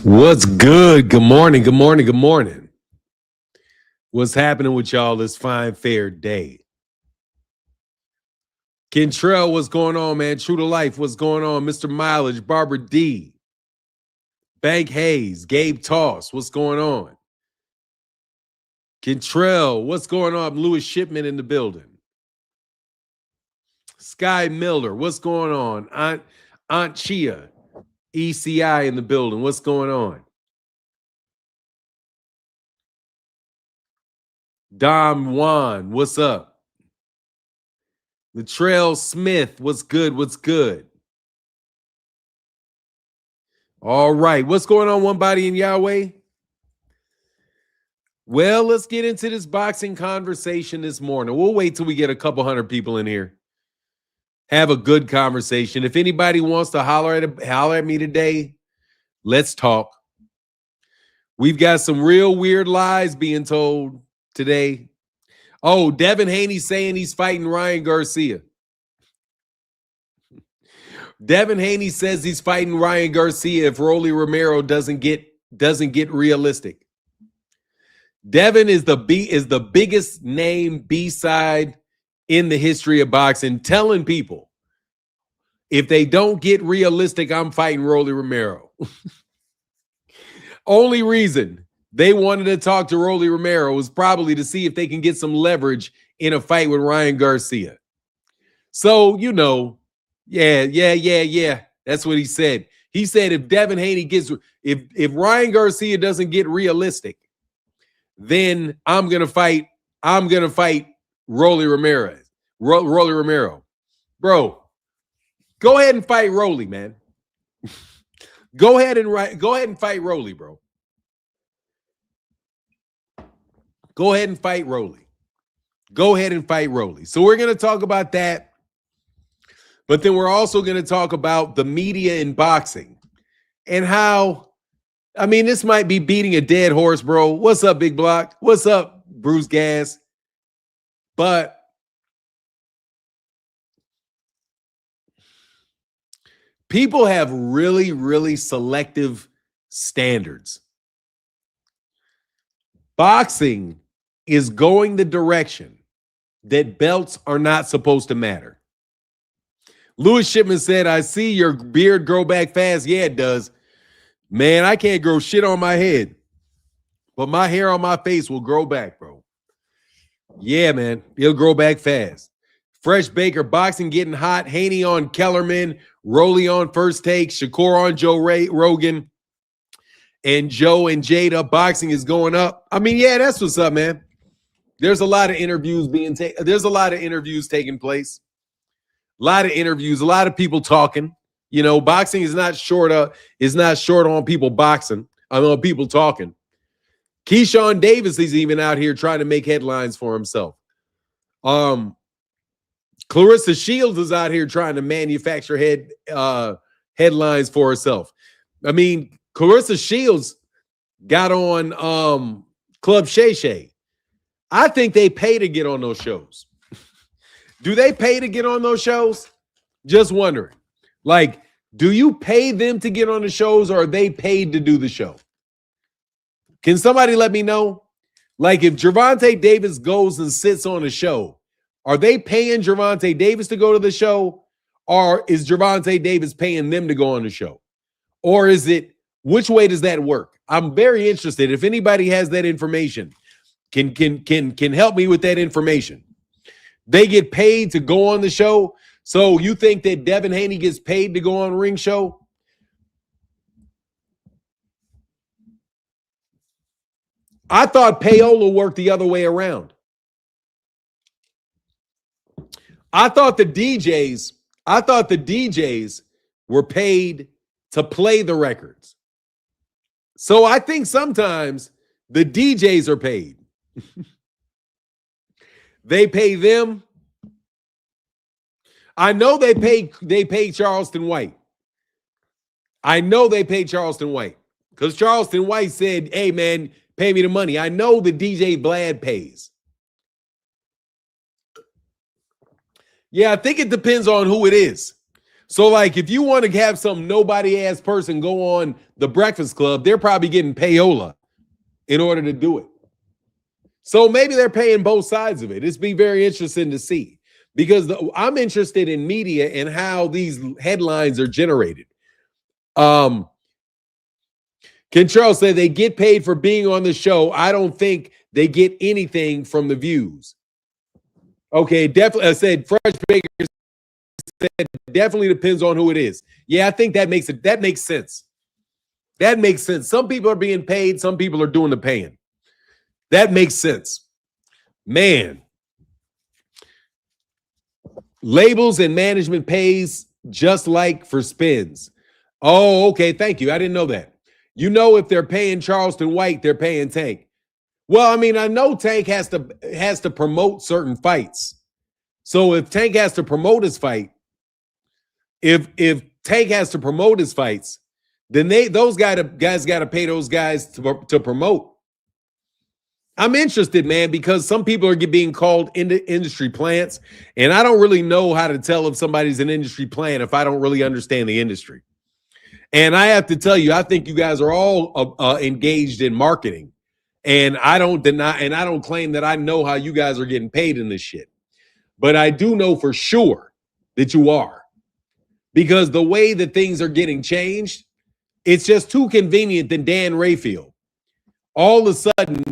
What's good? Good morning. Good morning. Good morning. What's happening with y'all this fine, fair day? Kentrell, what's going on, man? True to Life, what's going on? Mr. Mileage, Barbara D. Bank Hayes, Gabe Toss, what's going on? Kentrell, what's going on? Lewis Shipman in the building. Sky Miller, what's going on? Aunt Chia, ECI in the building, what's going on? Dom Juan, what's up? Latrell Smith, what's good? What's good? All right, what's going on, One Body in Yahweh? Well, let's get into this boxing conversation this morning. We'll wait till we get a couple hundred people in here. Have a good conversation. If anybody wants to holler at me today, let's talk. We've got some real weird lies being told today. Oh, Devin Haney saying he's fighting Ryan Garcia. Devin Haney says he's fighting Ryan Garcia if Romero doesn't get realistic. Devin is the biggest name B-side in the history of boxing, telling people if they don't get realistic, I'm fighting Romero. Only reason they wanted to talk to Romero was probably to see if they can get some leverage in a fight with Ryan Garcia. So, yeah. That's what he said. He said if Devin Haney if Ryan Garcia doesn't get realistic, then I'm gonna fight Rolly Romero. Bro, go ahead and fight Rolly, man. Go ahead and fight Rolly, bro. Go ahead and fight Rolly. Go ahead and fight Rolly. So we're gonna talk about that, but then we're also gonna talk about the media in boxing and how. This might be beating a dead horse, bro. What's up, Big Block? What's up, Bruce Gas? But people have really, really selective standards. Boxing is going the direction that belts are not supposed to matter. Lewis Shipman said, I see your beard grow back fast. Yeah, it does. Man, I can't grow shit on my head, but my hair on my face will grow back, bro. Yeah, man, it'll grow back fast. Fresh Baker, boxing getting hot. Haney on Kellerman, Rolly on First Take, Shakur on Joe Rogan, and Joe and Jada. Boxing is going up. Yeah, that's what's up, man. There's a lot of interviews There's a lot of interviews taking place. A lot of interviews, a lot of people talking. Boxing is not short on people boxing. On people talking. Keyshawn Davis is even out here trying to make headlines for himself. Clarissa Shields is out here trying to manufacture headlines for herself. Clarissa Shields got on Club Shay Shay. I think they pay to get on those shows. Do they pay to get on those shows? Just wondering. Do you pay them to get on the shows, or are they paid to do the show? Can somebody let me know? If Gervonta Davis goes and sits on a show, are they paying Gervonta Davis to go to the show, or is Gervonta Davis paying them to go on the show? Or is it, which way does that work? I'm very interested. If anybody has that information, can help me with that information. They get paid to go on the show. So you think that Devin Haney gets paid to go on Ring Show? I thought payola worked the other way around. I thought the DJs were paid to play the records. So I think sometimes the DJs are paid. They pay them. I know they pay Charleston White. I know they pay Charleston White because Charleston White said, hey, man, pay me the money. I know the DJ Vlad pays. Yeah, I think it depends on who it is. So, like, if you want to have some nobody-ass person go on The Breakfast Club, they're probably getting payola in order to do it. So maybe they're paying both sides of it. It's be very interesting to see because I'm interested in media and how these headlines are generated. Ken Charles said they get paid for being on the show. I don't think they get anything from the views. Okay, definitely. I said Fresh Baker said definitely depends on who it is. Yeah, I think that makes sense. That makes sense. Some people are being paid, some people are doing the paying. That makes sense. Man. Labels and management pays just like for spins. Oh, okay. Thank you. I didn't know that. You know, if they're paying Charleston White, they're paying Tank. Well, I mean, I know Tank has to promote certain fights. So if Tank has to promote his fight, if Tank has to promote his fights, then those guys got to pay those guys to promote. I'm interested, man, because some people are being called into industry plants, and I don't really know how to tell if somebody's an industry plant if I don't really understand the industry. And I have to tell you, I think you guys are all engaged in marketing, and I don't deny, and I don't claim that I know how you guys are getting paid in this shit, but I do know for sure that you are, because the way that things are getting changed, it's just too convenient than Dan Rayfield. All of a sudden,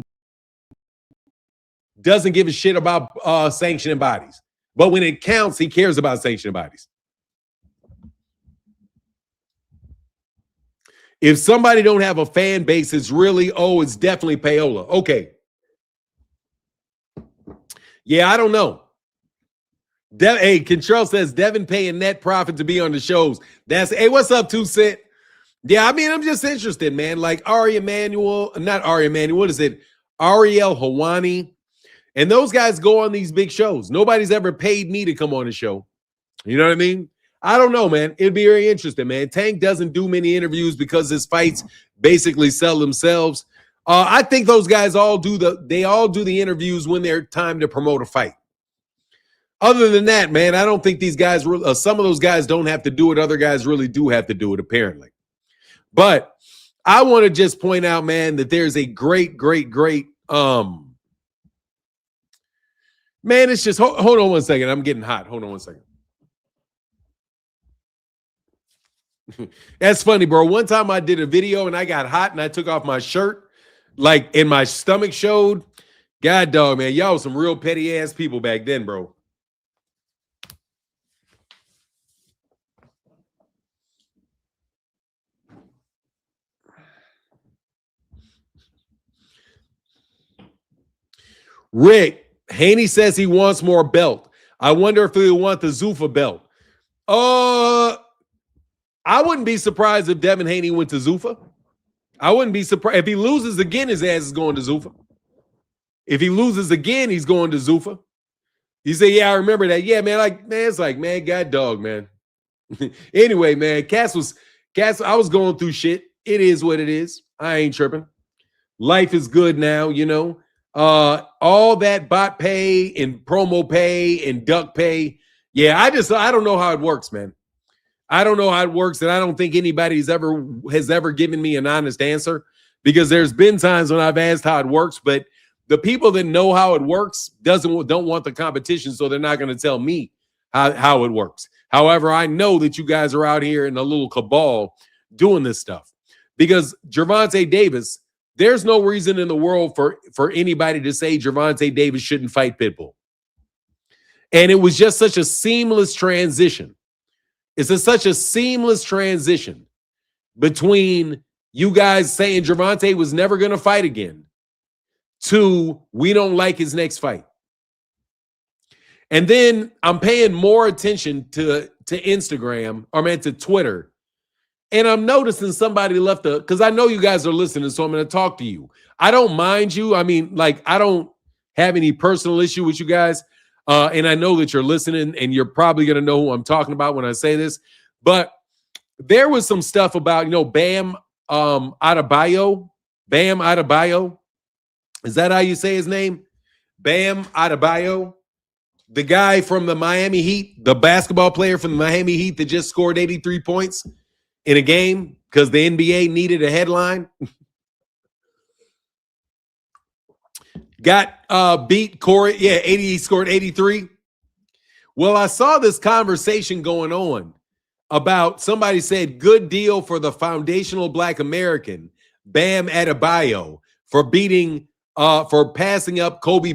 doesn't give a shit about sanctioning bodies. But when it counts, he cares about sanctioning bodies. If somebody don't have a fan base, it's really, it's definitely payola. Okay. Yeah, I don't know. Hey, Control says Devin paying net profit to be on the shows. Hey, what's up, 2 Cent? Yeah, I mean, I'm just interested, man. Like Ari Emanuel, not Ari Emanuel, what is it? Ariel Hawani. And those guys go on these big shows. Nobody's ever paid me to come on a show. You know what I mean? I don't know, man. It'd be very interesting, man. Tank doesn't do many interviews because his fights basically sell themselves. I think those guys all do the interviews when they're time to promote a fight. Other than that, man, I don't think these guys, some of those guys don't have to do it. Other guys really do have to do it, apparently. But I want to just point out, man, that there's a great, man, it's just, hold on one second. I'm getting hot. Hold on one second. That's funny, bro. One time I did a video and I got hot and I took off my shirt, like, and my stomach showed. God dog, man. Y'all was some real petty ass people back then, bro. Rick, Haney says he wants more belt. I wonder if he'll want the Zuffa belt. I wouldn't be surprised if Devin Haney went to Zuffa. I wouldn't be surprised. If he loses again, his ass is going to Zuffa. If he loses again, he's going to Zuffa. You say, yeah, I remember that. Yeah, man, it's like, man, God dog, man. Anyway, man, Cass, I was going through shit. It is what it is. I ain't tripping. Life is good now, you know. All that bot pay and promo pay and duck pay. Yeah, I don't know how it works, man. I don't know how it works, and I don't think anybody has ever given me an honest answer, because there's been times when I've asked how it works, but the people that know how it works don't want the competition, so they're not going to tell me how it works. However, I know that you guys are out here in a little cabal doing this stuff, because Gervonta Davis, there's no reason in the world for anybody to say Gervonta Davis shouldn't fight Pitbull. And it was just such a seamless transition. It's such a seamless transition between you guys saying Gervonta was never going to fight again to we don't like his next fight. And then I'm paying more attention to Instagram, to Twitter. And I'm noticing somebody left because I know you guys are listening, so I'm going to talk to you. I don't mind you. I mean, like, I don't have any personal issue with you guys. And I know that you're listening, and you're probably going to know who I'm talking about when I say this. But there was some stuff about, Bam Adebayo. Bam Adebayo. Is that how you say his name? Bam Adebayo. the guy from the Miami Heat, the basketball player from the Miami Heat that just scored 83 points in a game because the NBA needed a headline. Got beat Corey. Yeah, 80, he scored 83. Well, I saw this conversation going on about somebody said good deal for the foundational Black American, Bam Adebayo, for beating for passing up Kobe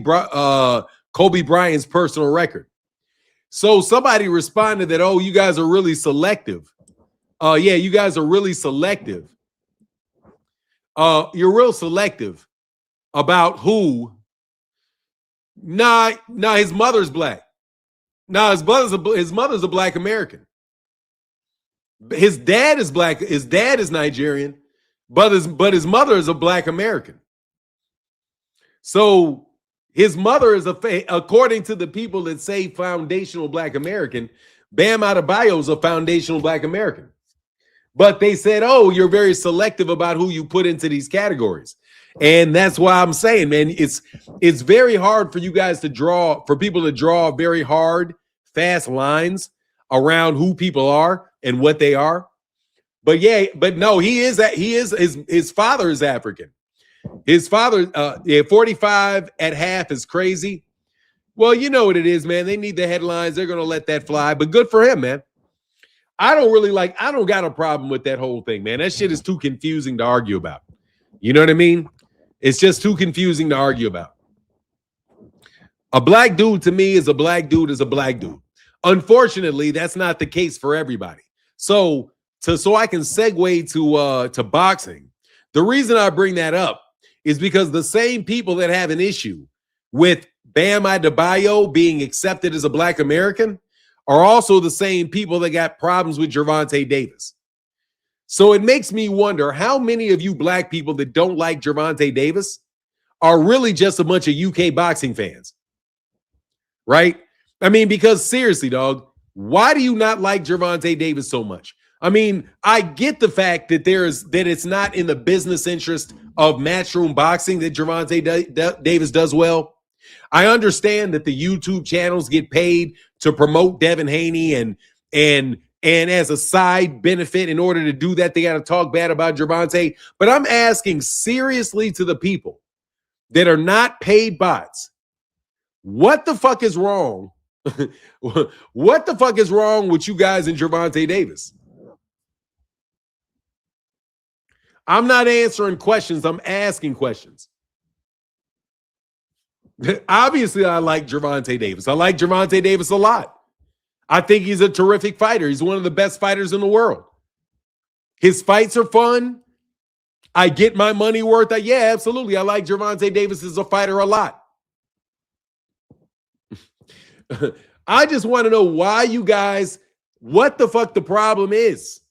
Bryant's personal record. So somebody responded that, oh, you guys are really selective. Yeah, you guys are really selective. You're real selective about who. Nah, his mother's black. Nah, his mother's a Black American. His dad is black. His dad is Nigerian, but his mother is a Black American. So his mother is according to the people that say foundational Black American, Bam Adebayo is a foundational Black American. But they said, oh, you're very selective about who you put into these categories. And that's why I'm saying, man, it's very hard for you guys to draw, for people to draw very hard, fast lines around who people are and what they are. But yeah, but no, his father is African. His father, 45 at half is crazy. Well, you know what it is, man. They need the headlines. They're going to let that fly, but good for him, man. I don't got a problem with that whole thing, man. That shit is too confusing to argue about. You know what I mean? It's just too confusing to argue about. A black dude to me is a black dude is a black dude. Unfortunately, that's not the case for everybody. So I can segue to boxing. The reason I bring that up is because the same people that have an issue with Bam Adebayo being accepted as a Black American are also the same people that got problems with Gervonta Davis. So it makes me wonder how many of you black people that don't like Gervonta Davis are really just a bunch of UK boxing fans, right? I mean, because seriously, dog, why do you not like Gervonta Davis so much? I mean, I get the fact that it's not in the business interest of matchroom boxing that Gervonta Davis does well. I understand that the YouTube channels get paid to promote Devin Haney and as a side benefit, in order to do that, they got to talk bad about Gervonta. But I'm asking seriously to the people that are not paid bots, what the fuck is wrong? What the fuck is wrong with you guys and Gervonta Davis? I'm not answering questions. I'm asking questions. Obviously, I like Gervonta Davis. I like Gervonta Davis a lot. I think he's a terrific fighter. He's one of the best fighters in the world. His fights are fun. I get my money worth. Yeah, absolutely. I like Gervonta Davis as a fighter a lot. I just want to know why you guys, what the fuck the problem is.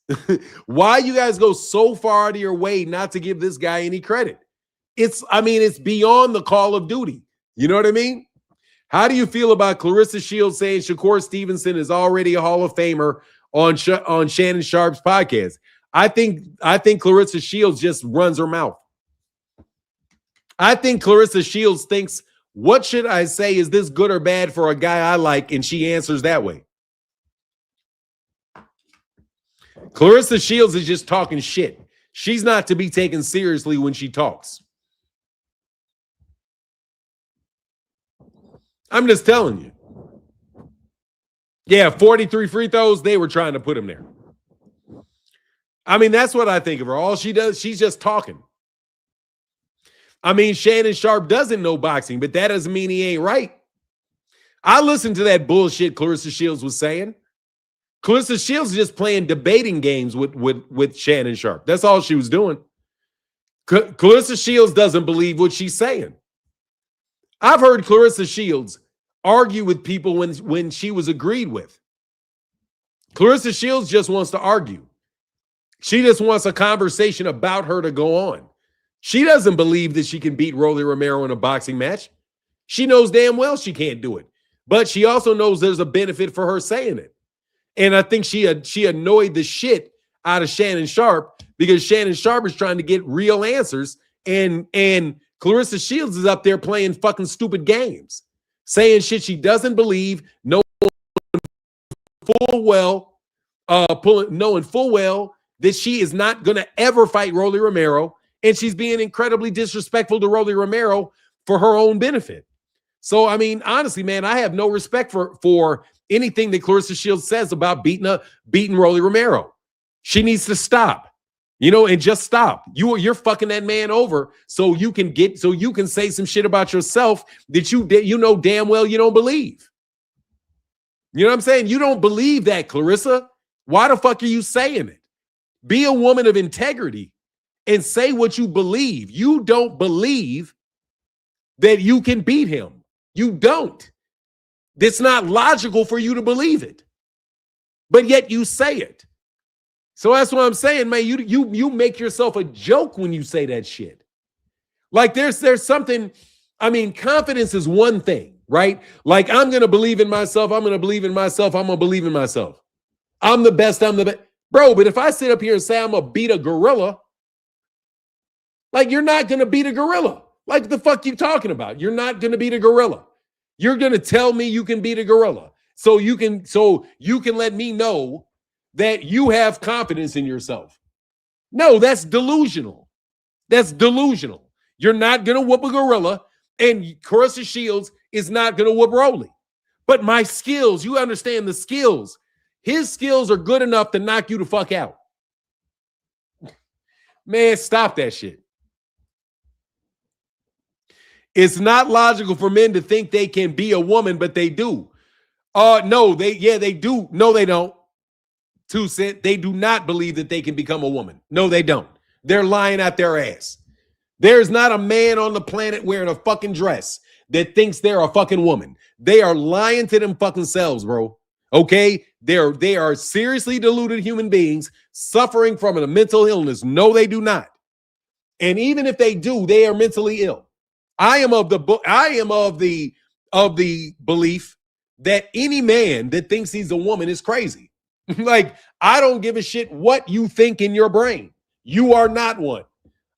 Why you guys go so far out of your way not to give this guy any credit. It's beyond the call of duty. You know what I mean? How do you feel about Clarissa Shields saying Shakur Stevenson is already a Hall of Famer on Shannon Sharp's podcast? I think Clarissa Shields just runs her mouth. I think Clarissa Shields thinks, what should I say? Is this good or bad for a guy I like? And she answers that way. Clarissa Shields is just talking shit. She's not to be taken seriously when she talks. I'm just telling you. Yeah, 43 free throws, they were trying to put him there. I mean, that's what I think of her. All she does, she's just talking. I mean, Shannon Sharp doesn't know boxing, but that doesn't mean he ain't right. I listened to that bullshit Clarissa Shields was saying. Clarissa Shields is just playing debating games with Shannon Sharp. That's all she was doing. Clarissa Shields doesn't believe what she's saying. I've heard Clarissa Shields argue with people when she was agreed with. Clarissa Shields just wants to argue. She just wants a conversation about her to go on. She doesn't believe that she can beat Rolly Romero in a boxing match. She knows damn well she can't do it. But she also knows there's a benefit for her saying it. And I think she annoyed the shit out of Shannon Sharp because Shannon Sharp is trying to get real answers. And Clarissa Shields is up there playing fucking stupid games. saying shit she doesn't believe, knowing full well that she is not going to ever fight Rolly Romero, and she's being incredibly disrespectful to Rolly Romero for her own benefit. So, I mean, honestly, man, I have no respect for anything that Clarissa Shields says about beating Rolly Romero. She needs to stop, and just stop. You're fucking that man over so you can say some shit about yourself that you know damn well you don't believe. You know what I'm saying? You don't believe that, Clarissa. Why the fuck are you saying it? Be a woman of integrity and say what you believe. You don't believe that you can beat him. You don't. It's not logical for you to believe it. But yet you say it. So that's what I'm saying, man. You make yourself a joke when you say that shit. Like there's something, I mean, confidence is one thing, right? Like I'm going to believe in myself. I'm going to believe in myself. I'm going to believe in myself. I'm the best. I'm the best. Bro, but if I sit up here and say I'm going to beat a gorilla, like you're not going to beat a gorilla. Like the fuck you talking about? You're not going to beat a gorilla. You're going to tell me you can beat a gorilla. So you can let me know that you have confidence in yourself. No, that's delusional. That's delusional. You're not going to whoop a gorilla, and Clarissa Shields is not going to whoop Rolly. But my skills, you understand the skills. His skills are good enough to knock you the fuck out. Man, stop that shit. It's not logical for men to think they can be a woman, but they do. No, they do. No, they don't. 2 Cent, they do not believe that they can become a woman. No, they don't. They're lying out their ass. There's not a man on the planet wearing a fucking dress that thinks they're a fucking woman. They are lying to them fucking selves, bro. Okay? They are seriously deluded human beings suffering from a mental illness. No, they do not. And even if they do, they are mentally ill. I am of the belief that any man that thinks he's a woman is crazy. Like, I don't give a shit what you think in your brain. You are not one.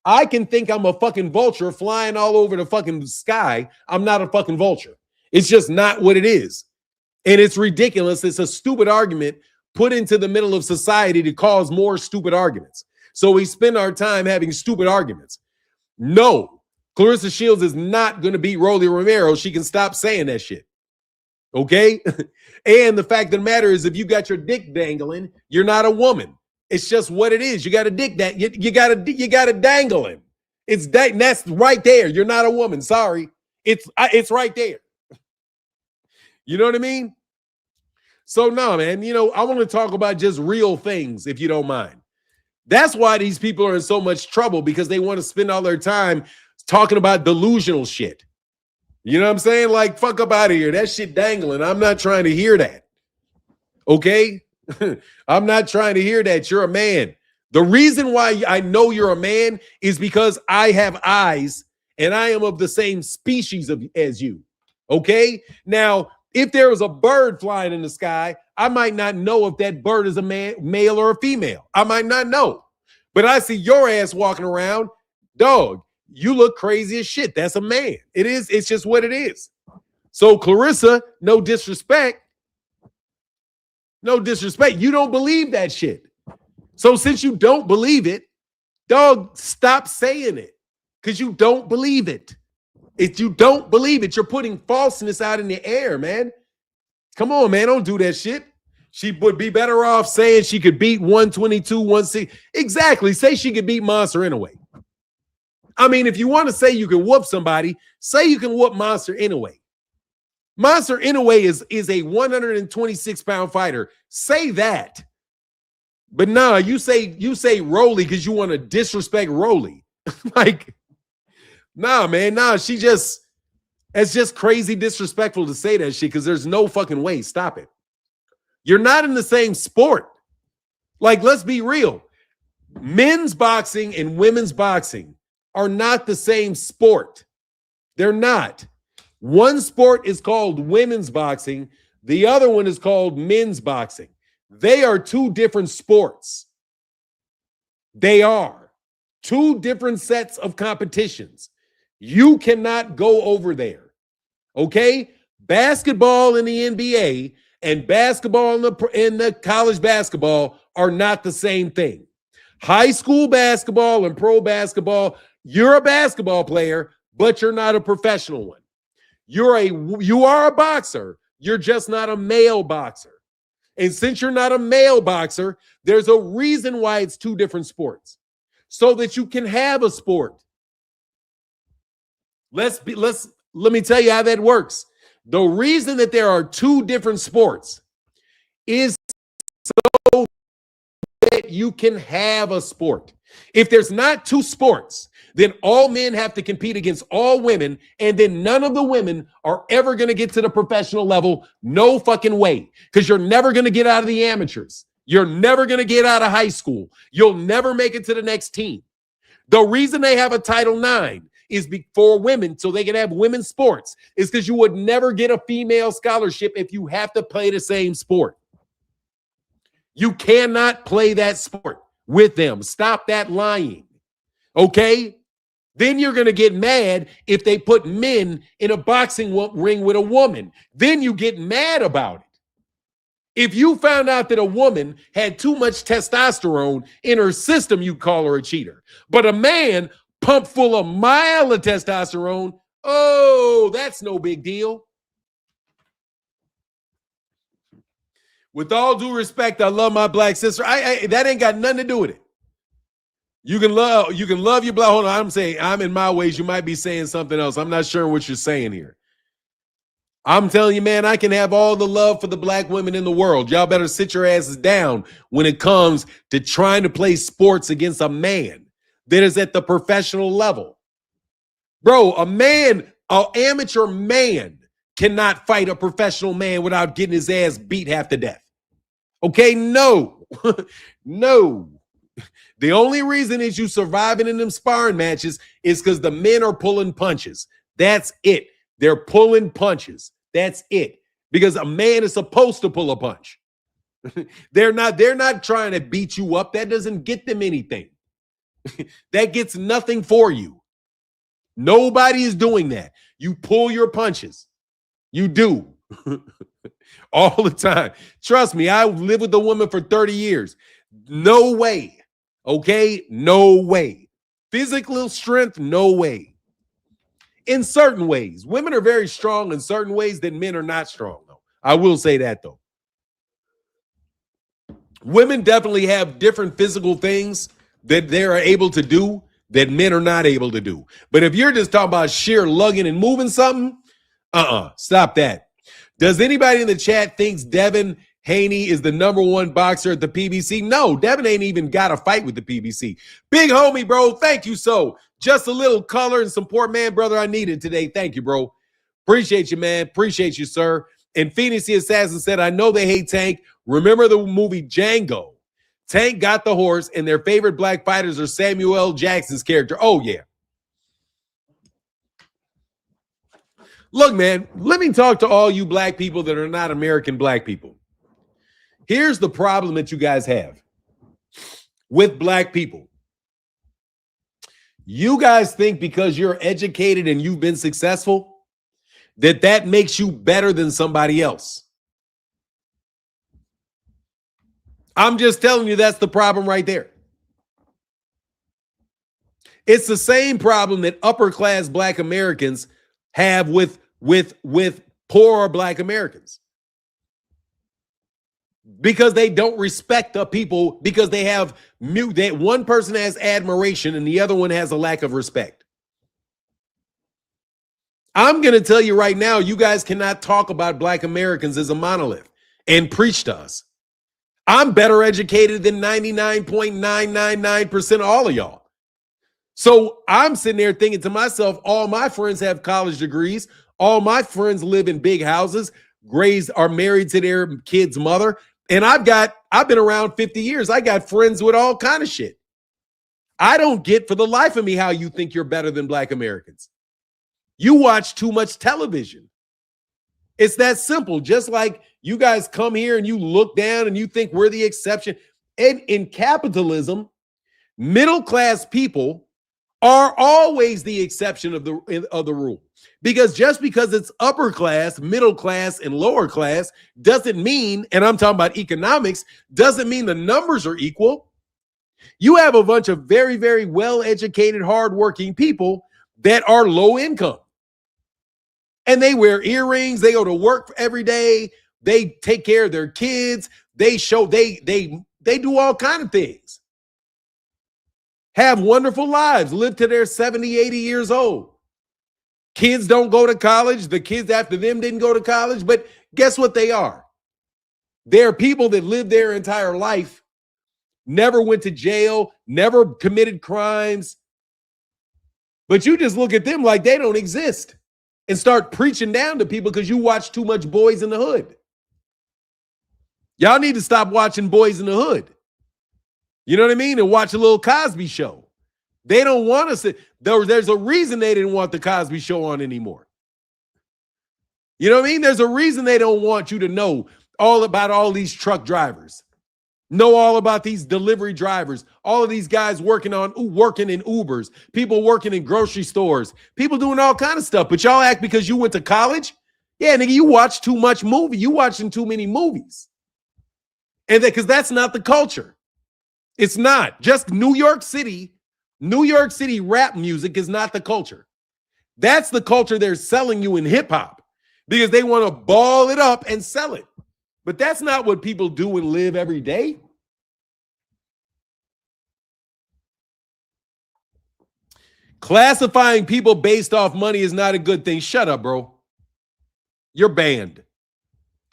I can think I'm a fucking vulture flying all over the fucking sky. I'm not a fucking vulture. It's just not what it is. And it's ridiculous. It's a stupid argument put into the middle of society to cause more stupid arguments. So we spend our time having stupid arguments. No, Clarissa Shields is not going to beat Rolly Romero. She can stop saying that shit. Okay? And the fact of the matter is, if you got your dick dangling, you're not a woman. It's just what it is. You got a dick that you got to dangle him. That's right there. You're not a woman. Sorry. It's right there. You know what I mean? So no, man, I want to talk about just real things, if you don't mind. That's why these people are in so much trouble, because they want to spend all their time talking about delusional shit. You know what I'm saying? Like, fuck up out of here. That shit dangling. I'm not trying to hear that. Okay? I'm not trying to hear that. You're a man. The reason why I know you're a man is because I have eyes and I am of the same species as you. Okay? Now, if there was a bird flying in the sky, I might not know if that bird is a male or a female. I might not know. But I see your ass walking around, dog. You look crazy as shit. That's a man. It is. It's just what it is. So Clarissa, no disrespect. No disrespect. You don't believe that shit. So since you don't believe it, dog, stop saying it, because you don't believe it. If you don't believe it, you're putting falseness out in the air, man. Come on, man. Don't do that shit. She would be better off saying she could beat 122, 160. Exactly. Say she could beat Monster anyway. I mean, if you want to say you can whoop somebody, say you can whoop Monster anyway. Monster Inoue is a 126-pound fighter. Say that. But nah, you say Rolly because you want to disrespect Rolly. Like, nah, man, nah. It's just crazy disrespectful to say that shit, because there's no fucking way. Stop it. You're not in the same sport. Like, let's be real. Men's boxing and women's boxing are not the same sport. They're not. One sport is called women's boxing. The other one is called men's boxing. They are two different sports. They are two different sets of competitions. You cannot go over there. Okay? basketball in the NBA and basketball in the college basketball are not the same thing. High school basketball and pro basketball, you're a basketball player, but you're not a professional one. You are a boxer. You're just not a male boxer. And since you're not a male boxer, there's a reason why it's two different sports, so that you can have a sport. Let me tell you how that works. The reason that there are two different sports is so that you can have a sport. If there's not two sports, then all men have to compete against all women, and then none of the women are ever going to get to the professional level. No fucking way. Because you're never going to get out of the amateurs. You're never going to get out of high school. You'll never make it to the next team. The reason they have a Title IX is for women, so they can have women's sports, is because you would never get a female scholarship if you have to play the same sport. You cannot play that sport with them. Stop that lying. Okay? Then you're going to get mad if they put men in a boxing ring with a woman. Then you get mad about it. If you found out that a woman had too much testosterone in her system, you call her a cheater. But a man pumped full of mild testosterone, oh, that's no big deal. With all due respect, I love my black sister. That ain't got nothing to do with it. You can love your black. Hold on, I'm saying I'm in my ways. You might be saying something else. I'm not sure what you're saying here. I'm telling you, man, I can have all the love for the black women in the world. Y'all better sit your asses down when it comes to trying to play sports against a man that is at the professional level. Bro, an amateur man cannot fight a professional man without getting his ass beat half to death. Okay, no. No. The only reason is you surviving in them sparring matches is because the men are pulling punches. That's it. They're pulling punches. That's it. Because a man is supposed to pull a punch. They're not trying to beat you up. That doesn't get them anything. That gets nothing for you. Nobody is doing that. You pull your punches. You do. All the time. Trust me, I lived with a woman for 30 years. No way. Okay? No way. Physical strength, no way. In certain ways. Women are very strong in certain ways that men are not strong, though. I will say that, though. Women definitely have different physical things that they're able to do that men are not able to do. But if you're just talking about sheer lugging and moving something, stop that. Does anybody in the chat thinks Devin Haney is the #1 boxer at the PBC? No, Devin ain't even got a fight with the PBC. Big homie, bro. Thank you so. Just a little color and support, man, brother. I needed today. Thank you, bro. Appreciate you, man. Appreciate you, sir. And Phoenix the Assassin said, I know they hate Tank. Remember the movie Django? Tank got the horse, and their favorite black fighters are Samuel L. Jackson's character. Oh, yeah. Look, man, let me talk to all you black people that are not American black people. Here's the problem that you guys have with black people. You guys think because you're educated and you've been successful, that makes you better than somebody else. I'm just telling you that's the problem right there. It's the same problem that upper class black Americans have with poorer black Americans. Because they don't respect the people, because they have that one person has admiration and the other one has a lack of respect. I'm going to tell you right now, you guys cannot talk about black Americans as a monolith and preach to us. I'm better educated than 99.999% of all of y'all. So I'm sitting there thinking to myself, all my friends have college degrees. All my friends live in big houses, are married to their kid's mother. And I've been around 50 years. I got friends with all kind of shit. I don't get for the life of me how you think you're better than black Americans. You watch too much television. It's that simple. Just like you guys come here and you look down and you think we're the exception. And in capitalism, middle-class people are always the exception of the rule. Because just because it's upper class, middle class, and lower class doesn't mean, and I'm talking about economics, doesn't mean the numbers are equal. You have a bunch of very, very well-educated, hardworking people that are low income. And they wear earrings, they go to work every day, they take care of their kids, they do all kinds of things. Have wonderful lives, live to their 70, 80 years old. Kids don't go to college. The kids after them didn't go to college, but guess what they are? They're people that lived their entire life, never went to jail, never committed crimes. But you just look at them like they don't exist and start preaching down to people because you watch too much Boys in the Hood. Y'all need to stop watching Boys in the Hood. You know what I mean? And watch a little Cosby Show. They don't want us to. There's a reason they didn't want the Cosby Show on anymore. You know what I mean? There's a reason they don't want you to know all about all these truck drivers. Know all about these delivery drivers. All of these guys working in Ubers. People working in grocery stores. People doing all kind of stuff. But y'all act because you went to college? Yeah, nigga, you watch too much movie. You watching too many movies. And because that's not the culture. It's not. Just New York City rap music is not the culture. That's the culture they're selling you in hip hop because they want to ball it up and sell it. But that's not what people do and live every day. Classifying people based off money is not a good thing. Shut up, bro. You're banned.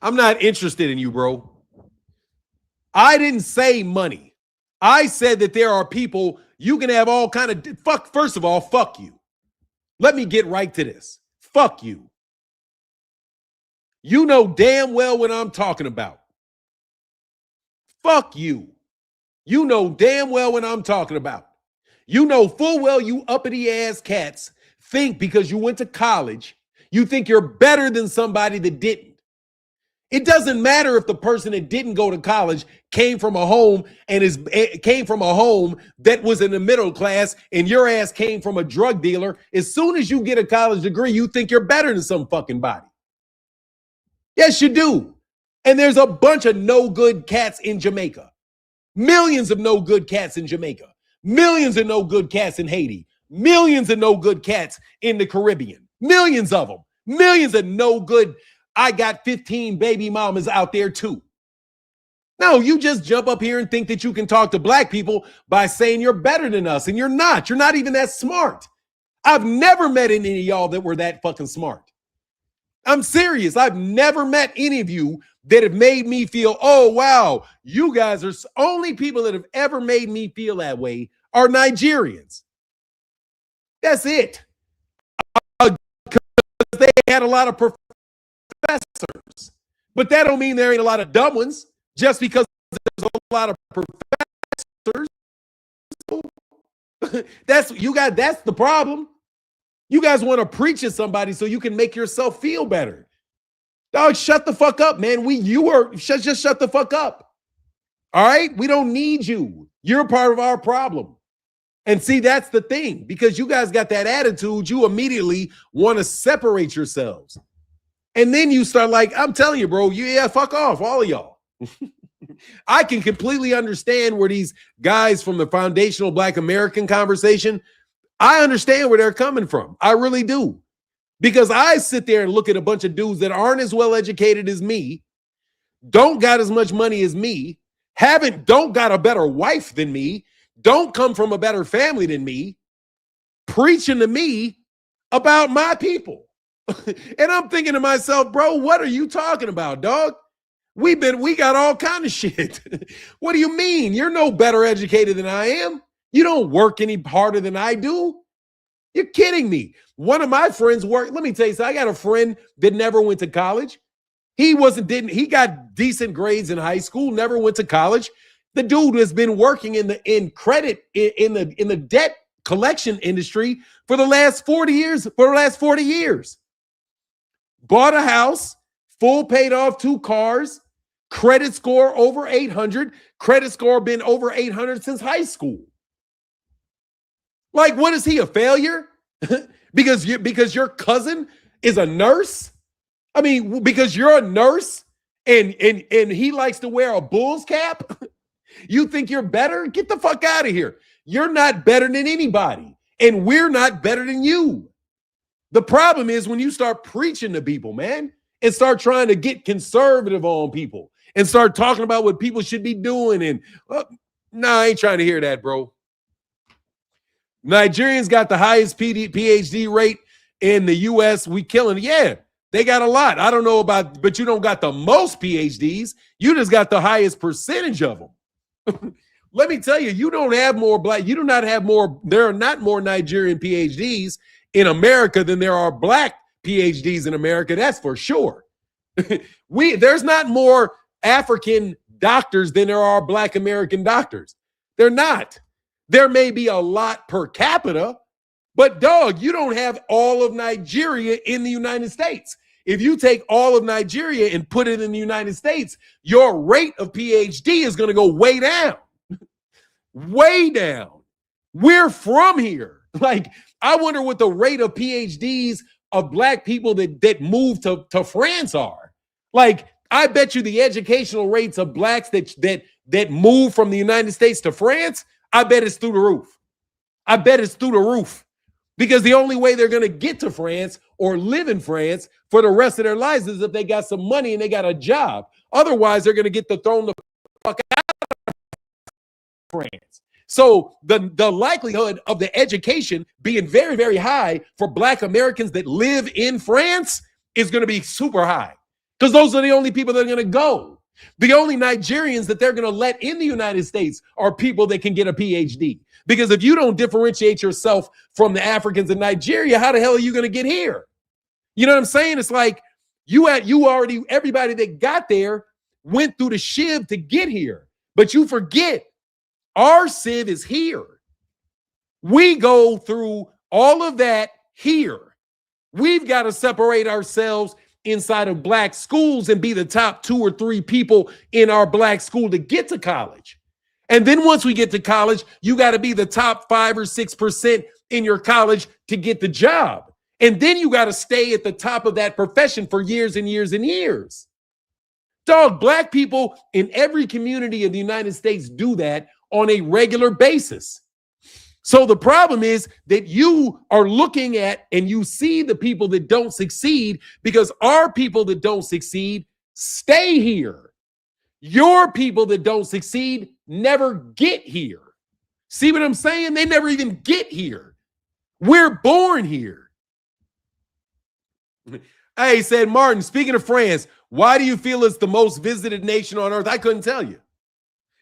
I'm not interested in you, bro. I didn't say money. I said that there are people you can have all kind of first of all, fuck you. Let me get right to this. Fuck you. You know damn well what I'm talking about. Fuck you. You know damn well what I'm talking about. You know full well you uppity ass cats think because you went to college, you think you're better than somebody that didn't. It doesn't matter if the person that didn't go to college came from a home that was in the middle class and your ass came from a drug dealer. As soon as you get a college degree, you think you're better than some fucking body. Yes, you do. And there's a bunch of no good cats in Jamaica. Millions of no good cats in Jamaica. Millions of no good cats in Haiti. Millions of no good cats in the Caribbean. Millions of them. Millions of no good. I got 15 baby mamas out there too. No, you just jump up here and think that you can talk to black people by saying you're better than us, and you're not. You're not even that smart. I've never met any of y'all that were that fucking smart. I'm serious. I've never met any of you that have made me feel, oh, wow, you guys are only people that have ever made me feel that way are Nigerians. That's it. Because they had a lot of professors. But that don't mean there ain't a lot of dumb ones. Just because there's a lot of professors. That's the problem. You guys want to preach at somebody so you can make yourself feel better. Dog, shut the fuck up, man. Just shut the fuck up. All right? We don't need you. You're part of our problem. And see, that's the thing. Because you guys got that attitude, you immediately want to separate yourselves. And then you start like, I'm telling you, bro, fuck off, all of y'all. I can completely understand where these guys from the foundational Black American conversation, I understand where they're coming from. I really do. Because I sit there and look at a bunch of dudes that aren't as well educated as me, don't got as much money as me, don't got a better wife than me, don't come from a better family than me, preaching to me about my people. And I'm thinking to myself, bro, what are you talking about, dog? We got all kind of shit. What do you mean? You're no better educated than I am. You don't work any harder than I do. You're kidding me. One of my friends worked. Let me tell you something. I got a friend that never went to college. He got decent grades in high school, never went to college. The dude has been working in the debt collection industry for the last 40 years. Bought a house, full paid off 2 cars, credit score over 800. Credit score been over 800 since high school. Like, what is he, a failure? because your cousin is a nurse? I mean, because you're a nurse and he likes to wear a Bulls cap? You think you're better? Get the fuck out of here. You're not better than anybody, and we're not better than you. The problem is when you start preaching to people, man, and start trying to get conservative on people and start talking about what people should be doing. And I ain't trying to hear that, bro. Nigerians got the highest PhD rate in the U.S. We killing it. Yeah, they got a lot. I don't know about, but you don't got the most PhDs. You just got the highest percentage of them. Let me tell you, you don't have more black. You do not have more. There are not more Nigerian PhDs in America than there are black PhDs in America. That's for sure. There's not more African doctors than there are black American doctors. They're not. There may be a lot per capita, but dog, you don't have all of Nigeria in the United States. If you take all of Nigeria and put it in the United States, your rate of PhD is going to go way down. Way down. We're from here. Like, I wonder what the rate of PhDs of black people that move to France are. Like, I bet you the educational rates of blacks that move from the United States to France, I bet it's through the roof. I bet it's through the roof. Because the only way they're going to get to France or live in France for the rest of their lives is if they got some money and they got a job. Otherwise, they're going to get thrown the fuck out of France. So the likelihood of the education being very, very high for black Americans that live in France is going to be super high. Because those are the only people that are going to go. The only Nigerians that they're going to let in the United States are people that can get a PhD. Because if you don't differentiate yourself from the Africans in Nigeria, how the hell are you going to get here? You know what I'm saying? It's like everybody that got there went through the shiv to get here. But you forget, our sieve is here. We go through all of that here. We've got to separate ourselves inside of black schools and be the top 2 or 3 people in our black school to get to college. And then once we get to college, you got to be the top 5 or 6% in your college to get the job. And then you got to stay at the top of that profession for years and years and years. Dog, black people in every community in the United States do that on a regular basis. So the problem is that you are looking at and you see the people that don't succeed because our people that don't succeed stay here. Your people that don't succeed never get here. See what I'm saying? They never even get here. We're born here. Hey, said Martin, speaking of France, why do you feel it's the most visited nation on earth? I couldn't tell you.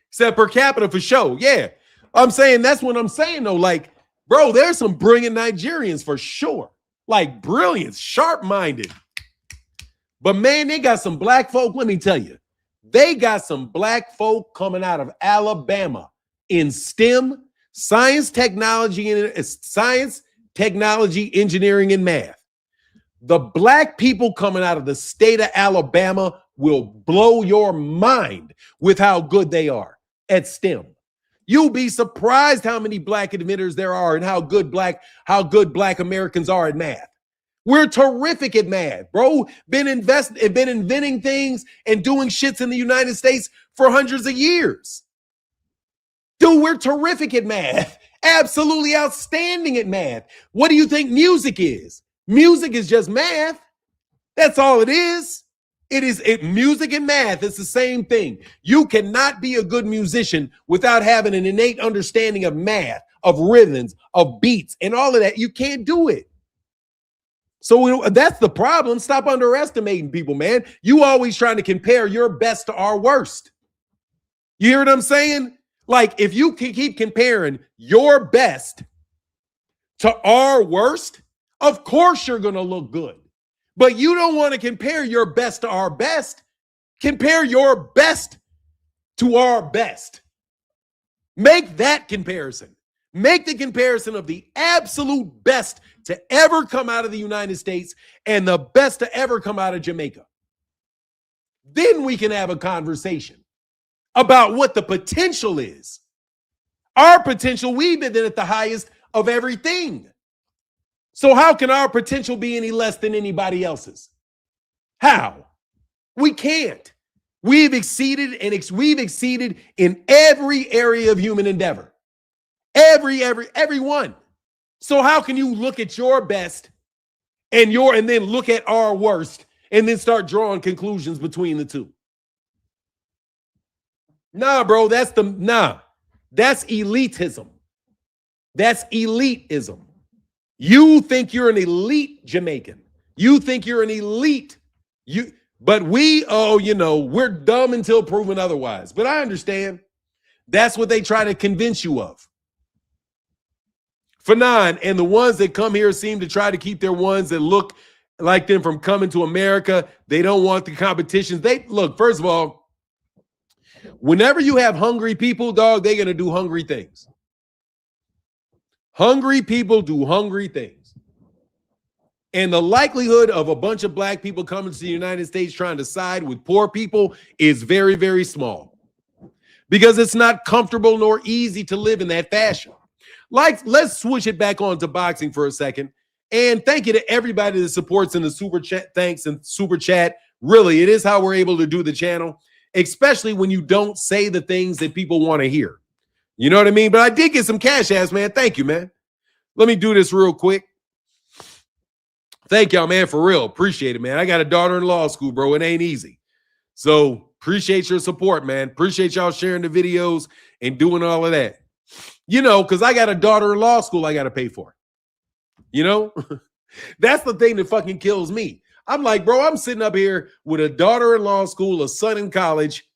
Said per capita for sure. Yeah. I'm saying that's what I'm saying though. Like, bro, there's some brilliant Nigerians for sure. Like brilliant, sharp-minded. But man, they got some black folk. Let me tell you, they got some black folk coming out of Alabama in STEM, science, technology, engineering, and math. The black people coming out of the state of Alabama will blow your mind with how good they are at STEM. You'll be surprised how many black admitters there are and how good black Americans are at math. We're terrific at math, bro. Been inventing things and doing shits in the United States for hundreds of years. Dude, we're terrific at math. Absolutely outstanding at math. What do you think music is? Music is just math. That's all it is. Music and math. It's the same thing. You cannot be a good musician without having an innate understanding of math, of rhythms, of beats, and all of that. You can't do it. So that's the problem. Stop underestimating people, man. You always trying to compare your best to our worst. You hear what I'm saying? Like if you can keep comparing your best to our worst, of course you're going to look good. But you don't want to compare your best to our best. Compare your best to our best. Make that comparison. Make the comparison of the absolute best to ever come out of the United States and the best to ever come out of Jamaica. Then we can have a conversation about what the potential is. Our potential, we've been at the highest of everything. So how can our potential be any less than anybody else's? How? We can't. We've exceeded in every area of human endeavor. Everyone. So how can you look at your best and then look at our worst and then start drawing conclusions between the two? Nah, bro, that's elitism. That's elitism. You think you're an elite Jamaican. You think you're an elite. But we're dumb until proven otherwise. But I understand. That's what they try to convince you of. For nine, and the ones that come here seem to try to keep their ones that look like them from coming to America. They don't want the competitions. Look, first of all, whenever you have hungry people, dog, they're going to do hungry things. Hungry people do hungry things. And the likelihood of a bunch of black people coming to the United States trying to side with poor people is very, very small. Because it's not comfortable nor easy to live in that fashion. Let's switch it back on to boxing for a second. And thank you to everybody that supports in the super chat. Thanks and super chat. Really, it is how we're able to do the channel, especially when you don't say the things that people want to hear. You know what I mean? But I did get some cash ass, man. Thank you, man. Let me do this real quick. Thank y'all, man, for real. Appreciate it, man. I got a daughter in law school, bro. It ain't easy. So appreciate your support, man. Appreciate y'all sharing the videos and doing all of that. You know, because I got a daughter in law school I got to pay for. You know? That's the thing that fucking kills me. I'm like, bro, I'm sitting up here with a daughter in law school, a son in college.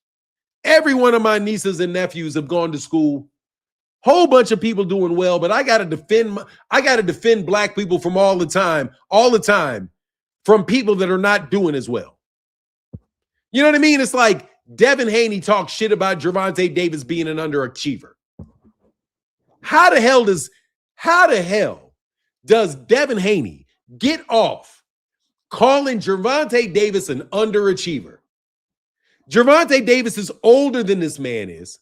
Every one of my nieces and nephews have gone to school. Whole bunch of people doing well, but I got to defend black people from all the time, from people that are not doing as well. You know what I mean? It's like Devin Haney talks shit about Gervonta Davis being an underachiever. How the hell does Devin Haney get off calling Gervonta Davis an underachiever? Gervonta Davis is older than this man is.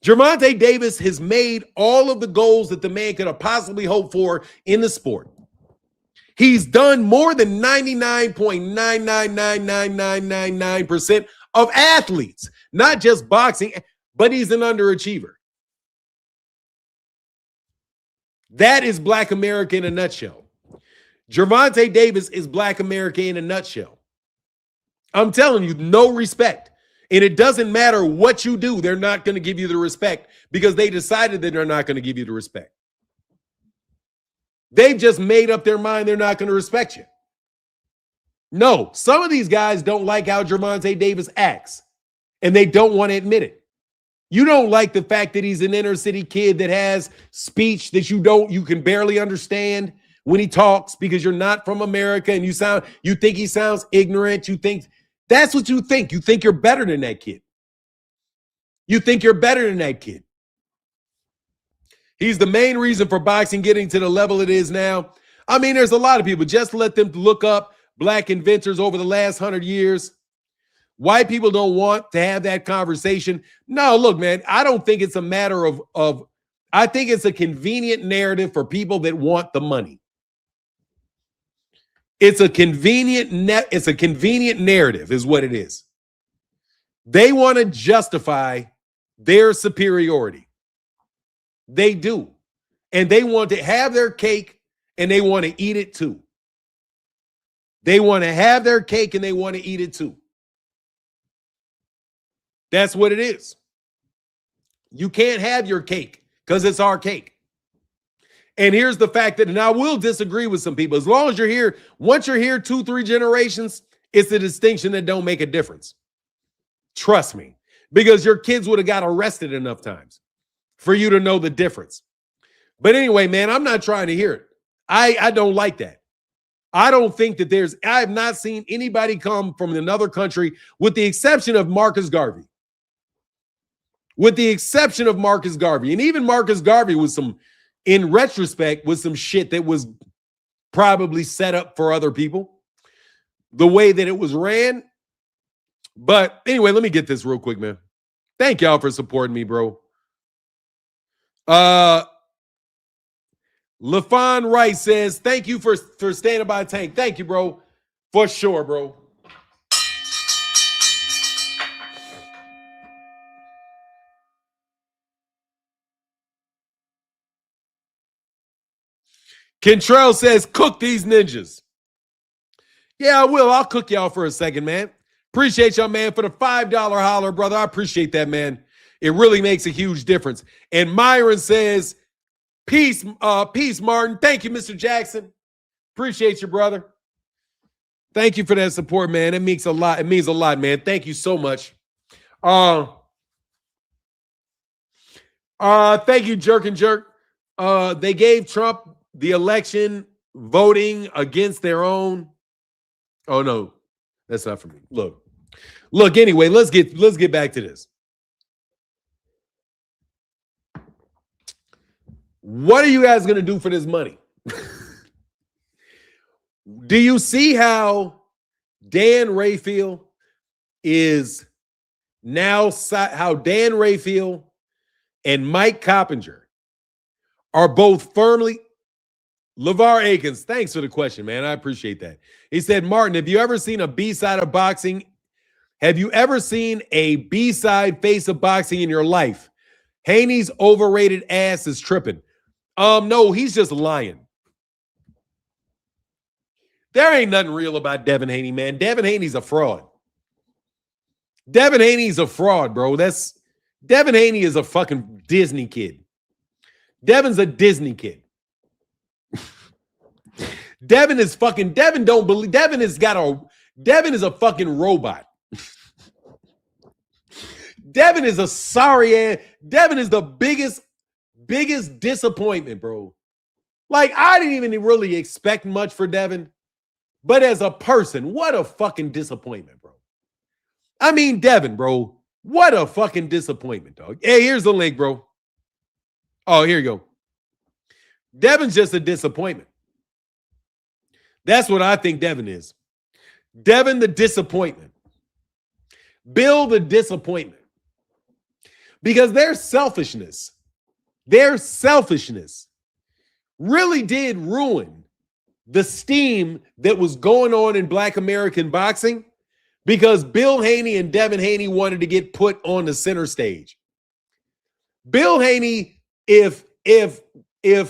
Gervonta Davis has made all of the goals that the man could have possibly hoped for in the sport. He's done more than 99.999999% of athletes, not just boxing, but he's an underachiever. That is Black America in a nutshell. Gervonta Davis is Black America in a nutshell. I'm telling you, no respect. And it doesn't matter what you do, they're not going to give you the respect because they decided that they're not going to give you the respect. They've just made up their mind they're not going to respect you. No, some of these guys don't like how Gervonta Davis acts, and they don't want to admit it. You don't like the fact that he's an inner city kid that has speech that you can barely understand when he talks because you're not from America and you think he sounds ignorant. That's what you think. You think you're better than that kid. You think you're better than that kid. He's the main reason for boxing getting to the level it is now. I mean, there's a lot of people. Just let them look up black inventors over the last 100 years. White people don't want to have that conversation. No, look, man, I don't think it's a matter of I think it's a convenient narrative for people that want the money. It's a convenient narrative is what it is. They want to justify their superiority. They do. And they want to have their cake and they want to eat it too. They want to have their cake and they want to eat it too. That's what it is. You can't have your cake because it's our cake. And here's the fact that, and I will disagree with some people, as long as you're here, once you're here 2-3 generations, it's the distinction that don't make a difference. Trust me, because your kids would have got arrested enough times for you to know the difference. But anyway, man, I'm not trying to hear it. I don't like that. I don't think that I have not seen anybody come from another country with the exception of Marcus Garvey. With the exception of Marcus Garvey. And even Marcus Garvey was in retrospect, was some shit that was probably set up for other people. The way that it was ran. But anyway, let me get this real quick, man. Thank y'all for supporting me, bro. LaFon Rice says, thank you for standing by Tank. Thank you, bro. For sure, bro. Kentrell says, cook these ninjas. Yeah, I will. I'll cook y'all for a second, man. Appreciate y'all, man, for the $5 holler, brother. I appreciate that, man. It really makes a huge difference. And Myron says, peace, Martin. Thank you, Mr. Jackson. Appreciate you, brother. Thank you for that support, man. It means a lot. It means a lot, man. Thank you so much. Thank you, Jerk and Jerk. They gave Trump the election voting against their own. Oh no, that's not for me. Look. Anyway, let's get back to this. What are you guys gonna do for this money? Do you see how Dan Rayfield is now? How Dan Rayfield and Mike Coppinger are both firmly. LeVar Akins, thanks for the question, man. I appreciate that. He said, Martin, have you ever seen a B-side of boxing? Have you ever seen a B-side face of boxing in your life? Haney's overrated ass is tripping. No, he's just lying. There ain't nothing real about Devin Haney, man. Devin Haney's a fraud. Devin Haney's a fraud, bro. Devin Haney is a fucking Disney kid. Devin's a Disney kid. Devin is a fucking robot. Devin is a sorry ass. Devin is the biggest disappointment, bro. Like, I didn't even really expect much for Devin, but as a person, what a fucking disappointment, bro. I mean, Devin, bro, what a fucking disappointment, dog. Hey, here's the link, bro. Oh, here you go. Devin's just a disappointment. That's what I think Devin is. Devin the disappointment. Bill the disappointment. Because their selfishness really did ruin the steam that was going on in Black American boxing, because Bill Haney and Devin Haney wanted to get put on the center stage. Bill Haney, if Gervonta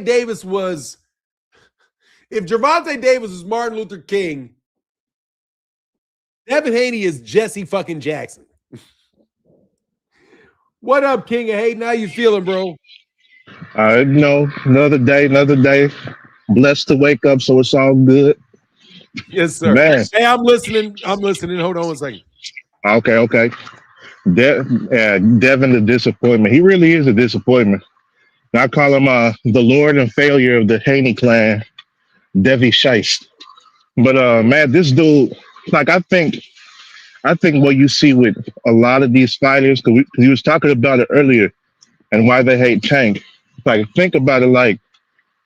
Davis was Martin Luther King, Devin Haney is Jesse fucking Jackson. What up, King of Hayden? How you feeling, bro? No, another day. Blessed to wake up, so it's all good. Yes, sir. Man. Hey, I'm listening. Hold on one second. Okay. Devin the disappointment. He really is a disappointment. I call him the Lord and failure of the Haney clan, Devi Scheist. But man, this dude, like, I think what you see with a lot of these fighters, because he was talking about it earlier, and why they hate Tank. Like, think about it, like,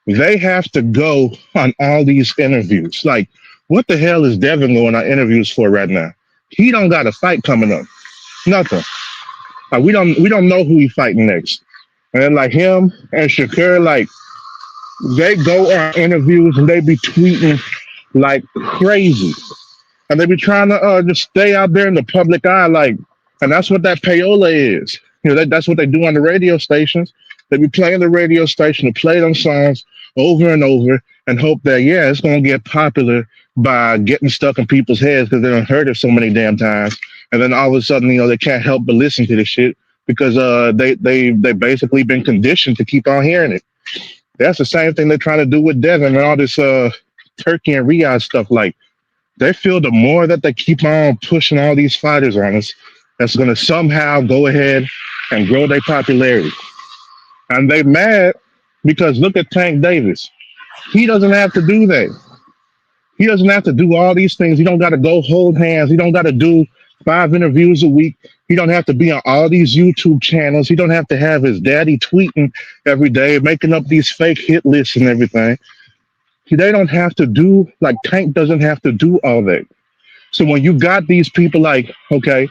they have to go on all these interviews. Like, what the hell is Devin going on interviews for right now? He don't got a fight coming up. Nothing. Like, we don't know who he's fighting next. And then, like, him and Shakur, like, they go on interviews and they be tweeting like crazy. And they be trying to just stay out there in the public eye, like, and that's what that payola is. You know, that's what they do on the radio stations. They be playing the radio station to play them songs over and over and hope that, yeah, it's going to get popular by getting stuck in people's heads because they done heard it so many damn times. And then all of a sudden, you know, they can't help but listen to the shit because they basically been conditioned to keep on hearing it. That's the same thing they're trying to do with Devin and all this Turkey and Riyadh stuff. Like, they feel the more that they keep on pushing all these fighters on us, that's going to somehow go ahead and grow their popularity. And they mad because look at Tank Davis. He doesn't have to do that. He doesn't have to do all these things. He don't got to go hold hands. He don't got to do 5 interviews a week. He don't have to be on all these YouTube channels. He don't have to have his daddy tweeting every day, making up these fake hit lists and everything. They don't have to do, like, Tank doesn't have to do all that. So when you got these people like, okay,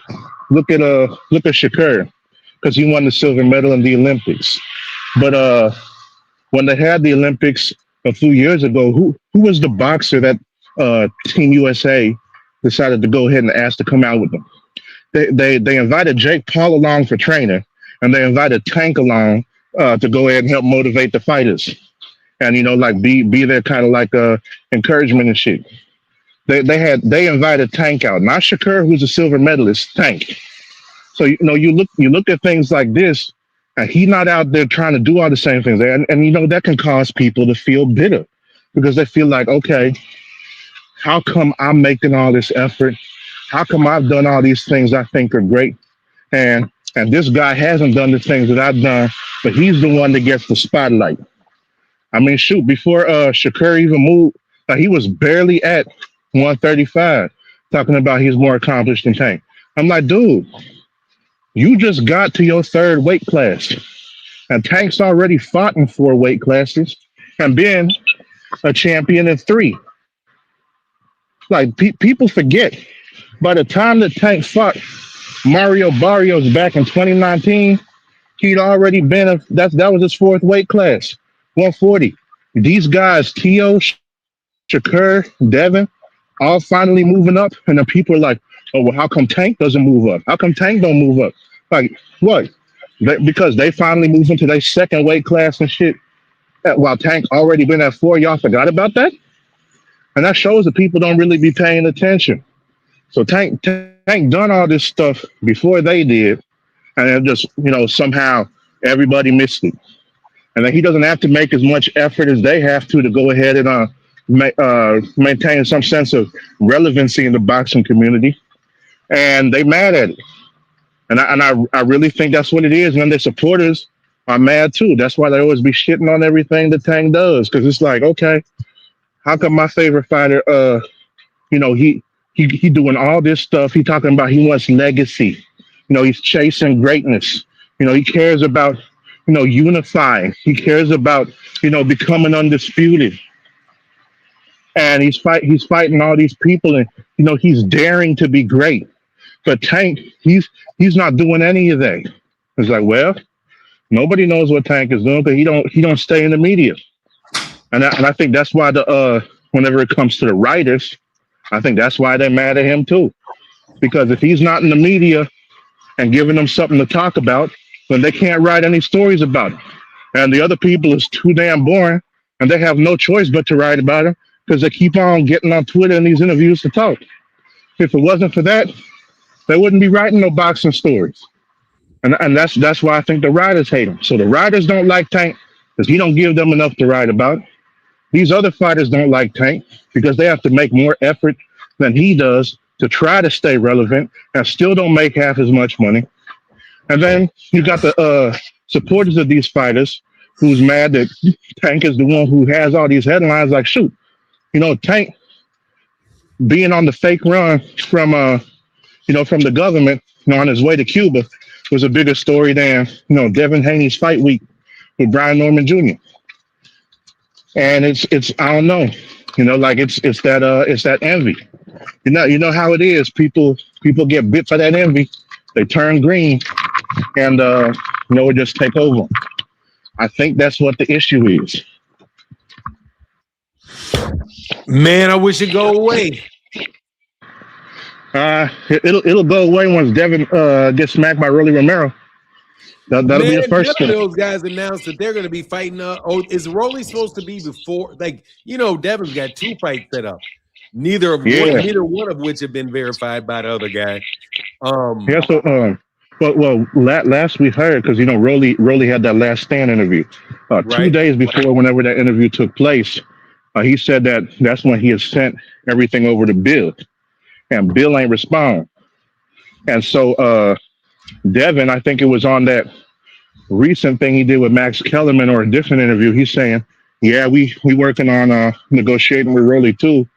look at Shakur. because he won the silver medal in the Olympics. But when they had the Olympics a few years ago, who was the boxer that Team USA decided to go ahead and ask to come out with them? They invited Jake Paul along for training, and they invited Tank along to go ahead and help motivate the fighters, and like be their kind of like encouragement and shit. They invited Tank out, not Shakur, who's a silver medalist. Tank. So you look at things like this, and he's not out there trying to do all the same things, and that can cause people to feel bitter because they feel like, okay, how come I'm making all this effort? How come I've done all these things I think are great, and this guy hasn't done the things that I've done, but he's the one that gets the spotlight. I mean, shoot, before Shakur even moved, he was barely at 135, talking about he's more accomplished than Tank. I'm like, dude, you just got to your third weight class, and Tank's already fought in 4 weight classes and been a champion in 3. Like, people forget, by the time that Tank fought Mario Barrios back in 2019, he'd already been that was his 4th weight class, 140. These guys, Tio, Shakur, Devin, all finally moving up, and then people are like, oh, well, how come Tank doesn't move up? How come Tank don't move up? Like, what? Because they finally moved into their 2nd weight class and shit, while Tank already been at 4. Y'all forgot about that? And that shows that people don't really be paying attention. So Tank done all this stuff before they did, and it just, somehow everybody missed it. And then he doesn't have to make as much effort as they have to go ahead and maintain some sense of relevancy in the boxing community. And they mad at it. And I really think that's what it is. And their supporters are mad too. That's why they always be shitting on everything that Tank does. Because it's like, okay, how come my favorite fighter, he doing all this stuff. He talking about he wants legacy. He's chasing greatness. He cares about, unifying. He cares about, becoming undisputed. And he's fighting all these people, and he's daring to be great. But Tank, he's not doing any of that. It's like, well, nobody knows what Tank is doing, but he don't stay in the media. And I think that's why whenever it comes to the writers, I think that's why they're mad at him too. Because if he's not in the media and giving them something to talk about, then they can't write any stories about it. And the other people is too damn boring, and they have no choice but to write about it because they keep on getting on Twitter and these interviews to talk. If it wasn't for that, they wouldn't be writing no boxing stories. And that's why I think the writers hate him. So the writers don't like Tank because he don't give them enough to write about. These other fighters don't like Tank because they have to make more effort than he does to try to stay relevant and still don't make half as much money. And then you got the supporters of these fighters who's mad that Tank is the one who has all these headlines. Like, shoot, Tank being on the fake run from the government, on his way to Cuba was a bigger story than, Devin Haney's fight week with Brian Norman Jr. And it's I don't know, it's that envy. You know how it is. People get bit by that envy. They turn green, and it just take over. I think that's what the issue is. Man, I wish it'd go away. It'll go away once Devin gets smacked by Rolly Romero. That'll be the first thing. Those guys announced that they're going to be fighting. Is Rolly supposed to be before? Like, Devin's got 2 fights set up. Neither one of which have been verified by the other guy. Last we heard, because Rolly had that last stand interview. 2 days before, whenever that interview took place, he said that's when he has sent everything over to Bill, and Bill ain't respond. And so Devin, I think it was on that recent thing he did with Max Kellerman or a different interview, he's saying, yeah, we working on negotiating with Rolly too,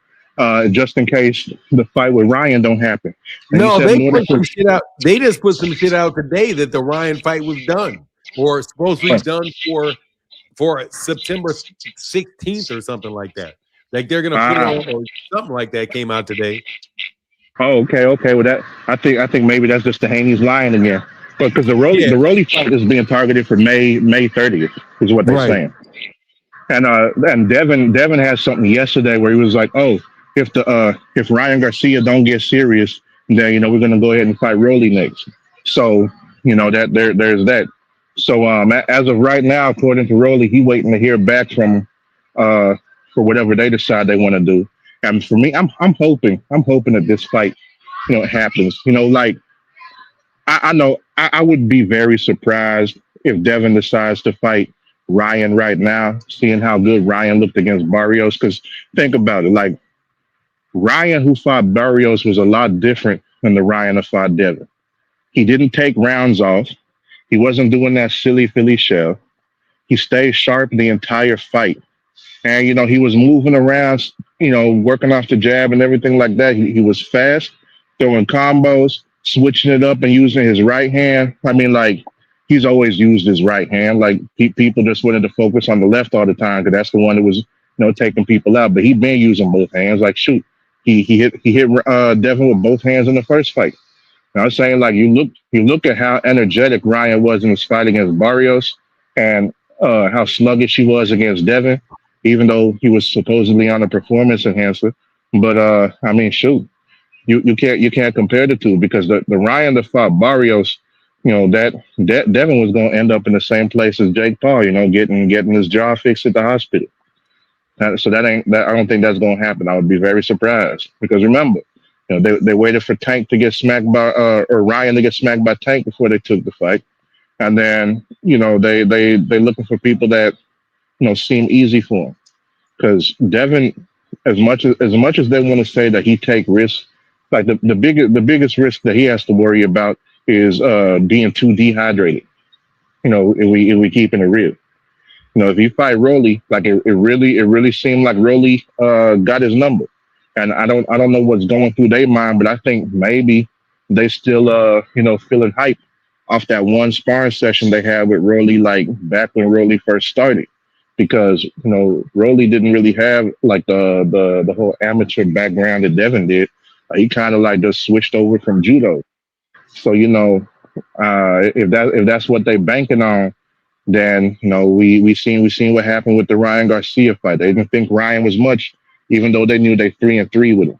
just in case the fight with Ryan don't happen. And they put some shit out. They just put some shit out today that the Ryan fight was done, or supposed to be done for September 16th or something like that. Like they're gonna put it on, or something like that came out today. Oh, okay. Well, that I think maybe that's just the Haney's lying again. But because Yeah, the Rolly fight is being targeted for May 30th is what they're right. saying. And Devin had something yesterday where he was like, oh, if Ryan Garcia don't get serious, then we're gonna go ahead and fight Rolly next. So that there's that. So as of right now, according to Rolly, he waiting to hear back from uh for whatever they decide they want to do. And for me, I'm hoping that this fight happens. Like I know I would be very surprised if Devin decides to fight Ryan right now, seeing how good Ryan looked against Barrios. Because think about it, like Ryan who fought Barrios was a lot different than the Ryan that fought Devin. He didn't take rounds off. He wasn't doing that silly Philly shell. He stayed sharp the entire fight. And he was moving around, working off the jab and everything like that. He was fast, throwing combos, switching it up and using his right hand. I mean, like he's always used his right hand. Like people just wanted to focus on the left all the time because that's the one that was, taking people out. But he been using both hands. Like shoot, he hit Devin with both hands in the first fight. And I was saying, like you look at how energetic Ryan was in his fight against Barrios, and how sluggish he was against Devin, even though he was supposedly on a performance enhancer. But I mean, shoot, you can't compare the two because the Ryan that fought Barrios, that Devin was going to end up in the same place as Jake Paul, getting his jaw fixed at the hospital. So that ain't that. I don't think that's going to happen. I would be very surprised because remember, they waited for Tank to get smacked by or Ryan to get smacked by Tank before they took the fight, and then they looking for people that seem easy for him because Devin, as much as they want to say that he take risks, like the biggest risk that he has to worry about is being too dehydrated. If we keeping it real. If you fight Rolly, like it really seemed like Rolly got his number, and I don't know what's going through their mind, but I think maybe they still feeling hype off that one sparring session they had with Rolly, like back when Rolly first started, because Rolly didn't really have like the whole amateur background that Devin did. He kind of like just switched over from judo. So if that's what they banking on, then we seen what happened with the Ryan Garcia fight. They didn't think Ryan was much, even though they knew they 3-3 with him.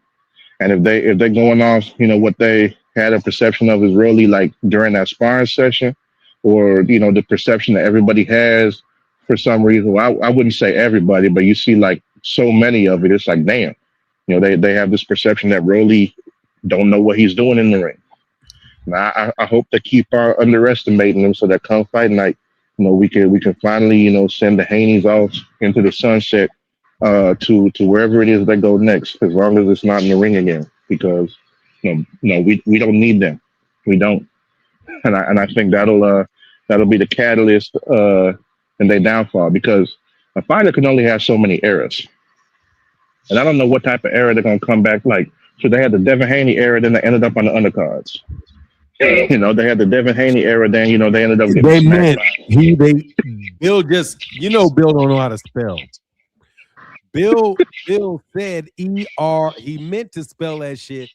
And if they're going off, what they had a perception of is really like during that sparring session, or the perception that everybody has for some reason. Well, I wouldn't say everybody, but you see like so many of it. It's like damn, they have this perception that Rolly don't know what he's doing in the ring. Now, I hope they keep underestimating him so that come fight night, we can finally, send the Haneys off into the sunset to wherever it is they go next, as long as it's not in the ring again, because we don't need them, we don't, and I think that'll be the catalyst in their downfall, because a fighter can only have so many eras, and I don't know what type of era they're gonna come back like. So they had the Devin Haney era, then they ended up on the undercards. They had the Devin Haney era, then they ended up getting They smacked. meant Bill just Bill don't know how to spell. Bill said ER. He meant to spell that shit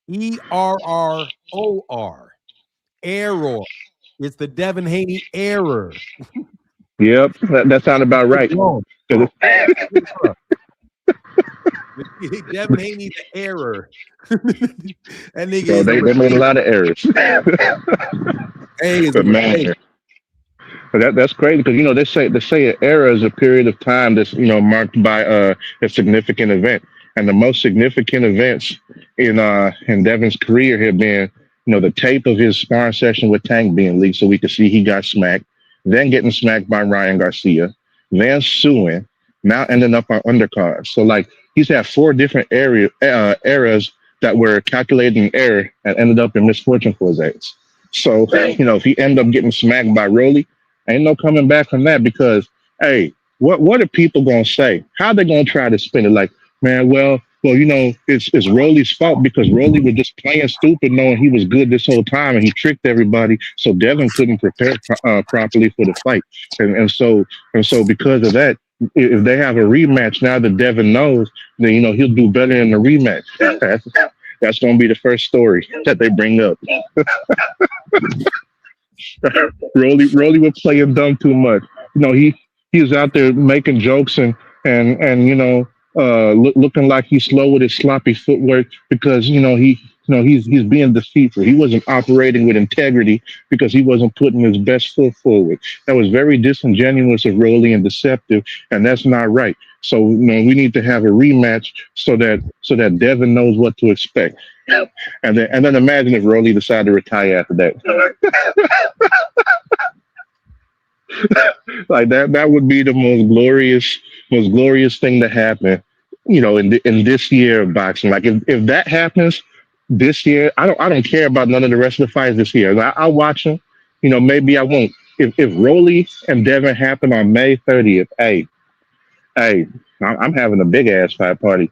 ERROR. Error. It's the Devin Haney error. Yep, that sounded about right. Wrong. Devin Haney the error. And nigga They made a lot of errors. Hey, But man, that's crazy because they say an era is a period of time that's marked by a significant event, and the most significant events in Devin's career have been the tape of his sparring session with Tank being leaked so we could see he got smacked, then getting smacked by Ryan Garcia, then suing, now ending up on undercards. So like he's had 4 different eras that were calculated in error and ended up in misfortune for his ass. So if he end up getting smacked by Rolly, ain't no coming back from that, because hey, what are people gonna say? How they gonna try to spin it? Like, man, well, it's Rolly's fault because Rolly was just playing stupid, knowing he was good this whole time, and he tricked everybody, so Devin couldn't prepare properly for the fight, and so because of that, if they have a rematch now that Devin knows, then he'll do better in the rematch. That's gonna be the first story that they bring up. Rolly was playing dumb too much. You know, he was out there making jokes and looking like he's slow with his sloppy footwork because he's being deceitful. He wasn't operating with integrity because he wasn't putting his best foot forward. That was very disingenuous of Rolly and deceptive, and that's not right. So we need to have a rematch so that Devin knows what to expect. And then imagine if Rolly decided to retire after that. Like that would be the most glorious thing to happen, in this year of boxing. Like if that happens this year, I don't care about none of the rest of the fights this year. I'll watch them. Maybe I won't. If Rolly and Devin happen on May 30th, hey, I'm having a big ass fight party.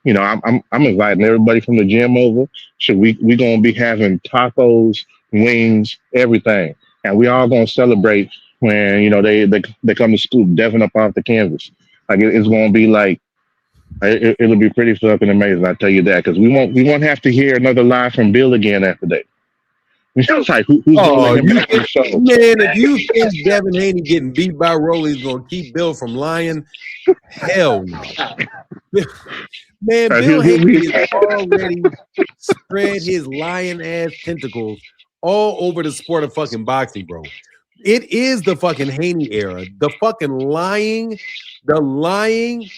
I'm inviting everybody from the gym over. So we gonna be having tacos, wings, everything, and we all gonna celebrate when they come to scoop Devin up off the canvas. Like it's gonna be like it'll be pretty fucking amazing. I tell you that because we won't have to hear another lie from Bill again after that. It's like who's gonna let him back on the show? Man, if you think Devin Haney getting beat by Rolly is gonna keep Bill from lying, hell no. Man, Bill Haney has already spread his lion ass tentacles all over the sport of fucking boxing, bro. It is the fucking Haney era. The fucking lying, the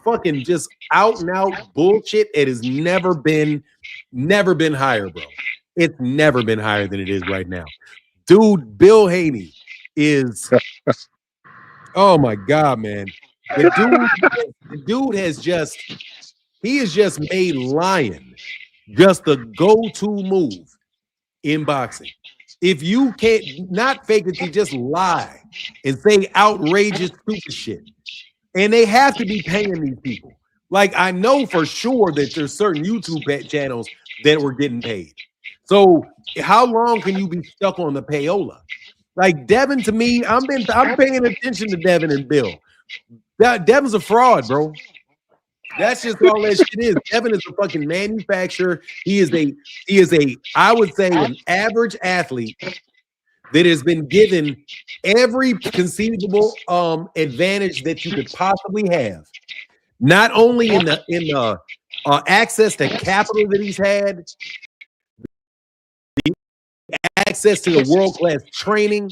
fucking just out and out bullshit. It has never been higher, bro. It's never been higher than it is right now. Dude, Bill Haney is, oh my God, man. The dude has just made lying just the go-to move in boxing. If you can't not fake it, you just lie and say outrageous stupid shit. And they have to be paying these people. Like, I know for sure that there's certain YouTube channels that were getting paid. So how long can you be stuck on the payola? Like Devin, to me, I'm paying attention to Devin and Bill. Devin's a fraud, bro. That's just all that shit is. Devin is a fucking manufacturer. He is a, I would say, an average athlete that has been given every conceivable advantage that you could possibly have. Not only in the access to capital that he's had, access to the world-class training.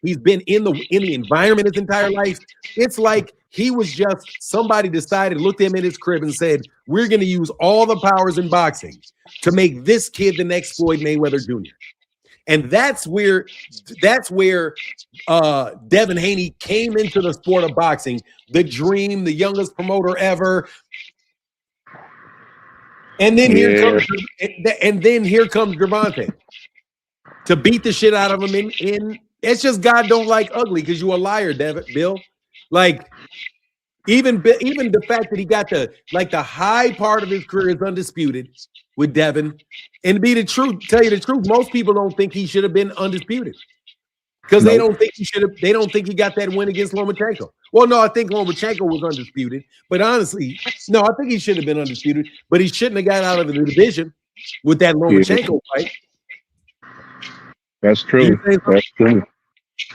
He's been in the environment his entire life. It's like he was just somebody decided, looked at him in his crib and said, we're going to use all the powers in boxing to make this kid the next Floyd Mayweather Jr. And that's where Devin Haney came into the sport of boxing, the dream, the youngest promoter ever. And then here comes Gervonta to beat the shit out of him in it's just God don't like ugly because you a liar, Bill. Like even the fact that he got the high part of his career is undisputed with Devin. And to tell you the truth, most people don't think he should have been undisputed. Because they don't think he got that win against Lomachenko. Well, no, I think Lomachenko was undisputed. But honestly, no, I think he should have been undisputed, but he shouldn't have got out of the division with that Lomachenko fight. That's true. That's true.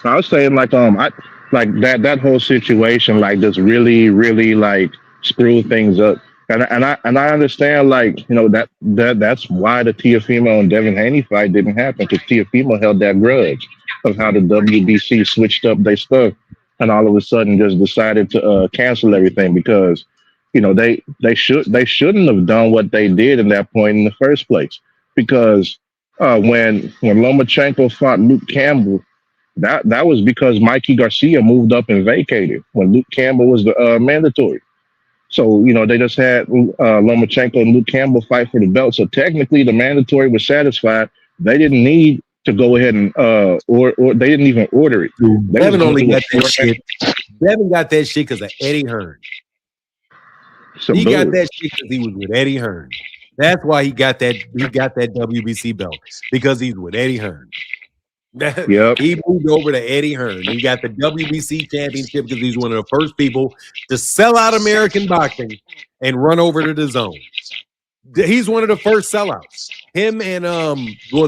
I was saying like that whole situation like just really, really like screw things up. And I understand that's why the Teofimo and Devin Haney fight didn't happen, because Teofimo held that grudge of how the WBC switched up their stuff and all of a sudden just decided to cancel everything because they shouldn't have done what they did in that point in the first place, because when Lomachenko fought Luke Campbell, that was because Mikey Garcia moved up and vacated when Luke Campbell was the mandatory. So, they just had Lomachenko and Luke Campbell fight for the belt. So technically the mandatory was satisfied. They didn't need to go ahead and or they didn't even order it. Devin only got that shit. Devin got that shit because of Eddie Hearn. He got that shit because he was with Eddie Hearn. That's why he got that WBC belt, because he's with Eddie Hearn. Yep. He moved over to Eddie Hearn. He got the WBC championship because he's one of the first people to sell out American boxing and run over to the zone. He's one of the first sellouts. Him and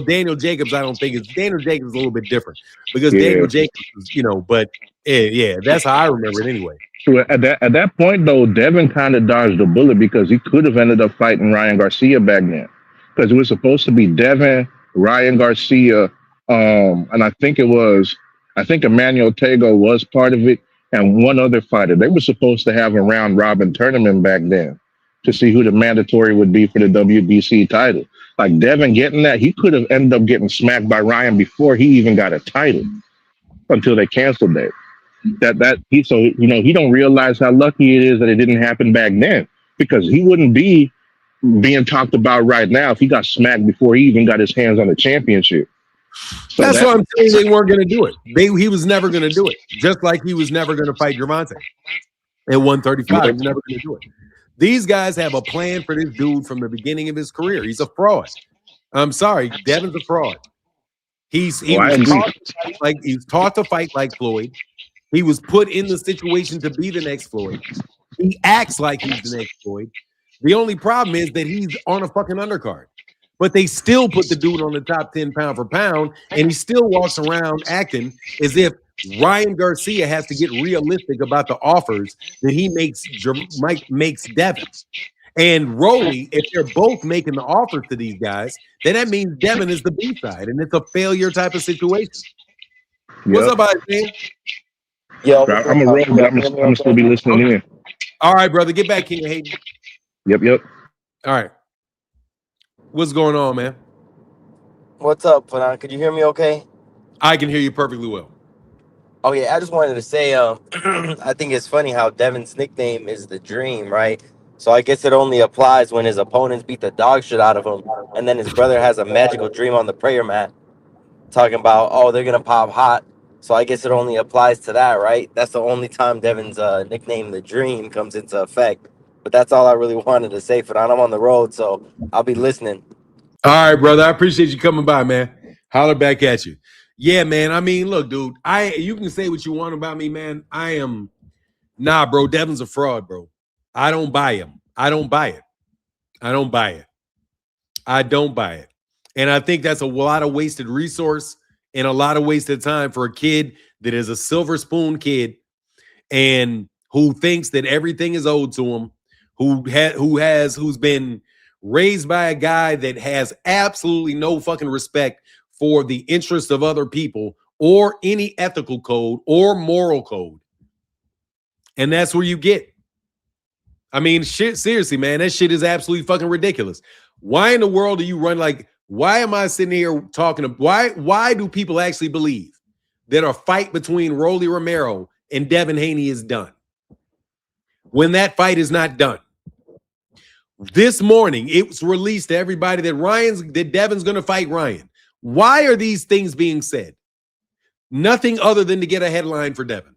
Daniel Jacobs, I don't think it's Daniel Jacobs is a little bit different because Yeah. Daniel Jacobs is, but yeah, that's how I remember it anyway. So at that point though, Devin kind of dodged a bullet because he could have ended up fighting Ryan Garcia back then, because it was supposed to be Devin, Ryan Garcia, and I think Emmanuel Tego was part of it, and one other fighter. They were supposed to have a round robin tournament back then to see who the mandatory would be for the WBC title. Like Devin getting that, he could have ended up getting smacked by Ryan before he even got a title until they canceled that. He don't realize how lucky it is that it didn't happen back then, because he wouldn't be being talked about right now if he got smacked before he even got his hands on the championship. So that's why I'm saying they weren't going to do it. He was never going to do it. Just like he was never going to fight Gervonta at 135. He was never going to do it. These guys have a plan for this dude from the beginning of his career. He's a fraud. I'm sorry, Devin's a fraud. He's taught to fight like Floyd. He was put in the situation to be the next Floyd. He acts like he's the next Floyd. The only problem is that he's on a fucking undercard. But they still put the dude on the top 10 pound for pound, and he still walks around acting as if Ryan Garcia has to get realistic about the offers that he makes Devin. And Rolly, if they're both making the offers to these guys, then that means Devin is the B side, and it's a failure type of situation. What's up, Isaiah? Yo, I'm a roll, but I'm gonna still be listening in. All right, brother, get back here, Hayden. Yep. All right, what's going on, man? What's up, Fanan? Could you hear me okay? I can hear you perfectly well. Oh yeah, I just wanted to say, I think it's funny how Devin's nickname is the Dream, right? So I guess it only applies when his opponents beat the dog shit out of him, and then his brother has a magical dream on the prayer mat, talking about, oh, they're gonna pop hot. So I guess it only applies to that, right? That's the only time Devin's nickname, the Dream, comes into effect. But that's all I really wanted to say, Fanan. I'm on the road, so I'll be listening. All right, brother. I appreciate you coming by, man. Holler back at you. Yeah, man. I mean, look, dude. You can say what you want about me, man. Bro. Devin's a fraud, bro. I don't buy him. I don't buy it. And I think that's a lot of wasted resource and a lot of wasted time for a kid that is a silver spoon kid and who thinks that everything is owed to him, who's been raised by a guy that has absolutely no fucking respect for the interests of other people or any ethical code or moral code. And that's where you get. I mean, shit, seriously, man, that shit is absolutely fucking ridiculous. Why in the world do you run like, why am I sitting here talking to, why do people actually believe that a fight between Rolly Romero and Devin Haney is done when that fight is not done? This morning, it was released to everybody that Devin's going to fight Ryan. Why are these things being said? Nothing other than to get a headline for Devin.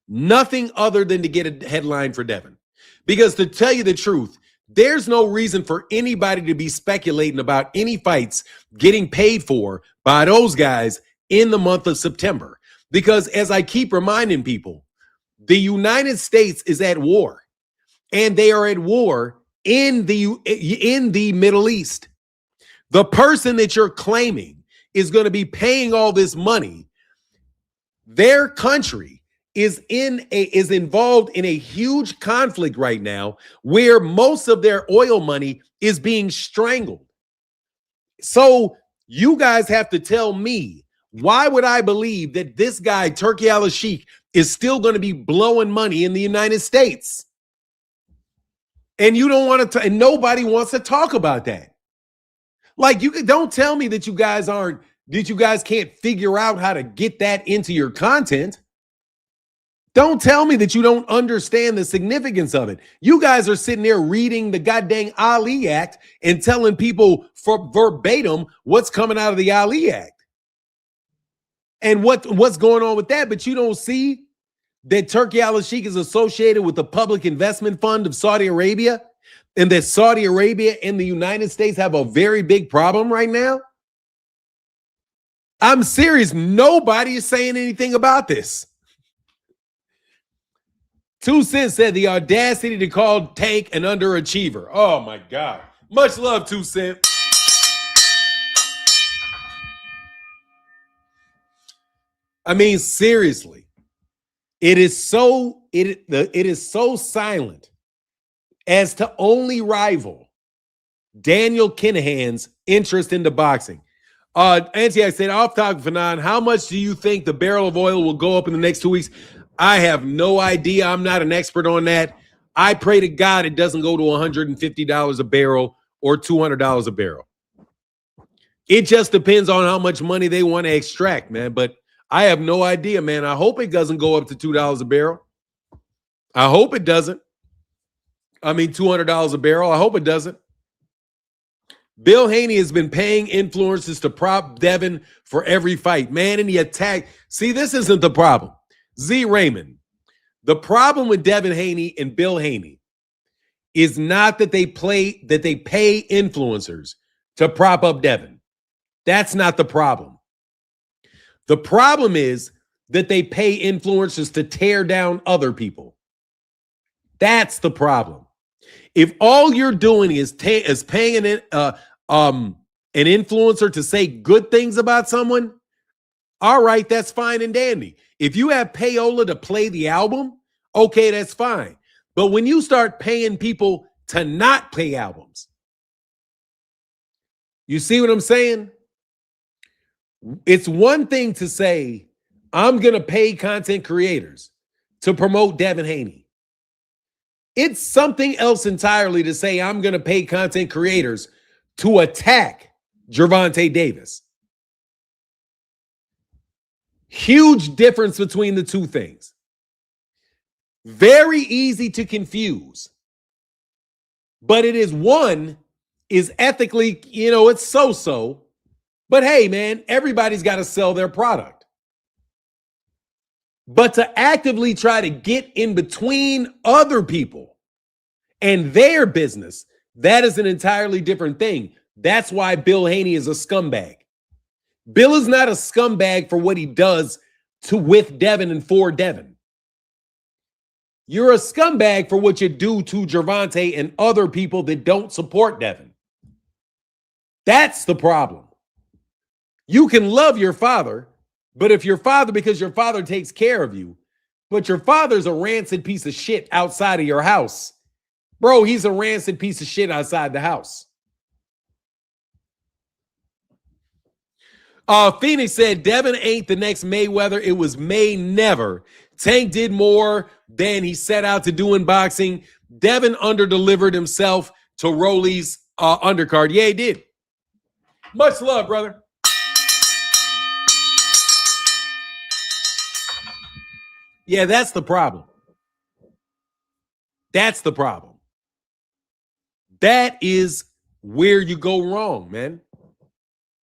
Nothing other than to get a headline for Devin. Because to tell you the truth, there's no reason for anybody to be speculating about any fights getting paid for by those guys in the month of September. Because as I keep reminding people, the United States is at war, and they are at war in the Middle East. The person that you're claiming is going to be paying all this money, their country is involved in a huge conflict right now where most of their oil money is being strangled. So you guys have to tell me, why would I believe that this guy, Turki Al-Sheikh, is still going to be blowing money in the United States? And you don't want to, and nobody wants to talk about that. Like, don't tell me that you guys can't figure out how to get that into your content. Don't tell me that you don't understand the significance of it. You guys are sitting there reading the goddamn Ali Act and telling people for verbatim what's coming out of the Ali Act and what's going on with that. But you don't see that Turki Al-Sheikh is associated with the Public Investment Fund of Saudi Arabia, and that Saudi Arabia and the United States have a very big problem right now. I'm serious. Nobody is saying anything about this. 2 Cents said the audacity to call Tank an underachiever. Oh my God. Much love, 2 Cents. I mean, seriously, it is so silent as to only rival Daniel Kinahan's interest into boxing. Auntie, I said, off topic, Fanon, how much do you think the barrel of oil will go up in the next 2 weeks? I have no idea. I'm not an expert on that. I pray to God it doesn't go to $150 a barrel or $200 a barrel. It just depends on how much money they want to extract, man. But I have no idea, man. I hope it doesn't go up to $2 a barrel. I hope it doesn't. I mean, $200 a barrel. I hope it doesn't. Bill Haney has been paying influencers to prop Devin for every fight, man. And the attack. See, this isn't the problem. Z Raymond. The problem with Devin Haney and Bill Haney is not that they pay influencers to prop up Devin. That's not the problem. The problem is that they pay influencers to tear down other people. That's the problem. If all you're doing is paying an influencer to say good things about someone, all right, that's fine and dandy. If you have payola to play the album, okay, that's fine. But when you start paying people to not play albums, you see what I'm saying? It's one thing to say, I'm going to pay content creators to promote Devin Haney. It's something else entirely to say I'm going to pay content creators to attack Gervonta Davis. Huge difference between the two things. Very easy to confuse. But it is one is ethically, it's so-so. But hey, man, everybody's got to sell their product. But to actively try to get in between other people and their business, that is an entirely different thing. That's why Bill Haney is a scumbag. Bill is not a scumbag for what he does with Devin and for Devin. You're a scumbag for what you do to Gervonta and other people that don't support Devin. That's the problem. You can love your father, but if your father, because your father takes care of you, but your father's a rancid piece of shit outside of your house, bro, he's a rancid piece of shit outside the house. Phoenix said, Devin ain't the next Mayweather. It was May never. Tank did more than he set out to do in boxing. Devin underdelivered himself to Rolly's undercard. Yeah, he did. Much love, brother. Yeah, that's the problem. That's the problem. That is where you go wrong, man.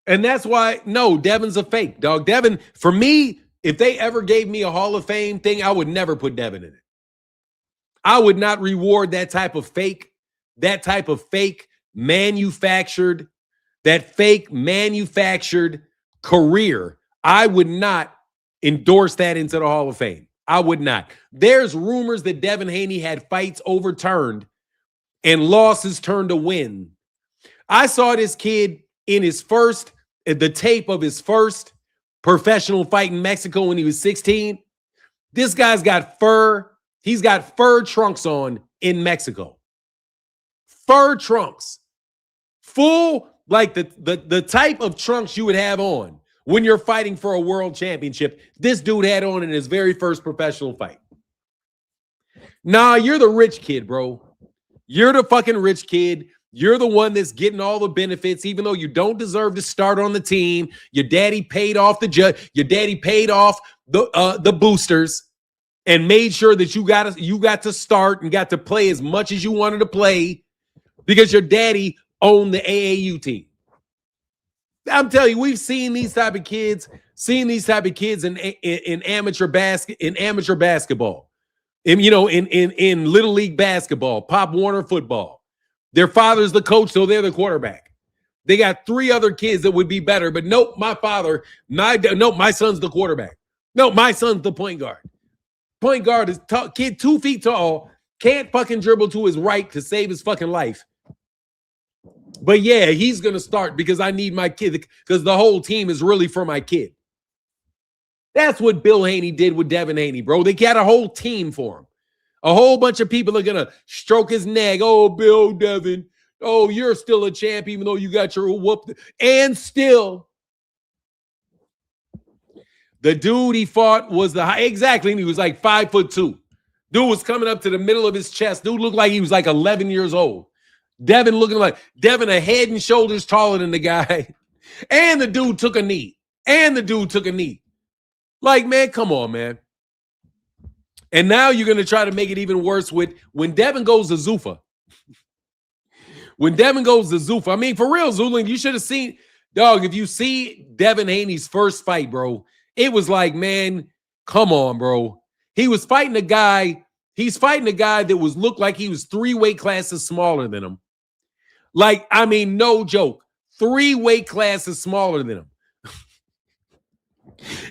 And that's why, no, Devin's a fake, dog. Devin, for me, if they ever gave me a Hall of Fame thing, I would never put Devin in it. I would not reward that type of fake manufactured career. I would not endorse that into the Hall of Fame. I would not. There's rumors that Devin Haney had fights overturned and losses turned to win. I saw this kid in the tape of his first professional fight in Mexico when he was 16. This guy's got fur. He's got fur trunks on in Mexico. Fur trunks. Full, like the type of trunks you would have on when you're fighting for a world championship. This dude had on in his very first professional fight. Nah, you're the rich kid, bro. You're the fucking rich kid. You're the one that's getting all the benefits, even though you don't deserve to start on the team. Your daddy paid off your daddy paid off the boosters and made sure that you got to start and got to play as much as you wanted to play because your daddy owned the AAU team. I'm telling you, we've seen these type of kids, in amateur basketball, in Little League basketball, Pop Warner football. Their father's the coach, so they're the quarterback. They got 3 other kids that would be better, but nope, my son's the quarterback. No, my son's the point guard. Point guard is kid 2 feet tall, can't fucking dribble to his right to save his fucking life. But yeah, he's going to start because I need my kid, because the whole team is really for my kid. That's what Bill Haney did with Devin Haney, bro. They got a whole team for him. A whole bunch of people are going to stroke his neck. Oh, Bill Devin. Oh, you're still a champ, even though you got your whoop. And still, the dude he fought was the high. Exactly. And he was like 5'2". Dude was coming up to the middle of his chest. Dude looked like he was like 11 years old. Devin a head and shoulders taller than the guy. And the dude took a knee. Like, man, come on, man. And now you're going to try to make it even worse with when Devin goes to Zuffa. I mean, for real, Zuling, you should have seen, dog, if you see Devin Haney's first fight, bro, it was like, man, come on, bro. He's fighting a guy that looked like he was 3 weight classes smaller than him. Like, I mean, no joke. 3 weight classes smaller than him.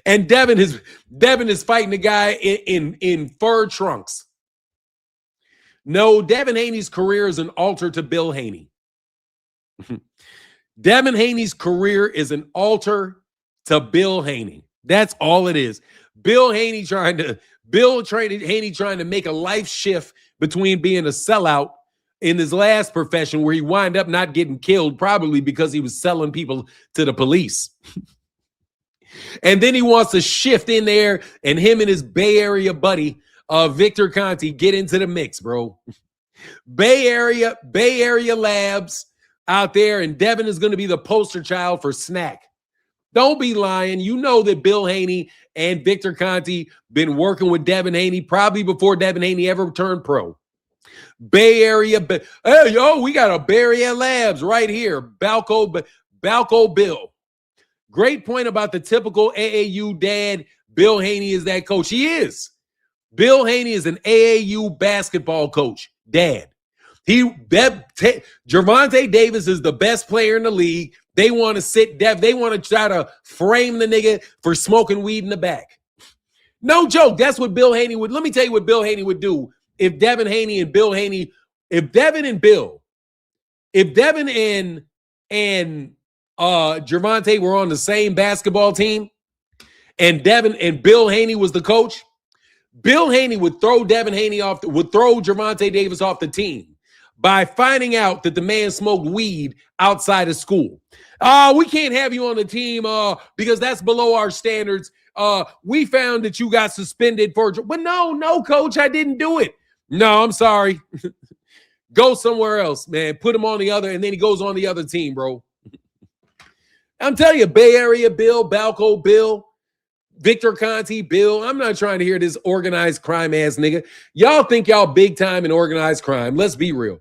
And Devin is fighting a guy in fur trunks. No, Devin Haney's career is an altar to Bill Haney. Devin Haney's career is an altar to Bill Haney. That's all it is. Bill Haney trying to make a life shift between being a sellout in his last profession, where he wind up not getting killed, probably because he was selling people to the police. And then he wants to shift in there, and him and his Bay Area buddy, Victor Conti, get into the mix, bro. Bay Area labs out there, and Devin is going to be the poster child for snack. Don't be lying. You know that Bill Haney and Victor Conti been working with Devin Haney probably before Devin Haney ever turned pro. Bay Area, hey, yo, we got a Bay Area labs right here. Balco Bill. Great point about the typical AAU dad. Bill Haney is that coach. He is. Bill Haney is an AAU basketball coach, dad. Gervonta Davis is the best player in the league. They want to they want to try to frame the nigga for smoking weed in the back. No joke. That's what Bill Haney would. Let me tell you what Bill Haney would do if Devin Haney and Bill Haney, if Devin and Gervonta were on the same basketball team, and Devin and Bill Haney was the coach, Bill Haney would throw Gervonta Davis off the team by finding out that the man smoked weed outside of school. We can't have you on the team because that's below our standards. We found that you got suspended but no, coach, I didn't do it. No, I'm sorry. Go somewhere else, man. Put him on the other, and then he goes on the other team, bro. I'm telling you, Bay Area Bill, Balco Bill, Victor Conti Bill. I'm not trying to hear this organized crime ass nigga. Y'all think y'all big time in organized crime. Let's be real.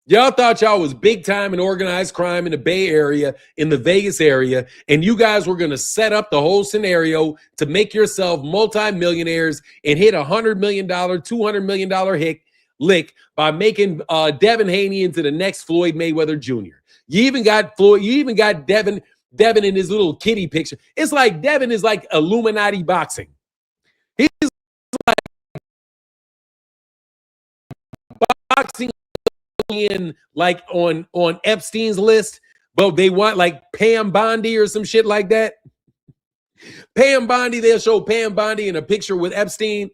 Y'all thought y'all was big time in organized crime in the Bay Area, in the Vegas area, and you guys were going to set up the whole scenario to make yourself multimillionaires and hit $100 million, $200 million lick by making Devin Haney into the next Floyd Mayweather Jr. You even got Devin in his little kitty picture. It's like Devin is like Illuminati boxing. He's like boxing in like on Epstein's list, but they want like Pam Bondi or some shit like that. Pam Bondi, they'll show Pam Bondi in a picture with Epstein.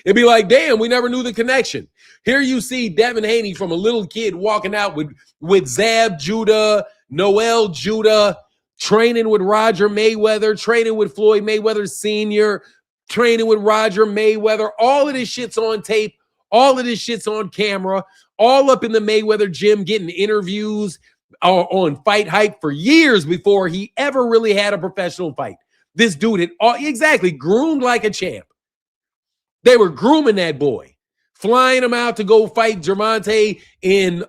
It'd be like, damn, we never knew the connection. Here you see Devin Haney from a little kid walking out with Zab Judah, Noel Judah, training with Roger Mayweather, training with Floyd Mayweather Sr., training with Roger Mayweather. All of this shit's on tape. All of this shit's on camera. All up in the Mayweather gym getting interviews on Fight Hype for years before he ever really had a professional fight. This dude had exactly groomed like a champ. They were grooming that boy, flying him out to go fight Gervonta in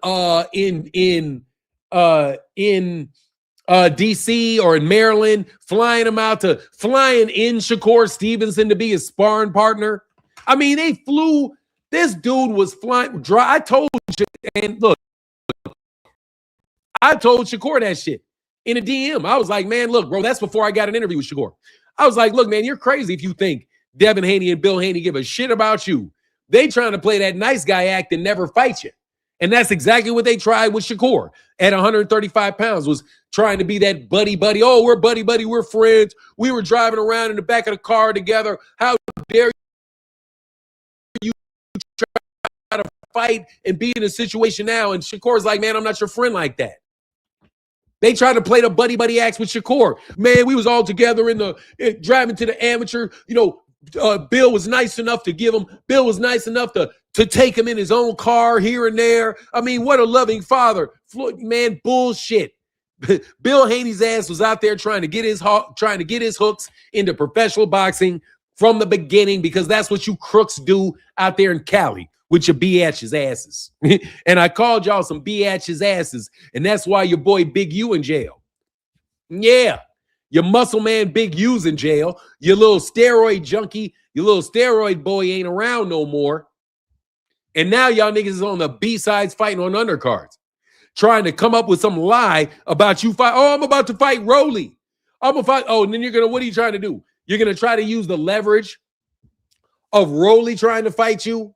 DC or in Maryland, flying in Shakur Stevenson to be his sparring partner. I mean, they flew. This dude was flying dry. I told you, and look, I told Shakur that shit in a DM. I was like, man, look, bro, that's before I got an interview with Shakur. I was like, look, man, you're crazy if you think Devin Haney and Bill Haney give a shit about you. They trying to play that nice guy act and never fight you. And that's exactly what they tried with Shakur at 135 pounds, was trying to be that buddy. Oh, we're buddy. We're friends. We were driving around in the back of the car together. How dare you try to fight and be in a situation now? And Shakur's like, man, I'm not your friend like that. They tried to play the buddy acts with Shakur. Man, we was all together driving to the amateur. Bill was nice enough to give him. Bill was nice enough to take him in his own car here and there. I mean, what a loving father. Man, bullshit. Bill Haney's ass was out there trying to get his hooks into professional boxing from the beginning, because that's what you crooks do out there in Cali with your biatches asses. And I called y'all some biatches asses, and that's why your boy Big U in jail. Yeah. Your muscle man Big U's in jail. Your little steroid junkie, your little steroid boy ain't around no more. And now y'all niggas is on the B-sides fighting on undercards, trying to come up with some lie about you fight. Oh, I'm about to fight Rolly. I'm going to fight. Oh, and then what are you trying to do? You're going to try to use the leverage of Rolly trying to fight you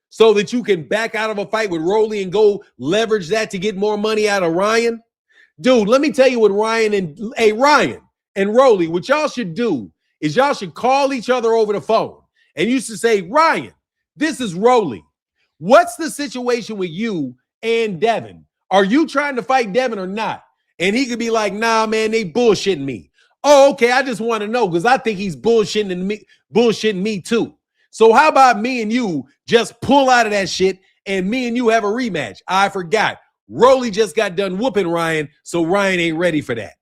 so that you can back out of a fight with Rolly and go leverage that to get more money out of Ryan? Dude, let me tell you what Ryan and Rolly, what y'all should do is y'all should call each other over the phone and you should say, Ryan, this is Rolly. What's the situation with you and Devin? Are you trying to fight Devin or not? And he could be like, nah, man, they bullshitting me. Oh, okay, I just want to know because I think he's bullshitting me too. So how about me and you just pull out of that shit and me and you have a rematch? I forgot. Rolly just got done whooping Ryan, so Ryan ain't ready for that.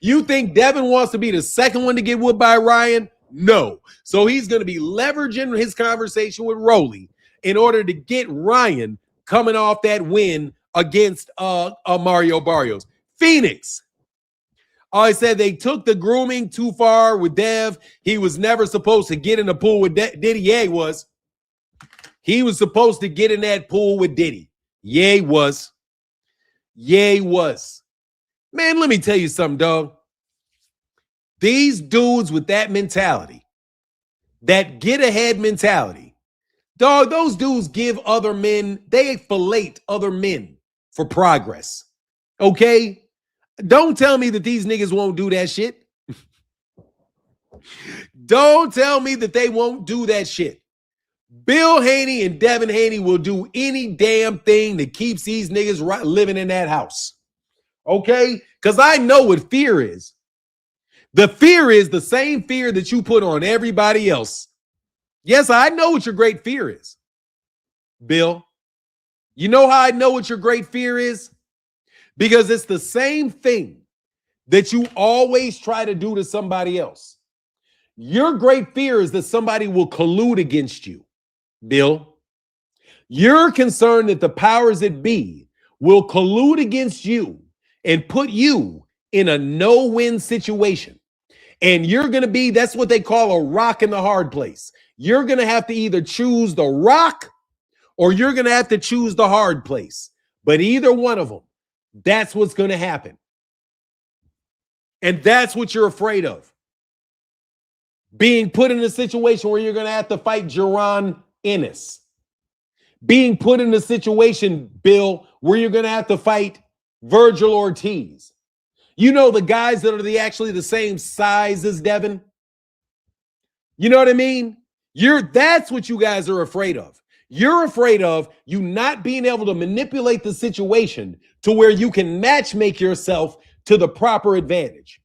You think Devin wants to be the second one to get whooped by Ryan? No. So he's going to be leveraging his conversation with Rolly in order to get Ryan coming off that win against Mario Barrios. Phoenix. I said they took the grooming too far with Dev. He was never supposed to get in the pool with Diddy. Yeah, he was. He was supposed to get in that pool with Diddy. Yeah, he was. Yeah, he was. Man, let me tell you something, dog. These dudes with that mentality, that get-ahead mentality, dog, those dudes give other men, they fillet other men for progress. Okay? Don't tell me that these niggas won't do that shit. Don't tell me that they won't do that shit. Bill Haney and Devin Haney will do any damn thing that keeps these niggas living in that house. Okay? Because I know what fear is. The fear is the same fear that you put on everybody else. Yes, I know what your great fear is, Bill. You know how I know what your great fear is? Because it's the same thing that you always try to do to somebody else. Your great fear is that somebody will collude against you, Bill. You're concerned that the powers that be will collude against you and put you in a no-win situation. And you're going to be, that's what they call a rock in the hard place. You're going to have to either choose the rock or you're going to have to choose the hard place. But either one of them, that's what's going to happen. And that's what you're afraid of. Being put in a situation where you're going to have to fight Jaron Ennis. Being put in a situation, Bill, where you're going to have to fight Virgil Ortiz. You know, the guys that are actually the same size as Devin. You know what I mean? That's what you guys are afraid of. You're afraid of you not being able to manipulate the situation to where you can matchmake yourself to the proper advantage.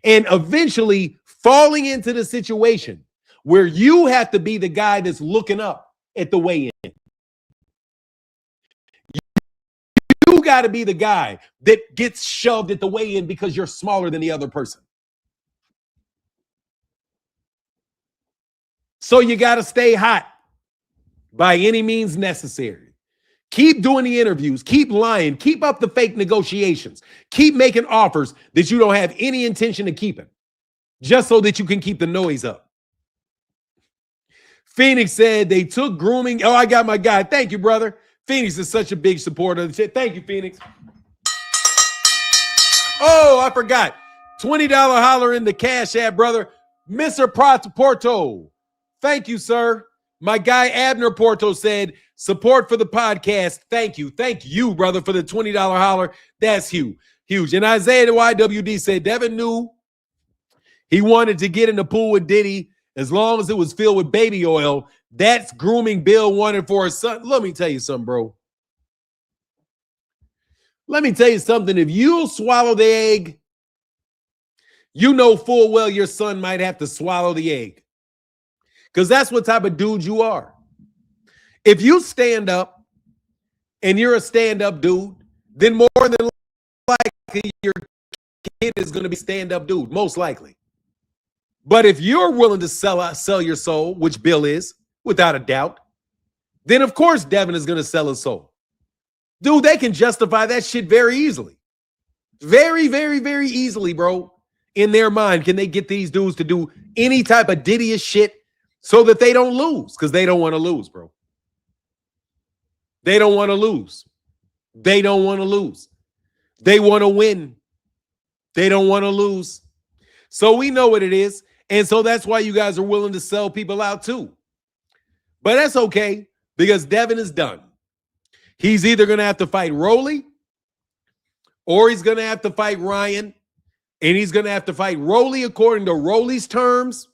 And eventually falling into the situation where you have to be the guy that's looking up at the weigh-in. You got to be the guy that gets shoved at the weigh-in because you're smaller than the other person. So you got to stay hot by any means necessary. Keep doing the interviews. Keep lying. Keep up the fake negotiations. Keep making offers that you don't have any intention of keeping, just so that you can keep the noise up. Phoenix said they took grooming. Oh, I got my guy. Thank you, brother. Phoenix is such a big supporter of the shit. Thank you, Phoenix. Oh, I forgot. $20 holler in the Cash App, brother. Mr. Porto. Thank you, sir. My guy Abner Porto said, support for the podcast. Thank you. Thank you, brother, for the $20 holler. That's huge. Huge. And Isaiah the YWD said, Devin knew he wanted to get in the pool with Diddy as long as it was filled with baby oil. That's grooming Bill wanted for his son. Let me tell you something, bro. Let me tell you something. If you swallow the egg, you know full well your son might have to swallow the egg. Because that's what type of dude you are. If you stand up and you're a stand-up dude, then more than likely your kid is going to be stand-up dude, most likely. But if you're willing to sell your soul, which Bill is, without a doubt, then of course Devin is going to sell his soul. Dude, they can justify that shit very easily. Very, very, very easily, bro. In their mind, can they get these dudes to do any type of Diddy-ish shit so that they don't lose? Because they don't want to lose, bro. They don't want to lose. They don't want to lose. They want to win. They don't want to lose. So we know what it is. And so that's why you guys are willing to sell people out too. But that's okay because Devin is done. He's either going to have to fight Rolly or he's going to have to fight Ryan. And he's going to have to fight Rolly according to Rolly's terms,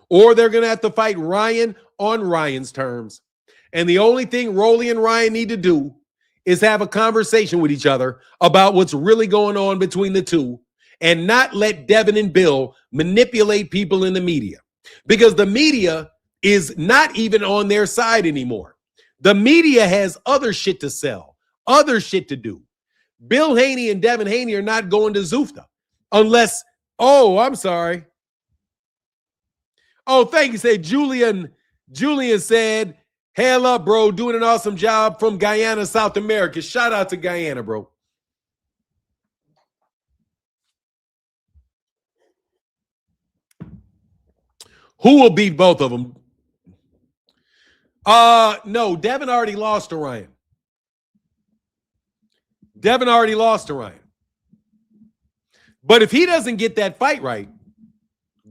or they're going to have to fight Ryan on Ryan's terms. And the only thing Rolly and Ryan need to do is have a conversation with each other about what's really going on between the two and not let Devin and Bill manipulate people in the media, because the media is not even on their side anymore. The media has other shit to sell, other shit to do. Bill Haney and Devin Haney are not going to Zufta unless, oh, I'm sorry. Oh, thank you. Say Julian said, hell up, bro. Doing an awesome job from Guyana, South America. Shout out to Guyana, bro. Who will beat both of them? No, Devin already lost to Ryan. Devin already lost to Ryan. But if he doesn't get that fight right,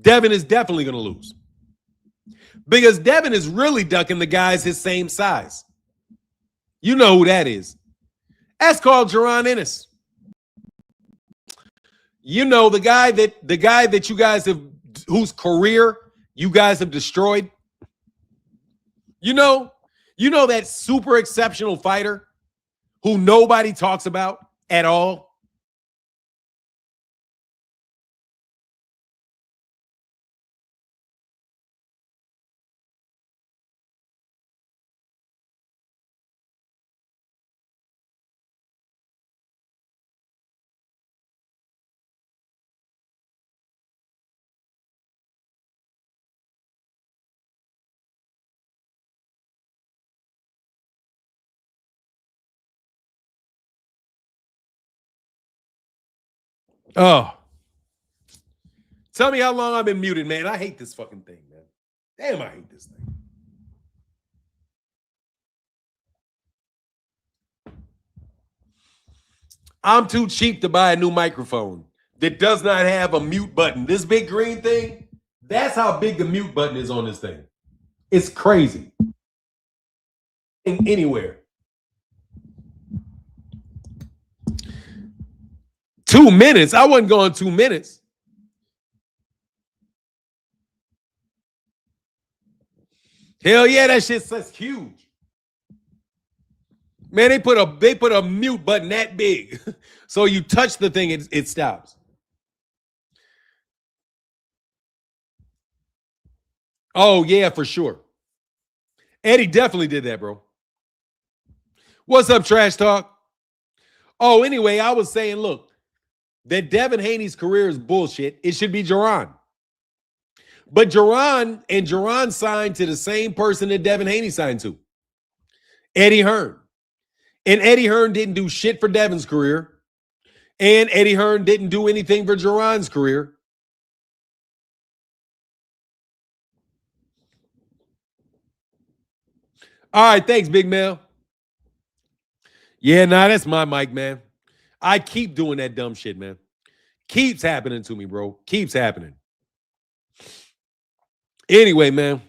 Devin is definitely going to lose. Because Devin is really ducking the guys his same size. You know who that is. That's called Jaron Ennis. You know, the guy that you guys have, whose career you guys have destroyed. You know that super exceptional fighter who nobody talks about at all. Oh. Tell me how long I've been muted, man. I hate this fucking thing, man. Damn, I hate this thing. I'm too cheap to buy a new microphone that does not have a mute button. This big green thing, that's how big the mute button is on this thing. It's crazy. Anywhere. 2 minutes? I wasn't going 2 minutes. Hell yeah, that that's huge. Man, they put a mute button that big. So you touch the thing, it stops. Oh, yeah, for sure. Eddie definitely did that, bro. What's up, Trash Talk? Oh, anyway, I was saying, look, that Devin Haney's career is bullshit. It should be Jaron. But Jaron signed to the same person that Devin Haney signed to, Eddie Hearn. And Eddie Hearn didn't do shit for Devin's career. And Eddie Hearn didn't do anything for Jaron's career. All right, thanks, Big Mel. Yeah, nah, that's my mic, man. I keep doing that dumb shit, man. Keeps happening to me, bro. Keeps happening. Anyway, man.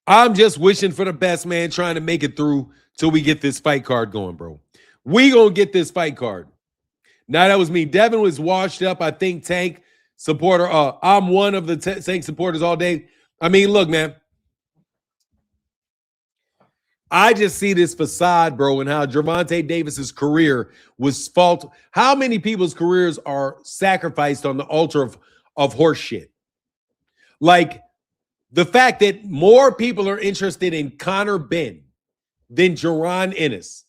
I'm just wishing for the best, man, trying to make it through till we get this fight card going, bro. We gonna get this fight card. Now, that was me. Devin was washed up, I think, Tank supporter. I'm one of the Tank supporters all day. I mean, look, man. I just see this facade, bro, and how Gervonta Davis's career was fault. How many people's careers are sacrificed on the altar of horse shit? Like, the fact that more people are interested in Conor Benn than Jaron Ennis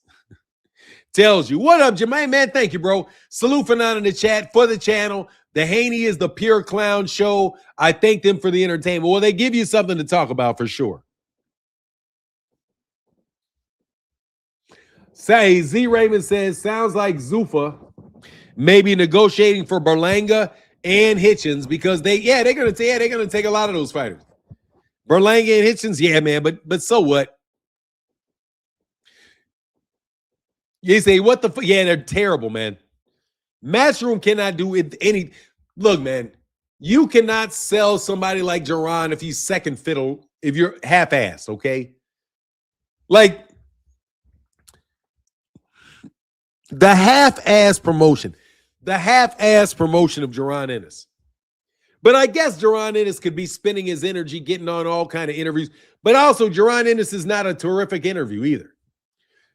tells you. What up, Jermaine? Man, thank you, bro. Salute for none in the chat for the channel. The Haney is the pure clown show. I thank them for the entertainment. Well, they give you something to talk about for sure. Say, Z Raymond says, sounds like Zuffa may be negotiating for Berlanga and Hitchens because they're gonna take a lot of those fighters. Berlanga and Hitchens, yeah, man, but so what? You say, what the fuck? Yeah, they're terrible, man. Matchroom cannot do any. Look, man, you cannot sell somebody like Jaron if he's second fiddle, if you're half-assed, okay? Like, the half-ass promotion of Jaron Ennis. But I guess Jaron Ennis could be spending his energy getting on all kind of interviews. But also, Jaron Ennis is not a terrific interview either.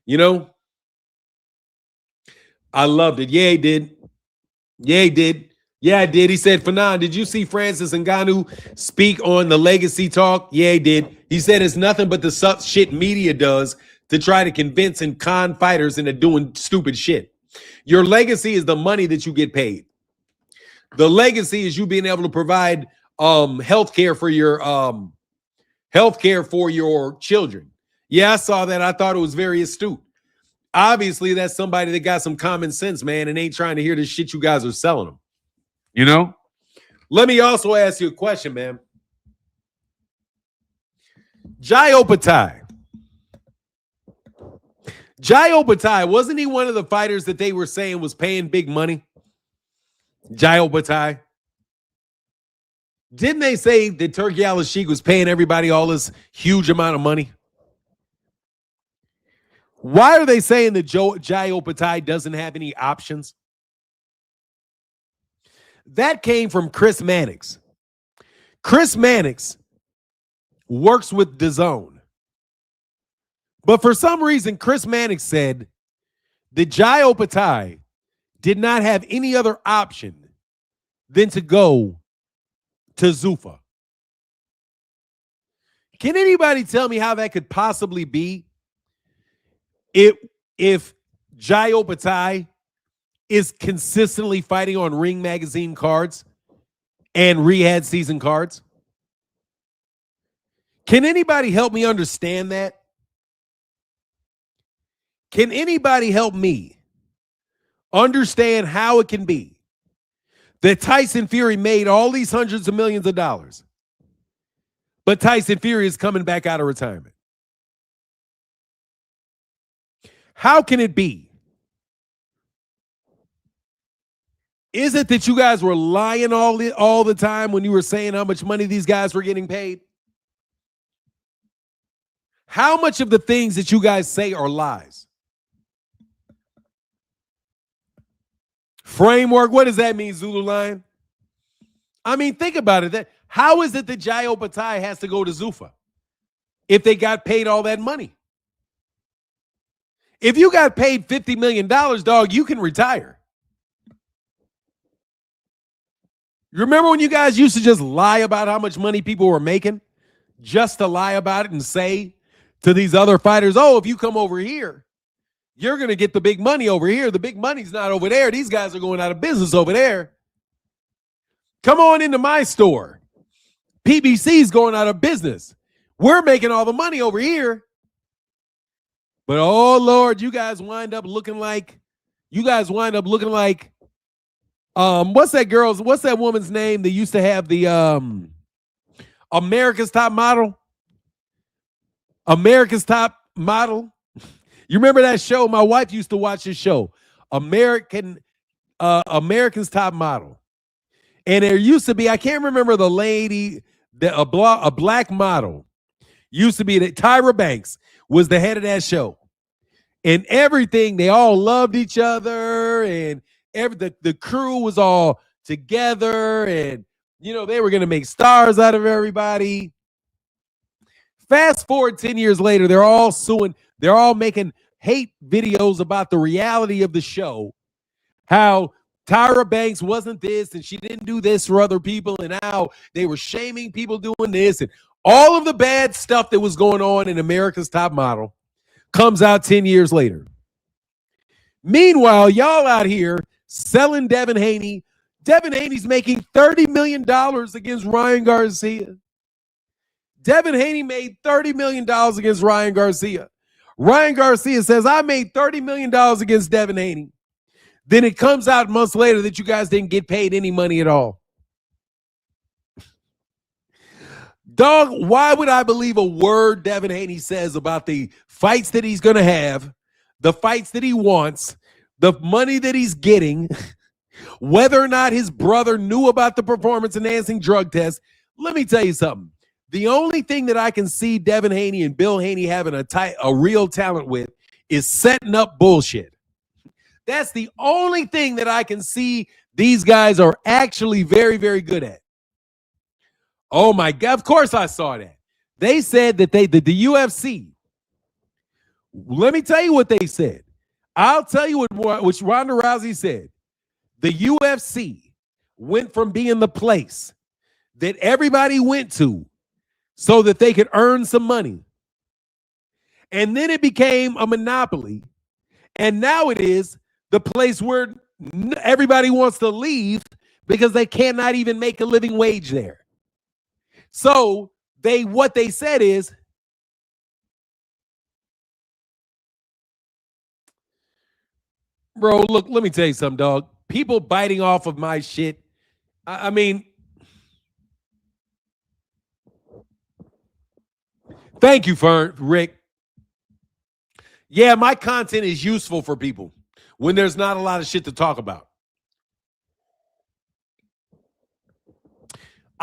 You know? I loved it. Yeah, he did. Yeah, he did. Yeah, I did. He said, Fanon, did you see Francis Ngannou speak on the legacy talk? Yeah, he did. He said it's nothing but the shit media does to try to convince and con fighters into doing stupid shit. Your legacy is the money that you get paid. The legacy is you being able to provide healthcare for your children. Yeah, I saw that. I thought it was very astute. Obviously, that's somebody that got some common sense, man, and ain't trying to hear the shit you guys are selling them. You know? Let me also ask you a question, man. Jai Opetaia, wasn't he one of the fighters that they were saying was paying big money? Jai Opetaia. Didn't they say that Turki Al-Sheikh was paying everybody all this huge amount of money? Why are they saying that Jai Opetaia doesn't have any options? That came from Chris Mannix. Chris Mannix works with DAZN. But for some reason, Chris Mannix said that Jai Opetaia did not have any other option than to go to Zuffa. Can anybody tell me how that could possibly be? If Jai Opetaia is consistently fighting on Ring Magazine cards and Riyadh season cards? Can anybody help me understand that? Can anybody help me understand how it can be that Tyson Fury made all these hundreds of millions of dollars, but Tyson Fury is coming back out of retirement? How can it be? Is it that you guys were lying all the time when you were saying how much money these guys were getting paid? How much of the things that you guys say are lies? Framework, what does that mean, Zulu Lion? I mean, think about it. How is it that Jai Opetaia has to go to Zuffa if they got paid all that money? If you got paid $50 million, dog, you can retire. Remember when you guys used to just lie about how much money people were making? Just to lie about it and say to these other fighters, oh, if you come over here, you're going to get the big money over here. The big money's not over there. These guys are going out of business over there. Come on into my store. PBC's going out of business. We're making all the money over here. But oh Lord, you guys wind up looking like what's that woman's name that used to have the America's Top Model? America's Top Model. You remember that show? My wife used to watch this show, America's Top Model. And there used to be, I can't remember the lady, a black model used to be that Tyra Banks was the head of that show. And everything, they all loved each other, and the crew was all together, and they were going to make stars out of everybody. Fast forward 10 years later, they're all suing. They're all making hate videos about the reality of the show, how Tyra Banks wasn't this, and she didn't do this for other people, and how they were shaming people doing this, and all of the bad stuff that was going on in America's Top Model comes out 10 years later. Meanwhile, y'all out here selling Devin Haney. Devin Haney's making $30 million against Ryan Garcia. Devin Haney made $30 million against Ryan Garcia. Ryan Garcia says, I made $30 million against Devin Haney. Then it comes out months later that you guys didn't get paid any money at all. Dog, why would I believe a word Devin Haney says about the fights that he's going to have, the fights that he wants, the money that he's getting, whether or not his brother knew about the performance-enhancing drug test? Let me tell you something. The only thing that I can see Devin Haney and Bill Haney having a real talent with is setting up bullshit. That's the only thing that I can see these guys are actually very, very good at. Oh my God, of course I saw that. They said that the UFC, let me tell you what they said. I'll tell you what Ronda Rousey said. The UFC went from being the place that everybody went to so that they could earn some money. And then it became a monopoly. And now it is the place where everybody wants to leave because they cannot even make a living wage there. So what they said is, bro, look, let me tell you something, dog. People biting off of my shit. I mean, thank you, Rick. Yeah, my content is useful for people when there's not a lot of shit to talk about.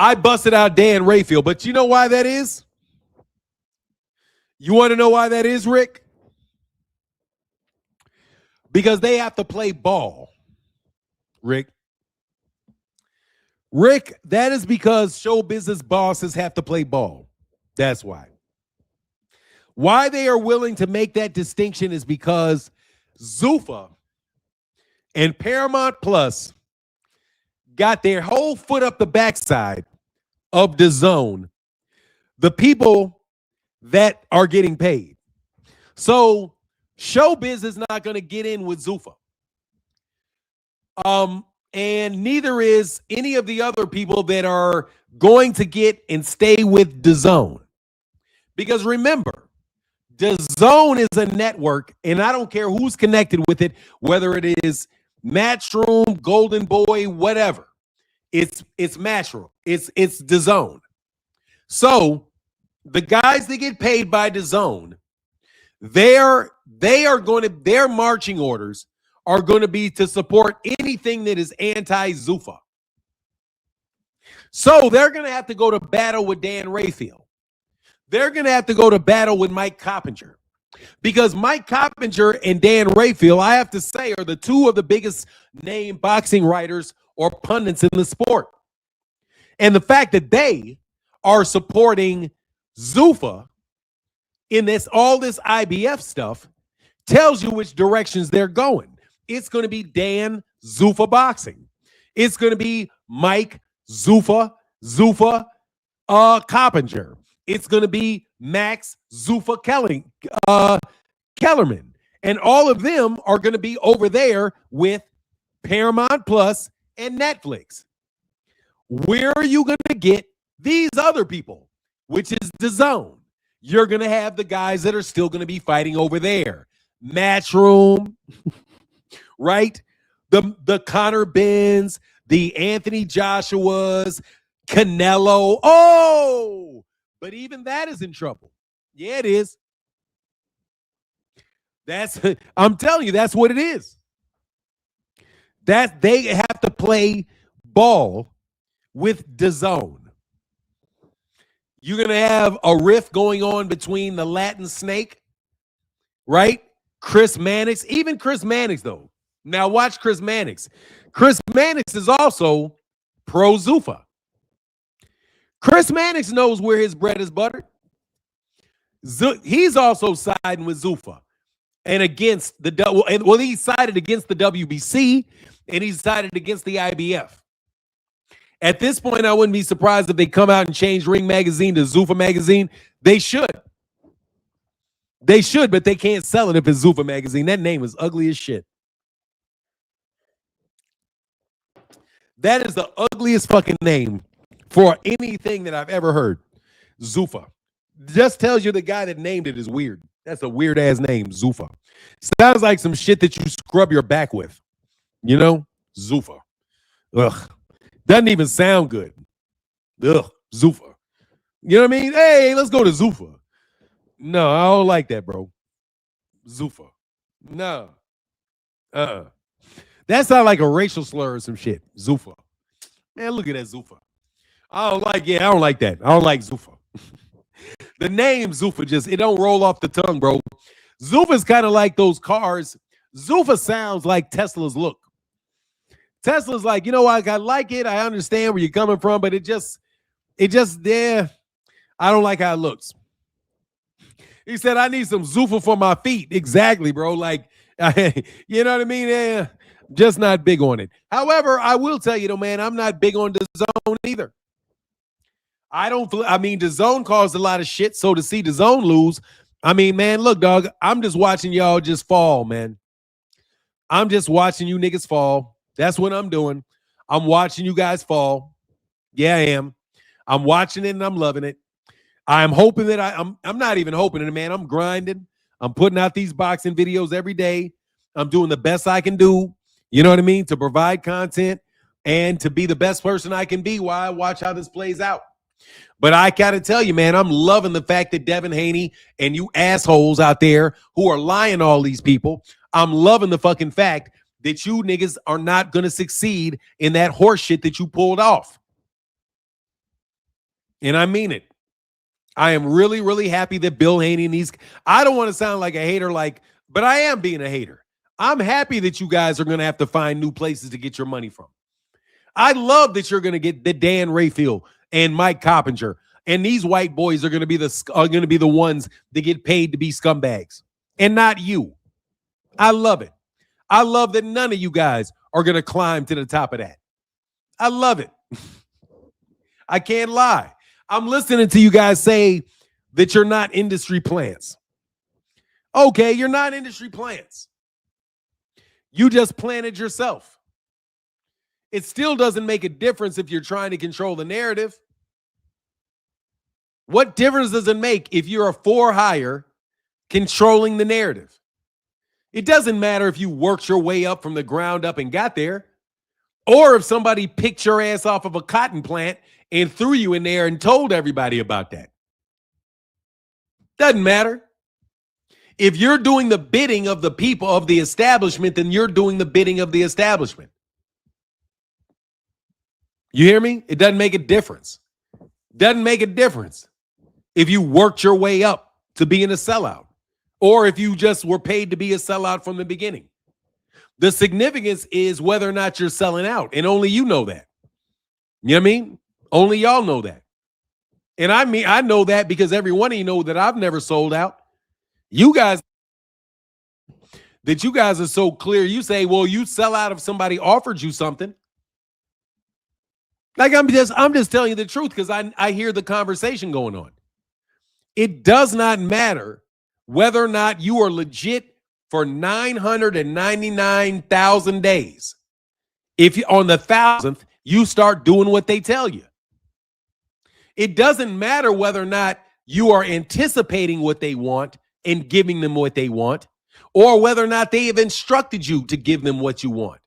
I busted out Dan Rayfield, but you know why that is? You want to know why that is, Rick? Because they have to play ball, Rick. Rick, that is because show business bosses have to play ball. That's why. Why they are willing to make that distinction is because Zuffa and Paramount Plus got their whole foot up the backside of the zone, the people that are getting paid. So showbiz is not going to get in with Zuffa. And neither is any of the other people that are going to get and stay with DAZN. Because remember, DAZN is a network, and I don't care who's connected with it, whether it is Matchroom, Golden Boy, whatever. It's Matchroom. It's DAZN. So the guys that get paid by DAZN, their marching orders are going to be to support anything that is anti-Zuffa. So they're going to have to go to battle with Dan Rayfield. They're going to have to go to battle with Mike Coppinger. Because Mike Coppinger and Dan Rayfield, I have to say, are the two of the biggest name boxing writers or pundits in the sport. And the fact that they are supporting Zuffa in all this IBF stuff tells you which directions they're going. It's going to be Dan Zuffa boxing. It's going to be Mike Zuffa Coppinger. It's going to be Max Zuffa Kellerman. And all of them are going to be over there with Paramount Plus and Netflix. Where are you going to get these other people, which is DAZN? You're going to have the guys that are still going to be fighting over there. Matchroom, right? The Conor Benns, the Anthony Joshuas, Canelo. Oh, but even that is in trouble. Yeah, it is. I'm telling you, that's what it is. That they have to play ball with DAZN. You're going to have a rift going on between the Latin snake, right? Chris Mannix, even Chris Mannix, though. Now watch Chris Mannix. Chris Mannix is also pro-Zuffa. Chris Mannix knows where his bread is buttered. He's also siding with Zuffa and against he sided against the WBC and he sided against the IBF. At this point, I wouldn't be surprised if they come out and change Ring Magazine to Zuffa Magazine. They should. They should, but they can't sell it if it's Zuffa Magazine. That name is ugly as shit. That is the ugliest fucking name for anything that I've ever heard. Zuffa. Just tells you the guy that named it is weird. That's a weird ass name, Zuffa. Sounds like some shit that you scrub your back with. You know? Zuffa. Ugh. Doesn't even sound good. Ugh. Zuffa. You know what I mean? Hey, let's go to Zuffa. No, I don't like that, bro. Zuffa. No. That sounds like a racial slur or some shit. Zuffa. Man, look at that Zuffa. I don't like that. I don't like Zuffa. The name Zuffa it don't roll off the tongue, bro. Zuffa's kind of like those cars. Zuffa sounds like Tesla's look. Tesla's like, you know what? I like it. I understand where you're coming from, but it just there. I don't like how it looks. He said, I need some Zuffa for my feet. Exactly, bro. Like, you know what I mean? Yeah, just not big on it. However, I will tell you though, man, I'm not big on DAZN either. DAZN caused a lot of shit. So to see DAZN lose, I mean, man, look, dog, I'm just watching y'all just fall, man. I'm just watching you niggas fall. That's what I'm doing. I'm watching you guys fall. Yeah, I am. I'm watching it and I'm loving it. I'm hoping that I'm not even hoping it, man. I'm grinding. I'm putting out these boxing videos every day. I'm doing the best I can do, you know what I mean, to provide content and to be the best person I can be while I watch how this plays out. But I gotta tell you, man, I'm loving the fact that Devin Haney and you assholes out there who are lying to all these people, I'm loving the fucking fact that you niggas are not gonna succeed in that horse shit that you pulled off. And I mean it. I am really, really happy that Bill Haney and these, I don't want to sound like a hater, but I am being a hater. I'm happy that you guys are going to have to find new places to get your money from. I love that you're going to get the Dan Rayfield and Mike Coppinger, and these white boys are going to be the ones that get paid to be scumbags, and not you. I love it. I love that none of you guys are going to climb to the top of that. I love it. I can't lie. I'm listening to you guys say that you're not industry plants. Okay, you're not industry plants. You just planted yourself. It still doesn't make a difference if you're trying to control the narrative. What difference does it make if you're a for-hire controlling the narrative? It doesn't matter if you worked your way up from the ground up and got there, or if somebody picked your ass off of a cotton plant and threw you in there and told everybody about that. Doesn't matter. If you're doing the bidding of the people of the establishment, then you're doing the bidding of the establishment. You hear me? It doesn't make a difference. Doesn't make a difference if you worked your way up to being a sellout or if you just were paid to be a sellout from the beginning. The significance is whether or not you're selling out, and only you know that. You know what I mean? Only y'all know that. And I mean, I know that because every one of you know that I've never sold out. You guys are so clear. You say, well, you sell out if somebody offered you something. Like I'm just telling you the truth because I hear the conversation going on. It does not matter whether or not you are legit for 999,000 days. If you on the 1,000th, you start doing what they tell you. It doesn't matter whether or not you are anticipating what they want and giving them what they want, or whether or not they have instructed you to give them what you want.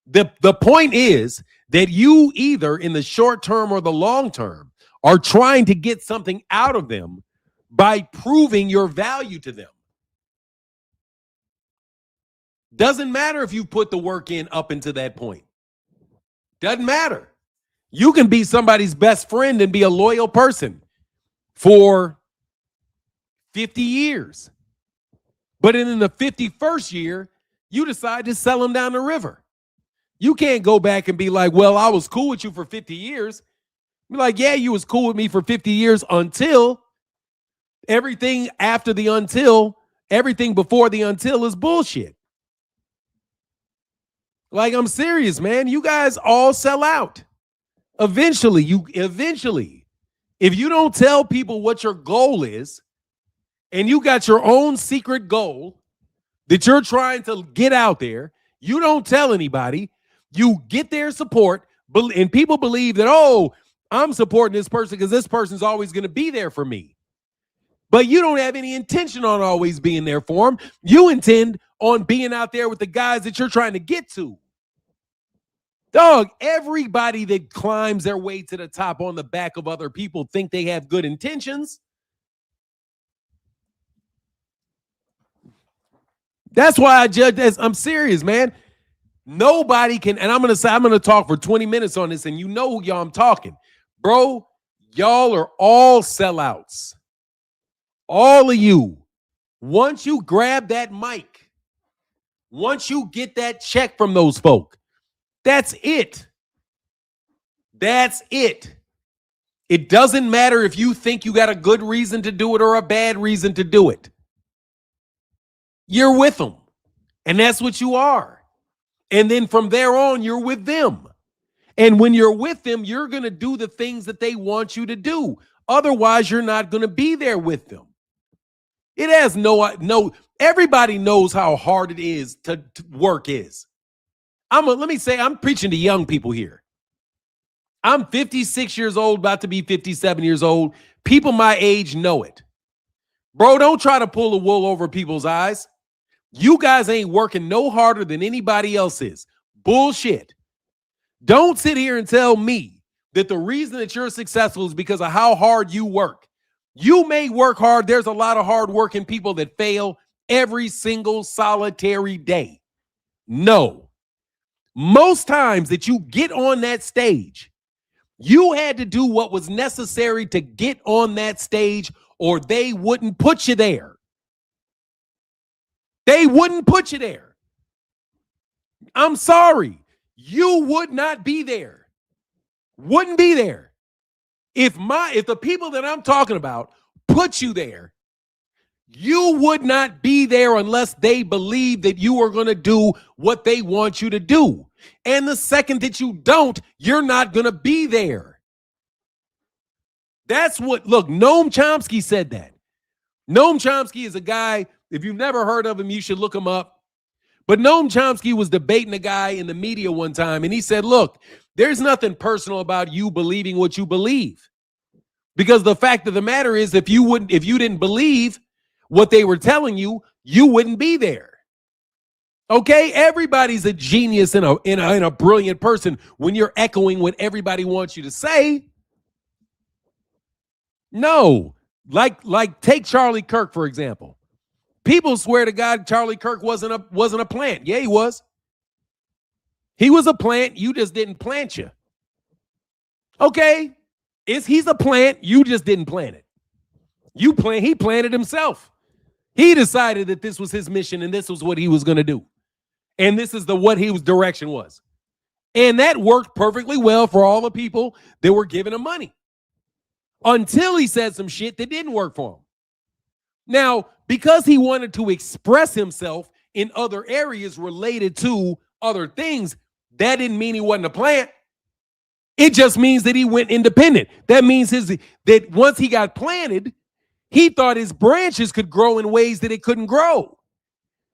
The point is that you either in the short term or the long term are trying to get something out of them by proving your value to them. Doesn't matter if you put the work in up until that point. Doesn't matter. You can be somebody's best friend and be a loyal person. for 50 years. But in the 51st year, you decide to sell them down the river. You can't go back and be like, well, I was cool with you for 50 years. Be like, yeah, you was cool with me for 50 years until everything after the until, everything before the until is bullshit. Like, I'm serious, man. You guys all sell out. Eventually, if you don't tell people what your goal is, and you got your own secret goal that you're trying to get out there, you don't tell anybody, you get their support, and people believe that, oh, I'm supporting this person because this person's always going to be there for me. But you don't have any intention on always being there for them. You intend on being out there with the guys that you're trying to get to. Dog, everybody that climbs their way to the top on the back of other people think they have good intentions. That's why I judge this. I'm serious, man. Nobody can, and I'm going to talk for 20 minutes on this, and you know who y'all I'm talking. Bro, y'all are all sellouts. All of you. Once you grab that mic, once you get that check from those folk, that's it. That's it. It doesn't matter if you think you got a good reason to do it or a bad reason to do it. You're with them. And that's what you are. And then from there on, you're with them. And when you're with them, you're going to do the things that they want you to do. Otherwise, you're not going to be there with them. It has no, everybody knows how hard it is to work is. Let me say, I'm preaching to young people here. I'm 56 years old, about to be 57 years old. People my age know it. Bro, don't try to pull the wool over people's eyes. You guys ain't working no harder than anybody else is. Bullshit. Don't sit here and tell me that the reason that you're successful is because of how hard you work. You may work hard. There's a lot of hardworking people that fail every single solitary day. No. Most times that you get on that stage, you had to do what was necessary to get on that stage, or they wouldn't put you there. They wouldn't put you there. I'm sorry. You would not be there. Wouldn't be there. If the people that I'm talking about put you there, you would not be there unless they believe that you are going to do what they want you to do. And the second that you don't, you're not going to be there. That's what, look, Noam Chomsky said that. Noam Chomsky is a guy, if you've never heard of him, you should look him up. But Noam Chomsky was debating a guy in the media one time, and he said, look, there's nothing personal about you believing what you believe. Because the fact of the matter is, if you didn't believe what they were telling you, you wouldn't be there. Okay? Everybody's a genius and a brilliant person when you're echoing what everybody wants you to say. No. Like take Charlie Kirk, for example. People swear to God Charlie Kirk wasn't a plant. Yeah, he was. He was a plant. You just didn't plant you. Okay? He's a plant. You just didn't plant it. He planted himself. He decided that this was his mission and this was what he was going to do. And this is what his direction was. And that worked perfectly well for all the people that were giving him money. Until he said some shit that didn't work for him. Now, because he wanted to express himself in other areas related to other things, that didn't mean he wasn't a plant. It just means that he went independent. That means that once he got planted, he thought his branches could grow in ways that it couldn't grow.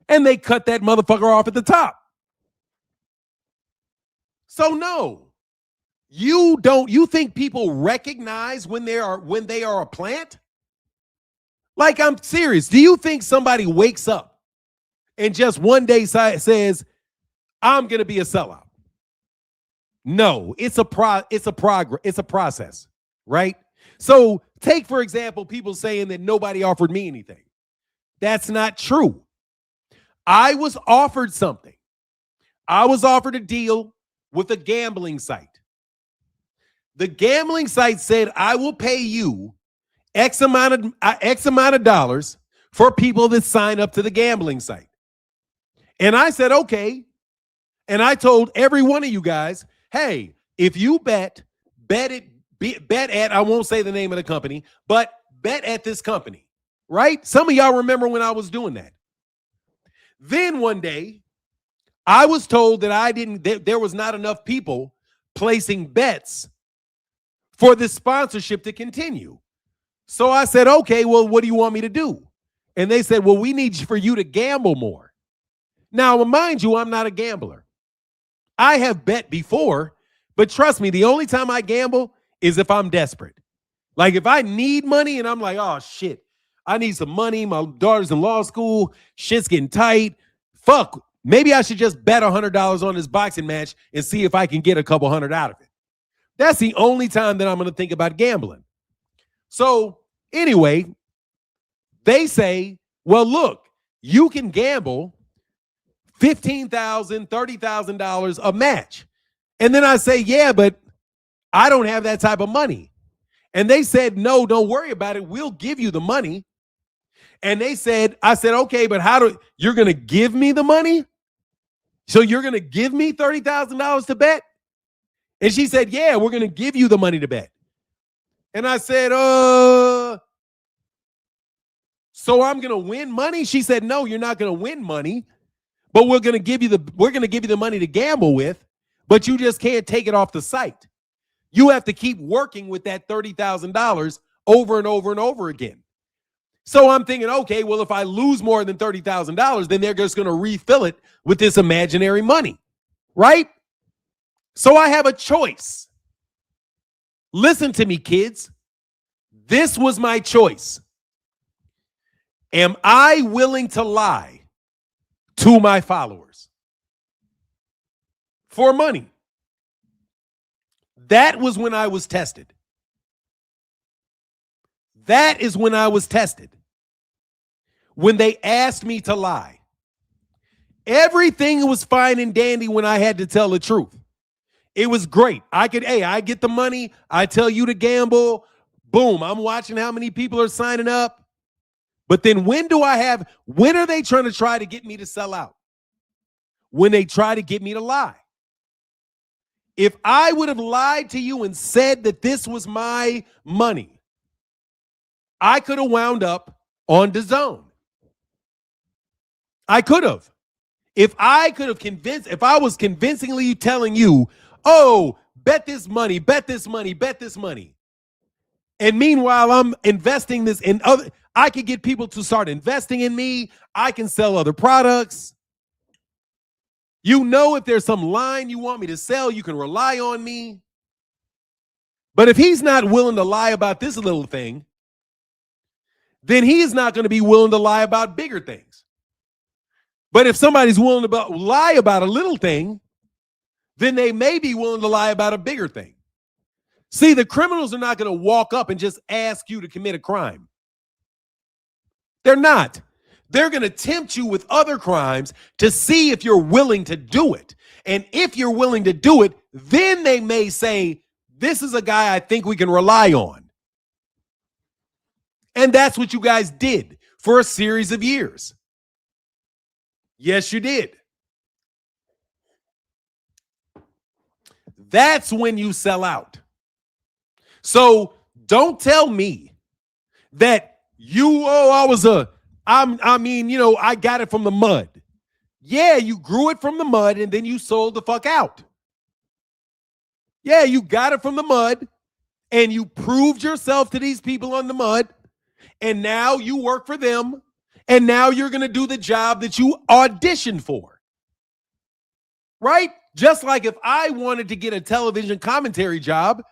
And they cut that motherfucker off at the top. So no, you think people recognize when they are a plant? Like, I'm serious. Do you think somebody wakes up and just one day says, I'm going to be a sellout? No, it's a process, right? So take, for example, people saying that nobody offered me anything. That's not true. I was offered something. I was offered a deal with a gambling site. The gambling site said, I will pay you X amount of dollars for people that sign up to the gambling site. And I said, okay. And I told every one of you guys, hey, if you bet at, I won't say the name of the company, but bet at this company, right? Some of y'all remember when I was doing that. Then one day, I was told that there was not enough people placing bets for this sponsorship to continue. So I said, okay, well, what do you want me to do? And they said, well, we need for you to gamble more. Now, mind you, I'm not a gambler. I have bet before, but trust me, the only time I gamble is if I'm desperate. Like if I need money and I'm like, oh, shit, I need some money. My daughter's in law school. Shit's getting tight. Fuck. Maybe I should just bet $100 on this boxing match and see if I can get a couple hundred out of it. That's the only time that I'm going to think about gambling. So anyway, they say, well, look, you can gamble $15,000, $30,000 a match. And then I say, yeah, but I don't have that type of money. And they said, no, don't worry about it. We'll give you the money. And I said, okay, but you're going to give me the money? So you're going to give me $30,000 to bet? And she said, yeah, we're going to give you the money to bet. And I said, so I'm going to win money? She said, no, you're not going to win money, but we're going to give you the money to gamble with, but you just can't take it off the site. You have to keep working with that $30,000 over and over and over again. So I'm thinking, okay, well, if I lose more than $30,000, then they're just going to refill it with this imaginary money, right? So I have a choice. Listen to me, kids. This was my choice. Am I willing to lie to my followers for money? That was when I was tested. That is when I was tested. When they asked me to lie. Everything was fine and dandy when I had to tell the truth. It was great. I get the money. I tell you to gamble. Boom. I'm watching how many people are signing up. But then when are they try to get me to sell out? When they try to get me to lie. If I would have lied to you and said that this was my money, I could have wound up on DAZN. I could have. If I was convincingly telling you, oh, bet this money, bet this money, bet this money. And meanwhile, I'm investing this in other, I could get people to start investing in me. I can sell other products. You know, if there's some line you want me to sell, you can rely on me. But if he's not willing to lie about this little thing, then he is not going to be willing to lie about bigger things. But if somebody's willing to lie about a little thing, then they may be willing to lie about a bigger thing. See, the criminals are not going to walk up and just ask you to commit a crime. They're not. They're going to tempt you with other crimes to see if you're willing to do it. And if you're willing to do it, then they may say, this is a guy I think we can rely on. And that's what you guys did for a series of years. Yes, you did. That's when you sell out. So don't tell me that I got it from the mud. Yeah, you grew it from the mud and then you sold the fuck out. Yeah, you got it from the mud and you proved yourself to these people on the mud. And now you work for them. And now you're going to do the job that you auditioned for. Right? Just like if I wanted to get a television commentary job,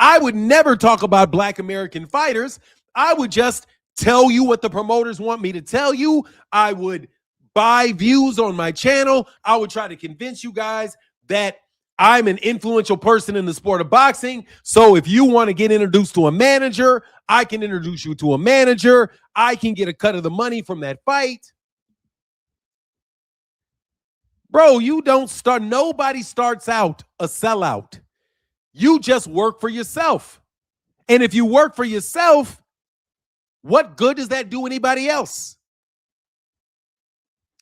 I would never talk about Black American fighters. I would just tell you what the promoters want me to tell you. I would buy views on my channel. I would try to convince you guys that I'm an influential person in the sport of boxing. So if you want to get introduced to a manager, I can introduce you to a manager. I can get a cut of the money from that fight. Bro, nobody starts out a sellout. You just work for yourself. And if you work for yourself, What good does that do anybody else?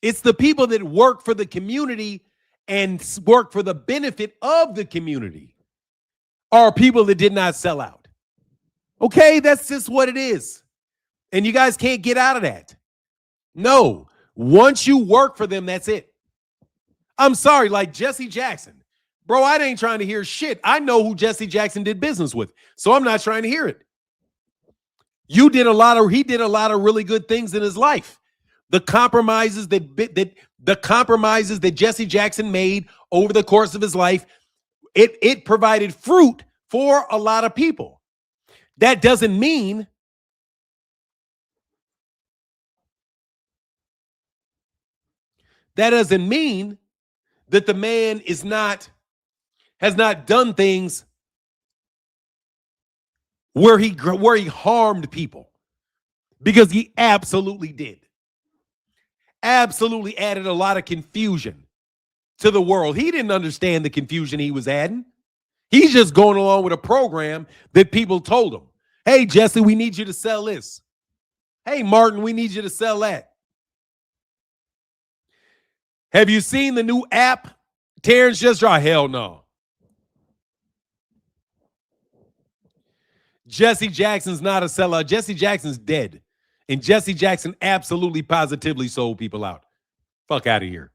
It's the people that work for the community and work for the benefit of the community are people that did not sell out. Okay, that's just what it is. And you guys can't get out of that. No, once you work for them, that's it. I'm sorry, like Jesse Jackson. Bro, I ain't trying to hear shit. I know who Jesse Jackson did business with, so I'm not trying to hear it. He did a lot of really good things in his life. The compromises that Jesse Jackson made over the course of his life, it provided fruit for a lot of people. That doesn't mean that the man has not done things where he harmed people, because he absolutely did. Absolutely added a lot of confusion to the world. He didn't understand the confusion he was adding. He's just going along with a program that people told him. Hey, Jesse, we need you to sell this. Hey, Martin, we need you to sell that. Have you seen the new app Terrence just dropped? Hell no. Jesse Jackson's not a sellout. Jesse Jackson's dead. And Jesse Jackson absolutely positively sold people out. Fuck out of here.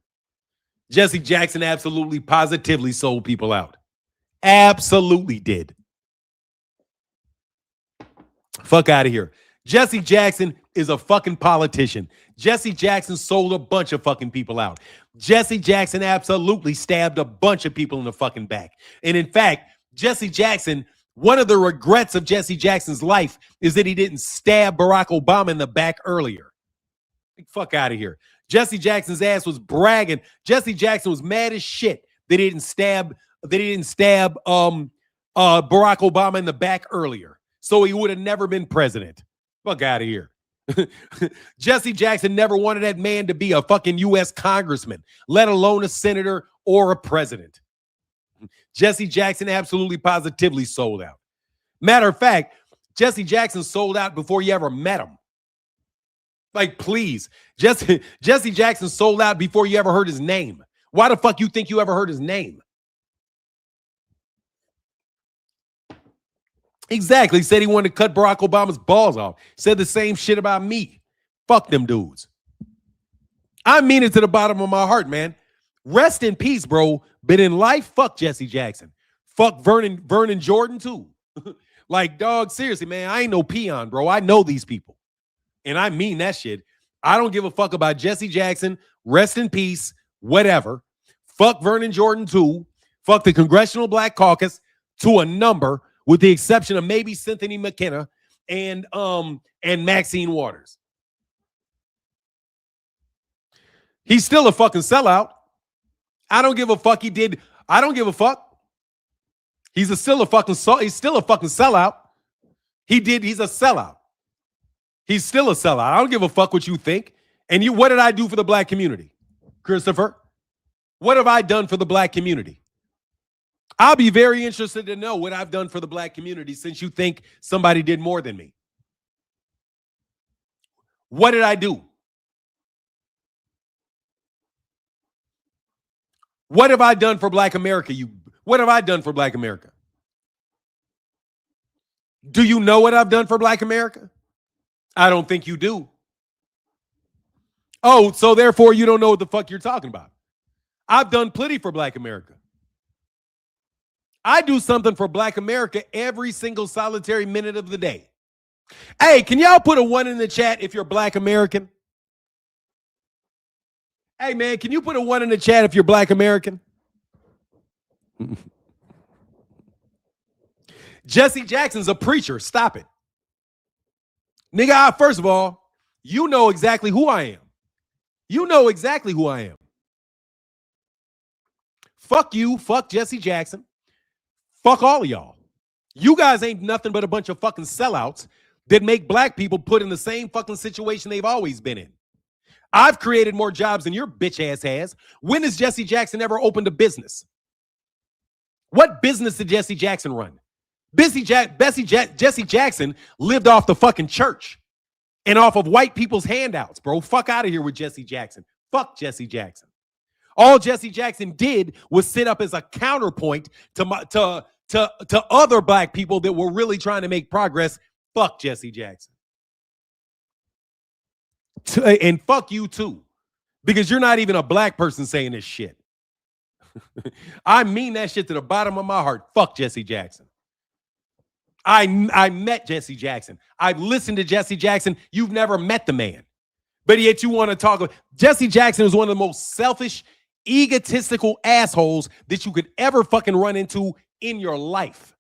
Jesse Jackson absolutely positively sold people out. Absolutely did. Fuck out of here. Jesse Jackson is a fucking politician. Jesse Jackson sold a bunch of fucking people out. Jesse Jackson absolutely stabbed a bunch of people in the fucking back. And in fact, Jesse Jackson, one of the regrets of Jesse Jackson's life is that he didn't stab Barack Obama in the back earlier. Fuck out of here. Jesse Jackson's ass was bragging. Jesse Jackson was mad as shit that he didn't stab Barack Obama in the back earlier. So he would have never been president. Fuck out of here. Jesse Jackson never wanted that man to be a fucking U.S. congressman, let alone a senator or a president. Jesse Jackson absolutely positively sold out. Matter of fact, Jesse Jackson sold out before you ever met him. Like, please. Jesse Jackson sold out before you ever heard his name. Why the fuck you think you ever heard his name? Exactly. He said he wanted to cut Barack Obama's balls off. Said the same shit about me. Fuck them dudes. I mean it to the bottom of my heart, man. Rest in peace, bro. But in life, fuck Jesse Jackson. Fuck Vernon Jordan, too. Like, dog, seriously, man, I ain't no peon, bro. I know these people. And I mean that shit. I don't give a fuck about Jesse Jackson. Rest in peace. Whatever. Fuck Vernon Jordan, too. Fuck the Congressional Black Caucus to a number, with the exception of maybe Cynthia McKenna and Maxine Waters. He's still a fucking sellout. I don't give a fuck. I don't give a fuck. He's still a fucking sellout. He's a sellout. He's still a sellout. I don't give a fuck what you think. And what did I do for the black community, Christopher? What have I done for the black community? I'll be very interested to know what I've done for the black community, since you think somebody did more than me. What did I do? What have I done for Black America? What have I done for Black America? Do you know what I've done for Black America? I don't think you do. Oh, so therefore you don't know what the fuck you're talking about. I've done plenty for Black America. I do something for Black America every single solitary minute of the day. Hey, can y'all put a 1 in the chat if you're Black American? Hey, man, can you put a 1 in the chat if you're Black American? Jesse Jackson's a preacher. Stop it. Nigga, first of all, you know exactly who I am. You know exactly who I am. Fuck you. Fuck Jesse Jackson. Fuck all of y'all. You guys ain't nothing but a bunch of fucking sellouts that make black people put in the same fucking situation they've always been in. I've created more jobs than your bitch ass has. When has Jesse Jackson ever opened a business? What business did Jesse Jackson run? Jesse Jackson lived off the fucking church. and off of white people's handouts, bro. Fuck out of here with Jesse Jackson. Fuck Jesse Jackson. All Jesse Jackson did was sit up as a counterpoint to other black people that were really trying to make progress. Fuck Jesse Jackson. And fuck you too, because you're not even a black person saying this shit. I mean that shit to the bottom of my heart. Fuck Jesse Jackson. I met Jesse Jackson. I've listened to Jesse Jackson. You've never met the man, but yet you want to talk about Jesse Jackson was one of the most selfish, egotistical assholes that you could ever fucking run into in your life.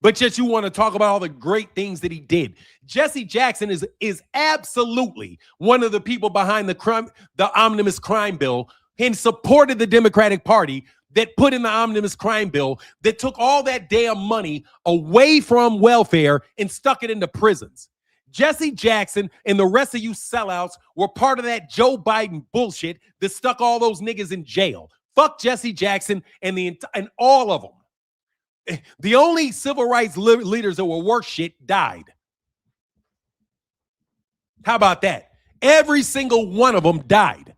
But yet you want to talk about all the great things that he did. Jesse Jackson is absolutely one of the people behind the omnibus crime bill and supported the Democratic Party that put in the omnibus crime bill that took all that damn money away from welfare and stuck it into prisons. Jesse Jackson and the rest of you sellouts were part of that Joe Biden bullshit that stuck all those niggas in jail. Fuck Jesse Jackson and all of them. The only civil rights leaders that were worth shit died. How about that? Every single one of them died.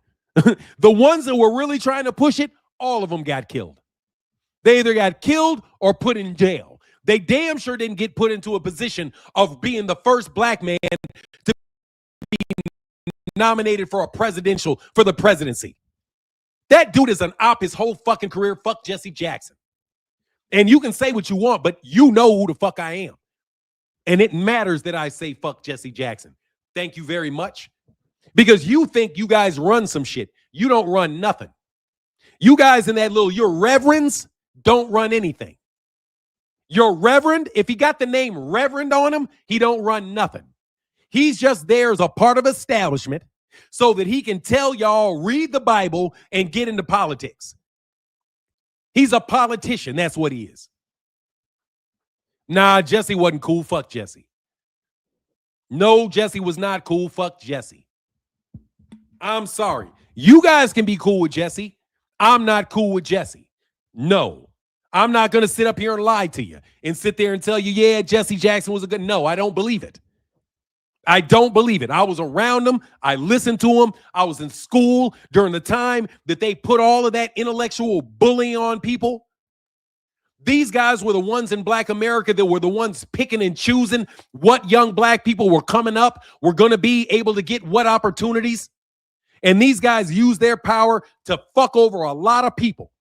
The ones that were really trying to push it, all of them got killed. They either got killed or put in jail. They damn sure didn't get put into a position of being the first black man to be nominated for the presidency. That dude is an op his whole fucking career. Fuck Jesse Jackson. And you can say what you want, but you know who the fuck I am. And it matters that I say fuck Jesse Jackson. Thank you very much. Because you think you guys run some shit. You don't run nothing. You guys in that your reverends don't run anything. Your reverend, if he got the name reverend on him, he don't run nothing. He's just there as a part of establishment so that he can tell y'all, read the Bible and get into politics. He's a politician. That's what he is. Nah, Jesse wasn't cool. Fuck Jesse. No, Jesse was not cool. Fuck Jesse. I'm sorry. You guys can be cool with Jesse. I'm not cool with Jesse. No. I'm not going to sit up here and lie to you and sit there and tell you, yeah, Jesse Jackson was a good. No, I don't believe it. I don't believe it. I was around him. I listened to him. I was in school during the time that they put all of that intellectual bullying on people. These guys were the ones in Black America that were the ones picking and choosing what young black people were coming up, were going to be able to get what opportunities. And these guys use their power to fuck over a lot of people.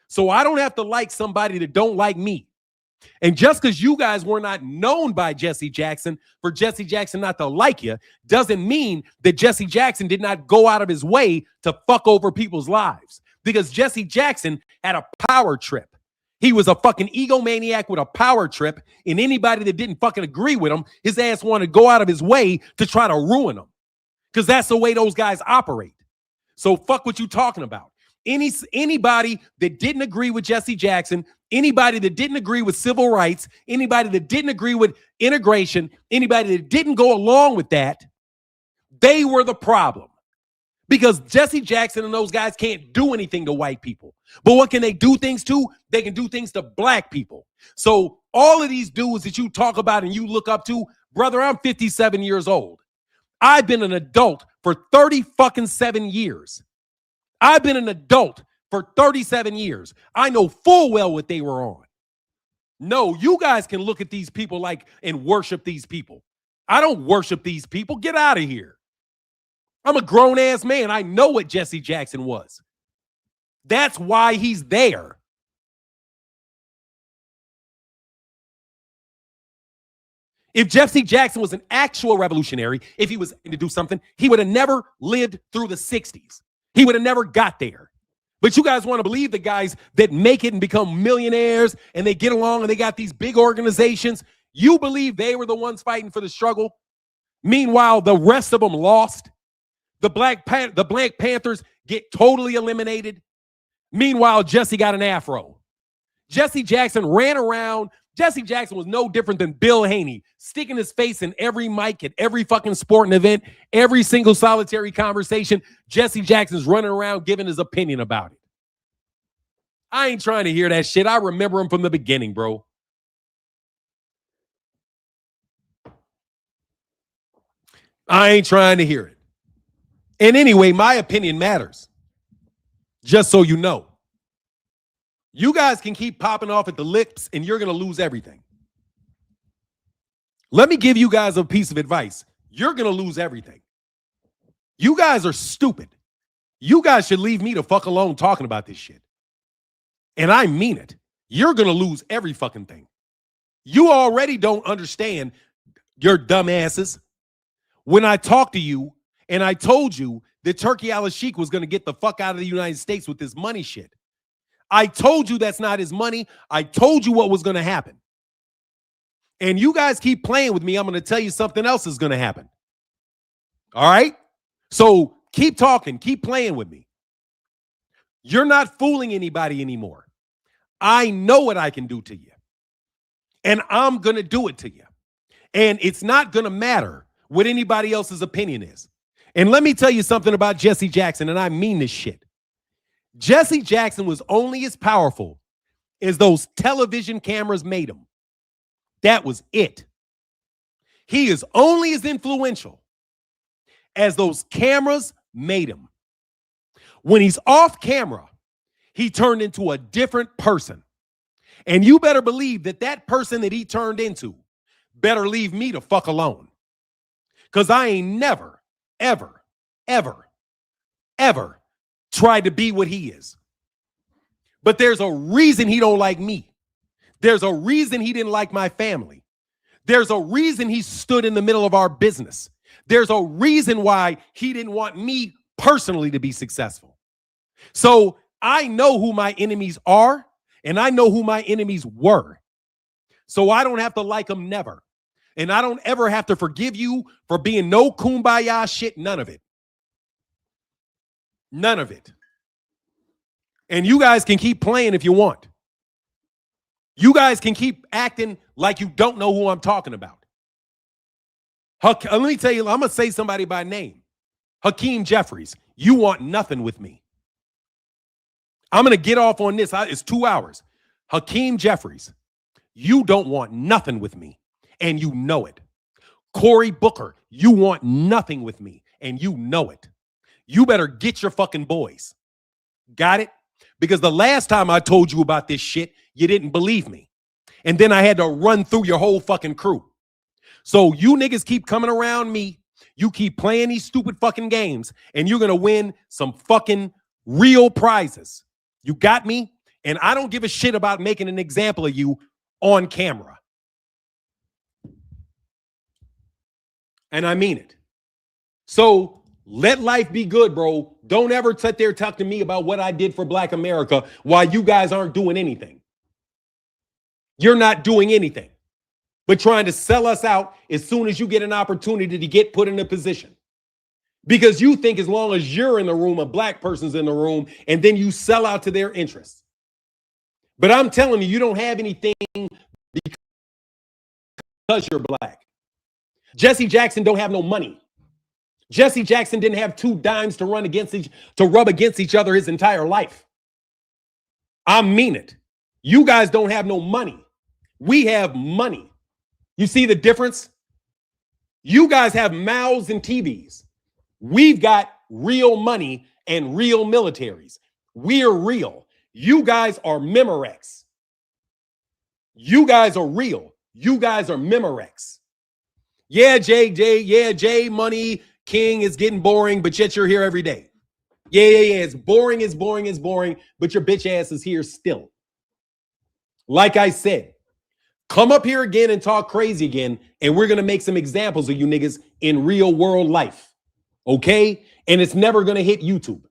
So I don't have to like somebody that don't like me. And just because you guys were not known by Jesse Jackson, for Jesse Jackson not to like you, doesn't mean that Jesse Jackson did not go out of his way to fuck over people's lives. Because Jesse Jackson had a power trip. He was a fucking egomaniac with a power trip, and anybody that didn't fucking agree with him, his ass wanted to go out of his way to try to ruin him. Because that's the way those guys operate. So fuck what you talking about. Anybody that didn't agree with Jesse Jackson, anybody that didn't agree with civil rights, anybody that didn't agree with integration, anybody that didn't go along with that, they were the problem. Because Jesse Jackson and those guys can't do anything to white people. But what can they do things to? They can do things to black people. So all of these dudes that you talk about and you look up to, brother, I'm 57 years old. I've been an adult for 37 years. I've been an adult for 37 years. I know full well what they were on. No, you guys can look at these people and worship these people. I don't worship these people. Get out of here. I'm a grown-ass man. I know what Jesse Jackson was. That's why he's there. If Jesse Jackson was an actual revolutionary, if he was to do something, he would have never lived through the 60s. He would have never got there. But you guys want to believe the guys that make it and become millionaires and they get along and they got these big organizations. You believe they were the ones fighting for the struggle? Meanwhile, the rest of them lost. The Black Panthers get totally eliminated. Meanwhile, Jesse got an afro. Jesse Jackson ran around. Jesse Jackson was no different than Bill Haney, sticking his face in every mic at every fucking sporting event, every single solitary conversation. Jesse Jackson's running around giving his opinion about it. I ain't trying to hear that shit. I remember him from the beginning, bro. I ain't trying to hear it. And anyway, my opinion matters. Just so you know. You guys can keep popping off at the lips and you're going to lose everything. Let me give you guys a piece of advice. You're going to lose everything. You guys are stupid. You guys should leave me the fuck alone talking about this shit. And I mean it. You're going to lose every fucking thing. You already don't understand, your dumbasses. When I talked to you and I told you that Turkey al-Sheikh was going to get the fuck out of the United States with this money shit. I told you that's not his money. I told you what was going to happen. And you guys keep playing with me. I'm going to tell you something else is going to happen. All right? So keep talking. Keep playing with me. You're not fooling anybody anymore. I know what I can do to you. And I'm going to do it to you. And it's not going to matter what anybody else's opinion is. And let me tell you something about Jesse Jackson, and I mean this shit. Jesse Jackson was only as powerful as those television cameras made him. That was it. He is only as influential as those cameras made him. When he's off camera, he turned into a different person. And you better believe that that person that he turned into better leave me the fuck alone. Because I ain't never, ever, ever, ever tried to be what he is. But there's a reason he don't like me. There's a reason he didn't like my family. There's a reason he stood in the middle of our business. There's a reason why he didn't want me personally to be successful. So I know who my enemies are, and I know who my enemies were. So I don't have to like them never. And I don't ever have to forgive you for being no kumbaya shit, none of it. None of it. And you guys can keep playing if you want. You guys can keep acting like you don't know who I'm talking about. Let me tell you, I'm going to say somebody by name. Hakeem Jeffries, you want nothing with me. I'm going to get off on this. It's 2 hours. Hakeem Jeffries, you don't want nothing with me, and you know it. Cory Booker, you want nothing with me, and you know it. You better get your fucking boys. Got it? Because the last time I told you about this shit, you didn't believe me. And then I had to run through your whole fucking crew. So you niggas keep coming around me. You keep playing these stupid fucking games, and you're going to win some fucking real prizes. You got me? And I don't give a shit about making an example of you on camera. And I mean it. So let life be good, bro. Don't ever sit there talk to me about what I did for Black America while you guys aren't doing anything. You're not doing anything but trying to sell us out as soon as you get an opportunity to get put in a position. Because you think as long as you're in the room, a black person's in the room, and then you sell out to their interests. But I'm telling you, you don't have anything because you're black. Jesse Jackson don't have no money. Jesse Jackson didn't have 2 dimes to rub against each other his entire life. I mean it. You guys don't have no money. We have money. You see the difference? You guys have mouths and TVs. We've got real money and real militaries. We're real. You guys are Memorex. You guys are real. You guys are Memorex. Yeah, Jay, Money King is getting boring, but yet you're here every day. Yeah. It's boring, but your bitch ass is here still. Like I said, come up here again and talk crazy again, and we're going to make some examples of you niggas in real world life. Okay? And it's never going to hit YouTube.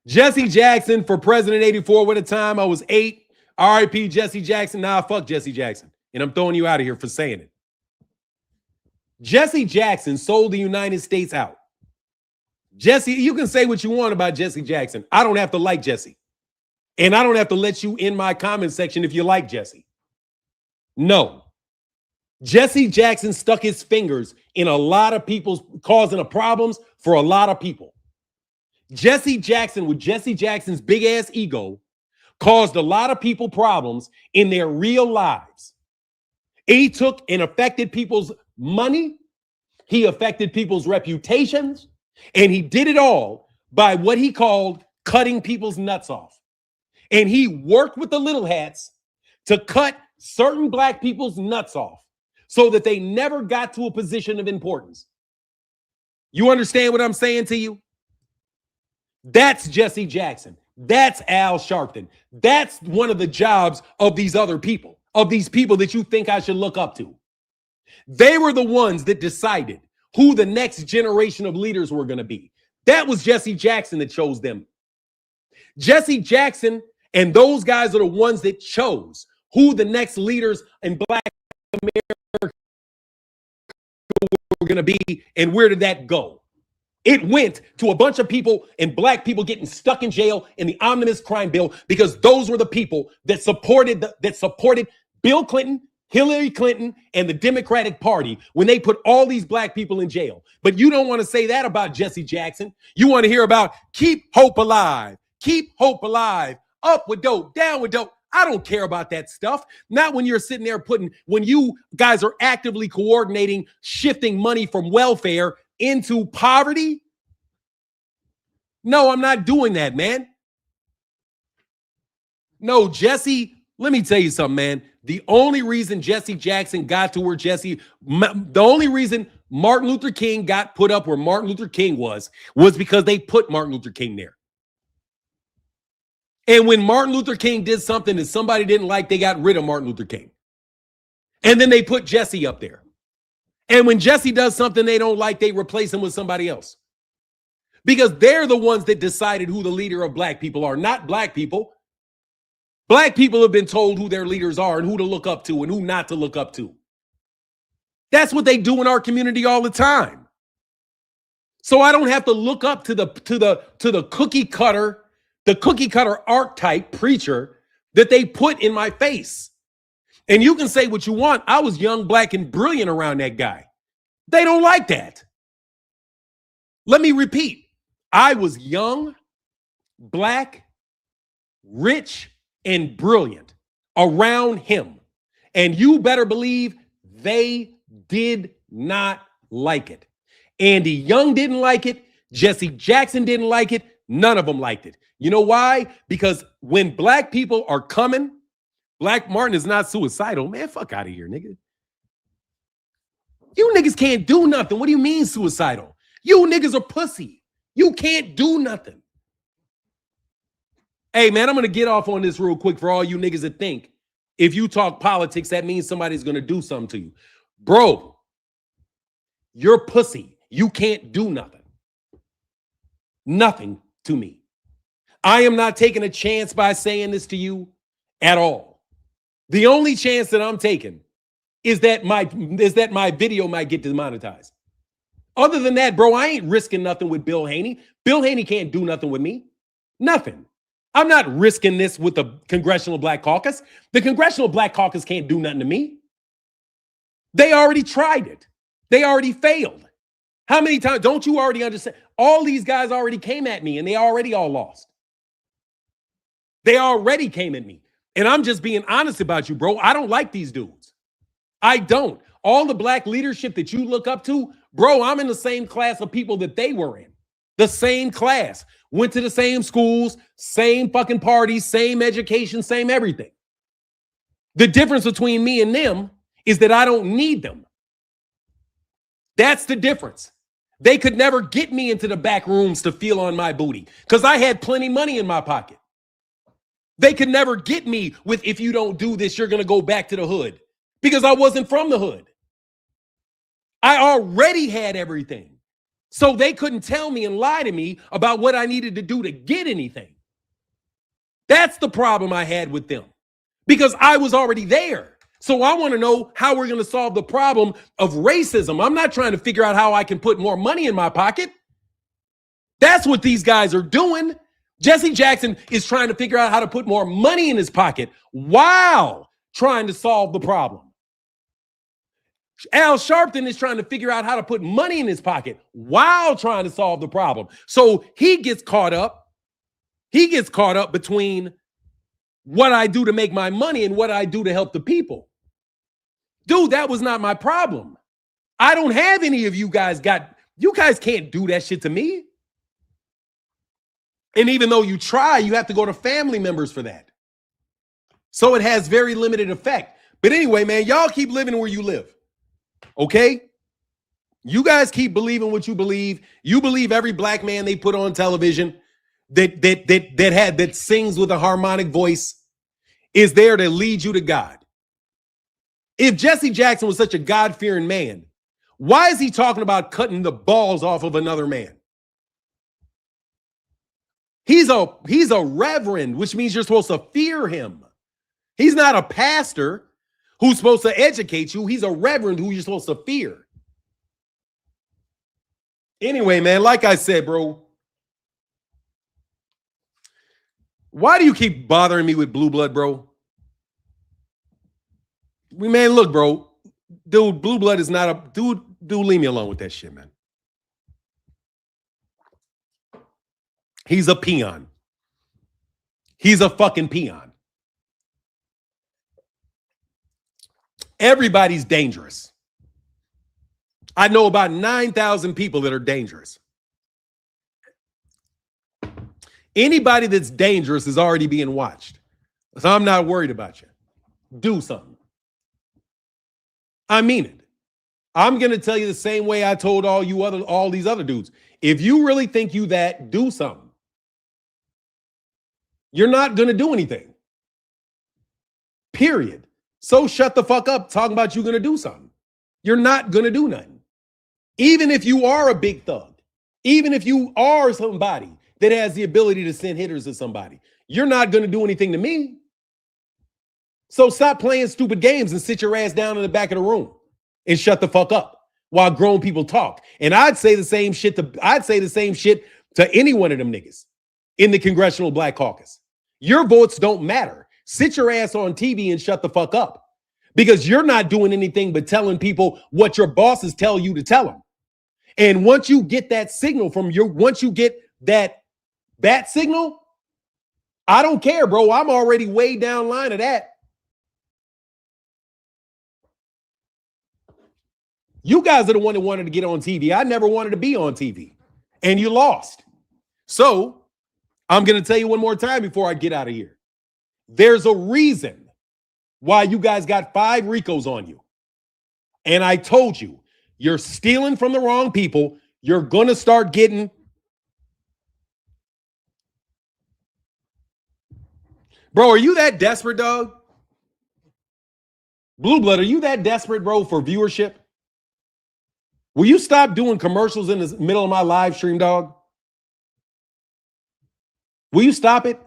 Jesse Jackson for President 84. What a time. I was 8. RIP Jesse Jackson. Nah, fuck Jesse Jackson. And I'm throwing you out of here for saying it. Jesse Jackson sold the United States out. Jesse, you can say what you want about Jesse Jackson. I don't have to like Jesse. And I don't have to let you in my comment section if you like Jesse. No. Jesse Jackson stuck his fingers in a lot of people's, causing problems for a lot of people. Jesse Jackson, with Jesse Jackson's big ass ego, caused a lot of people problems in their real lives. He took and affected people's money. He affected people's reputations. And he did it all by what he called cutting people's nuts off. And he worked with the little hats to cut certain black people's nuts off so that they never got to a position of importance. You understand what I'm saying to you? That's Jesse Jackson. That's Al Sharpton. That's one of the jobs of these other people, of these people that you think I should look up to. They were the ones that decided who the next generation of leaders were going to be. That was Jesse Jackson that chose them. Jesse Jackson and those guys are the ones that chose who the next leaders in Black America were going to be, and where did that go? It went to a bunch of people and black people getting stuck in jail in the omnibus crime bill because those were the people that supported Bill Clinton, Hillary Clinton, and the Democratic Party when they put all these black people in jail. But you don't want to say that about Jesse Jackson. You want to hear about keep hope alive, up with dope, down with dope. I don't care about that stuff. Not when you're sitting there when you guys are actively coordinating, shifting money from welfare into poverty. No, I'm not doing that, man. No, Jesse, let me tell you something, man. The only reason Jesse Jackson got to where the only reason Martin Luther King got put up where Martin Luther King was because they put Martin Luther King there. And when Martin Luther King did something that somebody didn't like, they got rid of Martin Luther King. And then they put Jesse up there. And when Jesse does something they don't like, they replace him with somebody else. Because they're the ones that decided who the leader of black people are, not black people. Black people have been told who their leaders are and who to look up to and who not to look up to. That's what they do in our community all the time. So I don't have to look up to the cookie cutter archetype preacher that they put in my face. And you can say what you want. I was young, black, and brilliant around that guy. They don't like that. Let me repeat. I was young, black, rich, and brilliant around him. And you better believe they did not like it. Andy Young didn't like it. Jesse Jackson didn't like it. None of them liked it. You know why? Because when black people are coming, Black Martin is not suicidal. Man, fuck out of here, nigga. You niggas can't do nothing. What do you mean suicidal? You niggas are pussy. You can't do nothing. Hey, man, I'm going to get off on this real quick for all you niggas that think if you talk politics, that means somebody's going to do something to you. Bro, you're pussy. You can't do nothing. Nothing to me. I am not taking a chance by saying this to you at all. The only chance that I'm taking is that my video might get demonetized. Other than that, bro, I ain't risking nothing with Bill Haney. Bill Haney can't do nothing with me. Nothing. I'm not risking this with the Congressional Black Caucus. The Congressional Black Caucus can't do nothing to me. They already tried it. They already failed. How many times? Don't you already understand? All these guys already came at me and they already all lost. They already came at me. And I'm just being honest about you, bro. I don't like these dudes. I don't. All the black leadership that you look up to, bro, I'm in the same class of people that they were in. The same class. Went to the same schools, same fucking parties, same education, same everything. The difference between me and them is that I don't need them. That's the difference. They could never get me into the back rooms to feel on my booty because I had plenty money in my pocket. They could never get me with, if you don't do this, you're going to go back to the hood, because I wasn't from the hood. I already had everything. So they couldn't tell me and lie to me about what I needed to do to get anything. That's the problem I had with them, because I was already there. So I want to know how we're going to solve the problem of racism. I'm not trying to figure out how I can put more money in my pocket. That's what these guys are doing. Jesse Jackson is trying to figure out how to put more money in his pocket while trying to solve the problem. Al Sharpton is trying to figure out how to put money in his pocket while trying to solve the problem. So he gets caught up. He gets caught up between what I do to make my money and what I do to help the people. Dude, that was not my problem. I don't have any of you guys you guys can't do that shit to me. And even though you try, you have to go to family members for that. So it has very limited effect. But anyway, man, y'all keep living where you live. Okay? You guys keep believing what you believe. You believe every black man they put on television that sings with a harmonic voice is there to lead you to God. If Jesse Jackson was such a God-fearing man, why is he talking about cutting the balls off of another man? He's a reverend, which means you're supposed to fear him. He's not a pastor who's supposed to educate you. He's a reverend who you're supposed to fear. Anyway, man, like I said, bro, why do you keep bothering me with blue blood, bro? Man, look, bro, dude, blue blood is not a dude. Dude, leave me alone with that shit, man. He's a peon. He's a fucking peon. Everybody's dangerous. I know about 9,000 people that are dangerous. Anybody that's dangerous is already being watched. So I'm not worried about you. Do something. I mean it. I'm going to tell you the same way I told all these other dudes. If you really think you that, do something. You're not going to do anything. Period. So shut the fuck up talking about you going to do something. You're not going to do nothing. Even if you are a big thug, even if you are somebody that has the ability to send hitters to somebody, you're not going to do anything to me. So stop playing stupid games and sit your ass down in the back of the room and shut the fuck up while grown people talk. And I'd say the same shit to any one of them niggas in the Congressional Black Caucus. Your votes don't matter. Sit your ass on TV and shut the fuck up, because you're not doing anything but telling people what your bosses tell you to tell them. And once you get that signal once you get that bat signal, I don't care, bro. I'm already way down line of that. You guys are the one that wanted to get on TV. I never wanted to be on TV, and you lost. So I'm going to tell you one more time before I get out of here. There's a reason why you guys got 5 RICOs on you. And I told you, you're stealing from the wrong people. You're going to start getting. Bro, are you that desperate, dog? Blue blood, are you that desperate, bro, for viewership? Will you stop doing commercials in the middle of my live stream, dog? Will you stop it?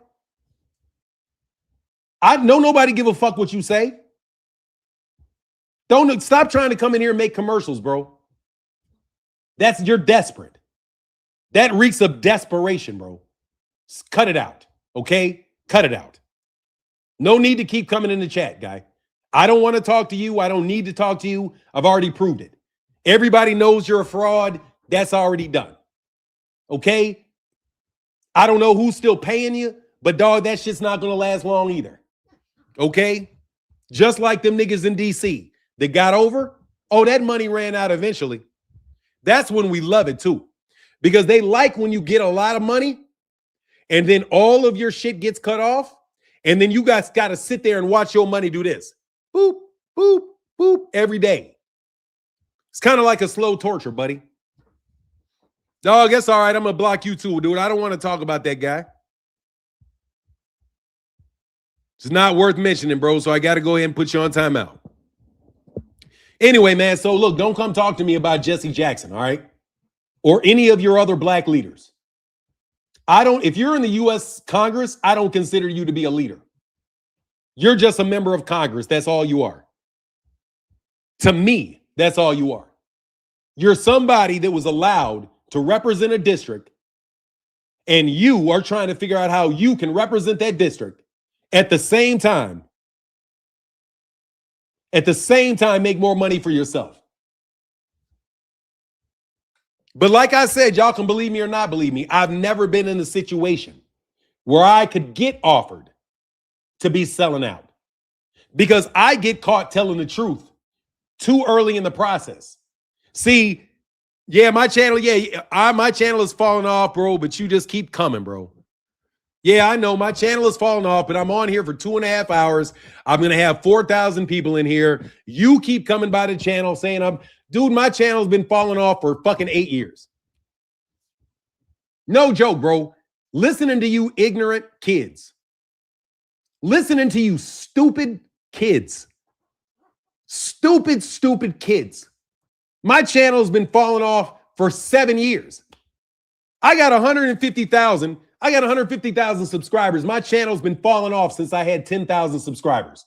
I know nobody give a fuck what you say. Don't stop trying to come in here and make commercials, bro. You're desperate. That reeks of desperation, bro. Cut it out, okay? Cut it out. No need to keep coming in the chat, guy. I don't want to talk to you. I don't need to talk to you. I've already proved it. Everybody knows you're a fraud. That's already done. Okay? I don't know who's still paying you, but dog, that shit's not going to last long either. Okay? Just like them niggas in DC that got over. Oh, that money ran out eventually. That's when we love it too. Because they like when you get a lot of money and then all of your shit gets cut off. And then you guys got to sit there and watch your money do this. Boop, boop, boop every day. It's kind of like a slow torture, buddy. Dog, that's all right. I'm going to block you too, dude. I don't want to talk about that guy. It's not worth mentioning, bro. So I got to go ahead and put you on timeout. Anyway, man. So look, don't come talk to me about Jesse Jackson, all right? Or any of your other black leaders. If you're in the U.S. Congress, I don't consider you to be a leader. You're just a member of Congress. That's all you are. To me, that's all you are. You're somebody that was allowed to represent a district, and you are trying to figure out how you can represent that district at the same time make more money for yourself. But like I said, y'all can believe me or not believe me, I've never been in a situation where I could get offered to be selling out, because I get caught telling the truth too early in the process. See, yeah, my channel is falling off, bro, but you just keep coming, bro. Yeah, I know my channel is falling off, but I'm on here for 2.5 hours. I'm going to have 4,000 people in here. You keep coming by the channel saying, dude, my channel's been falling off for fucking 8 years. No joke, bro. Listening to you ignorant kids. Listening to you stupid kids. Stupid kids. My channel's been falling off for 7 years. I got 150,000 subscribers. My channel's been falling off since I had 10,000 subscribers.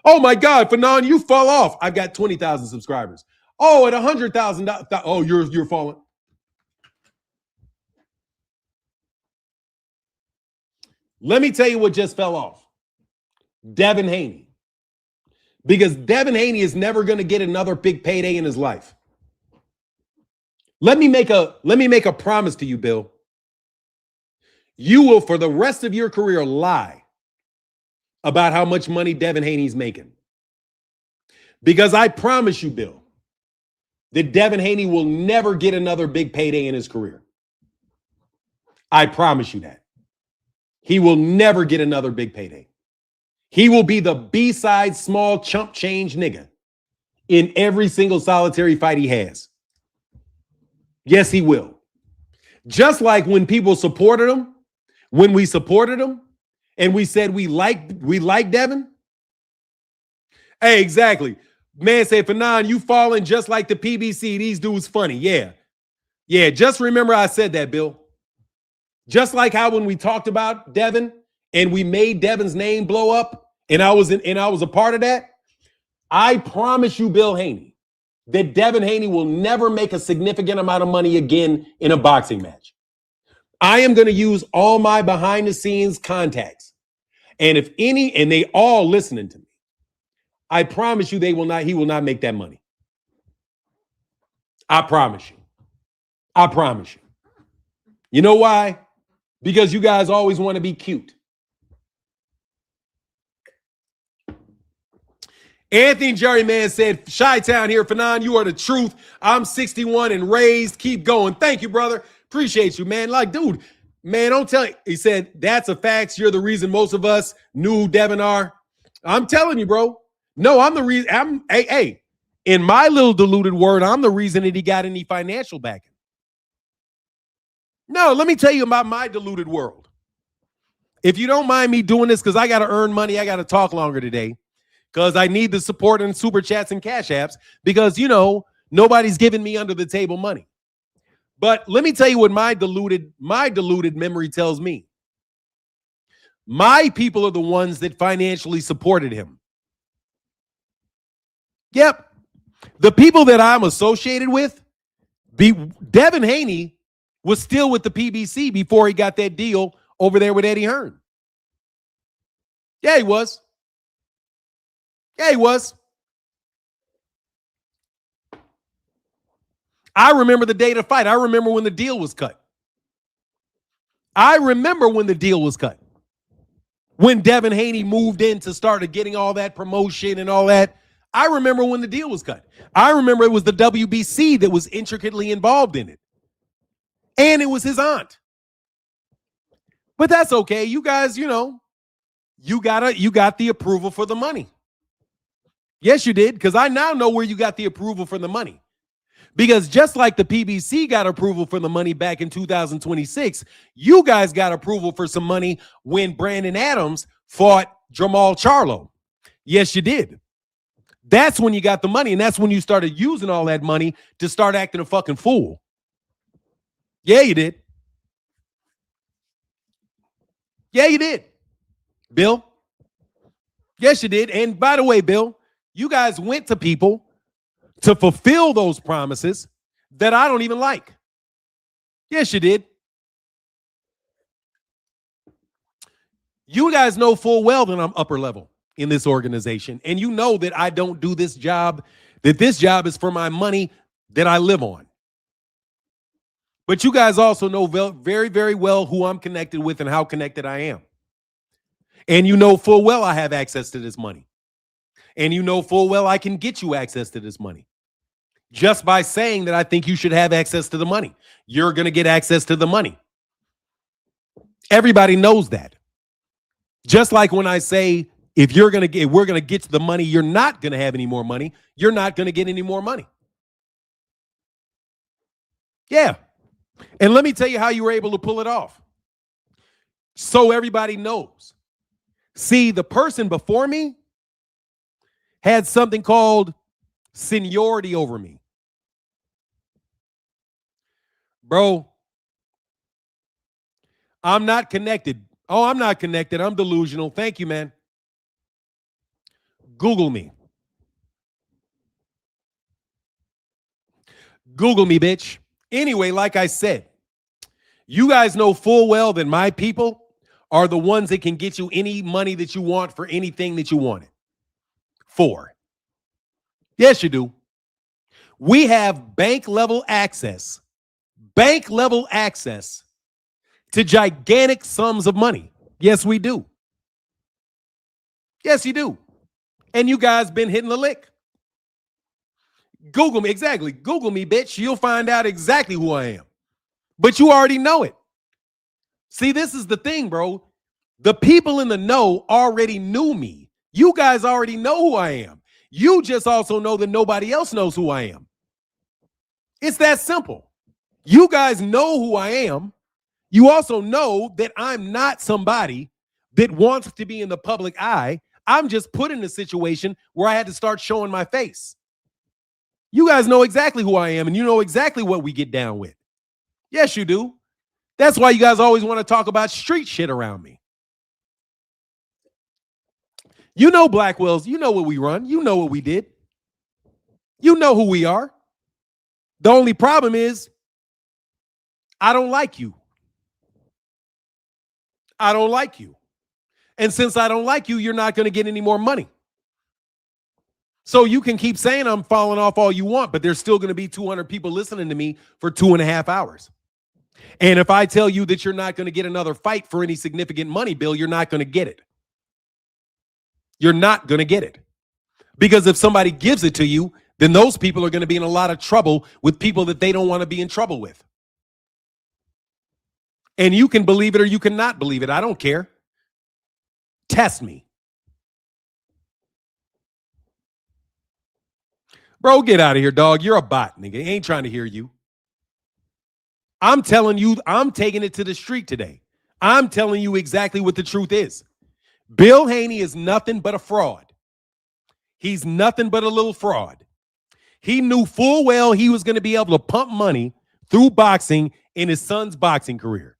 Oh my God, Fanon, you fall off. I've got 20,000 subscribers. Oh, at 100,000. Oh, you're falling. Let me tell you what just fell off. Devin Haney. Because Devin Haney is never going to get another big payday in his life. Let me make a promise to you, Bill. You will, for the rest of your career, lie about how much money Devin Haney's making. Because I promise you, Bill, that Devin Haney will never get another big payday in his career. I promise you that. He will never get another big payday. He will be the B-side small chump change nigga in every single solitary fight he has. Yes, he will. Just like when people supported him, when we supported him, and we said we like Devin. Hey, exactly. Man say, Fanon, you falling just like the PBC. These dudes funny. Yeah. Yeah, just remember I said that, Bill. Just like how when we talked about Devin and we made Devin's name blow up, and I was a part of that. I promise you, Bill Haney, that Devin Haney will never make a significant amount of money again in a boxing match. I am going to use all my behind the scenes contacts. And if any, and they all listening to me, I promise you he will not make that money. I promise you. I promise you. You know why? Because you guys always want to be cute. Anthony Jerry Man said, Chi-Town here, Fanon, you are the truth. I'm 61 and raised. Keep going. Thank you, brother. Appreciate you, man. Like, dude, man, don't tell you. He said, that's a fact. You're the reason most of us knew who Devin are. I'm telling you, bro. No, I'm the reason. Hey, in my little diluted word, I'm the reason that he got any financial backing. No, let me tell you about my diluted world. If you don't mind me doing this, because I got to earn money, I got to talk longer today, because I need the support and super chats and cash apps, because, you know, nobody's giving me under the table money. But let me tell you what my diluted memory tells me. My people are the ones that financially supported him. Yep. The people that I'm associated with, Devin Haney was still with the PBC before he got that deal over there with Eddie Hearn. Yeah, he was. Yeah, he was. I remember the day of the fight. I remember when the deal was cut. When Devin Haney moved in to start getting all that promotion and all that. I remember when the deal was cut. I remember it was the WBC that was intricately involved in it. And it was his aunt. But that's okay. You guys, you know, you got the approval for the money. Yes, you did, because I now know where you got the approval for the money. Because just like the PBC got approval for the money back in 2026, you guys got approval for some money when Brandon Adams fought Jamal Charlo. Yes, you did. That's when you got the money, and that's when you started using all that money to start acting a fucking fool. Yeah, you did. Yeah, you did, Bill. Yes, you did. And by the way, Bill, you guys went to people to fulfill those promises that I don't even like. Yes, you did. You guys know full well that I'm upper level in this organization. And you know that I don't do this job, that this job is for my money that I live on. But you guys also know very, very well who I'm connected with and how connected I am. And you know full well I have access to this money. And you know full well I can get you access to this money. Just by saying that I think you should have access to the money. You're going to get access to the money. Everybody knows that. Just like when I say, if we're going to get to the money, you're not going to have any more money. You're not going to get any more money. Yeah. And let me tell you how you were able to pull it off. So everybody knows. See, the person before me had something called seniority over me. Bro, I'm not connected. Oh, I'm not connected. I'm delusional. Thank you, man. Google me. Google me, bitch. Anyway, like I said, you guys know full well that my people are the ones that can get you any money that you want for anything that you want it for. Yes, you do. We have bank level access to gigantic sums of money. Yes, we do. Yes, you do. And you guys been hitting the lick. Google me. Exactly. Google me, bitch. You'll find out exactly who I am. But you already know it. See, this is the thing, bro. The people in the know already knew me. You guys already know who I am. You just also know that nobody else knows who I am. It's that simple. You guys know who I am. You also know that I'm not somebody that wants to be in the public eye. I'm just put in a situation where I had to start showing my face. You guys know exactly who I am, and you know exactly what we get down with. Yes, you do. That's why you guys always want to talk about street shit around me. You know Blackwells. You know what we run. You know what we did. You know who we are. The only problem is I don't like you. I don't like you. And since I don't like you, you're not going to get any more money. So you can keep saying I'm falling off all you want, but there's still going to be 200 people listening to me for 2.5 hours. And if I tell you that you're not going to get another fight for any significant money, Bill, you're not going to get it. You're not going to get it. Because if somebody gives it to you, then those people are going to be in a lot of trouble with people that they don't want to be in trouble with. And you can believe it or you cannot believe it. I don't care. Test me. Bro, get out of here, dog. You're a bot, nigga. He ain't trying to hear you. I'm telling you, I'm taking it to the street today. I'm telling you exactly what the truth is. Bill Haney is nothing but a fraud. He's nothing but a little fraud. He knew full well he was going to be able to pump money through boxing in his son's boxing career.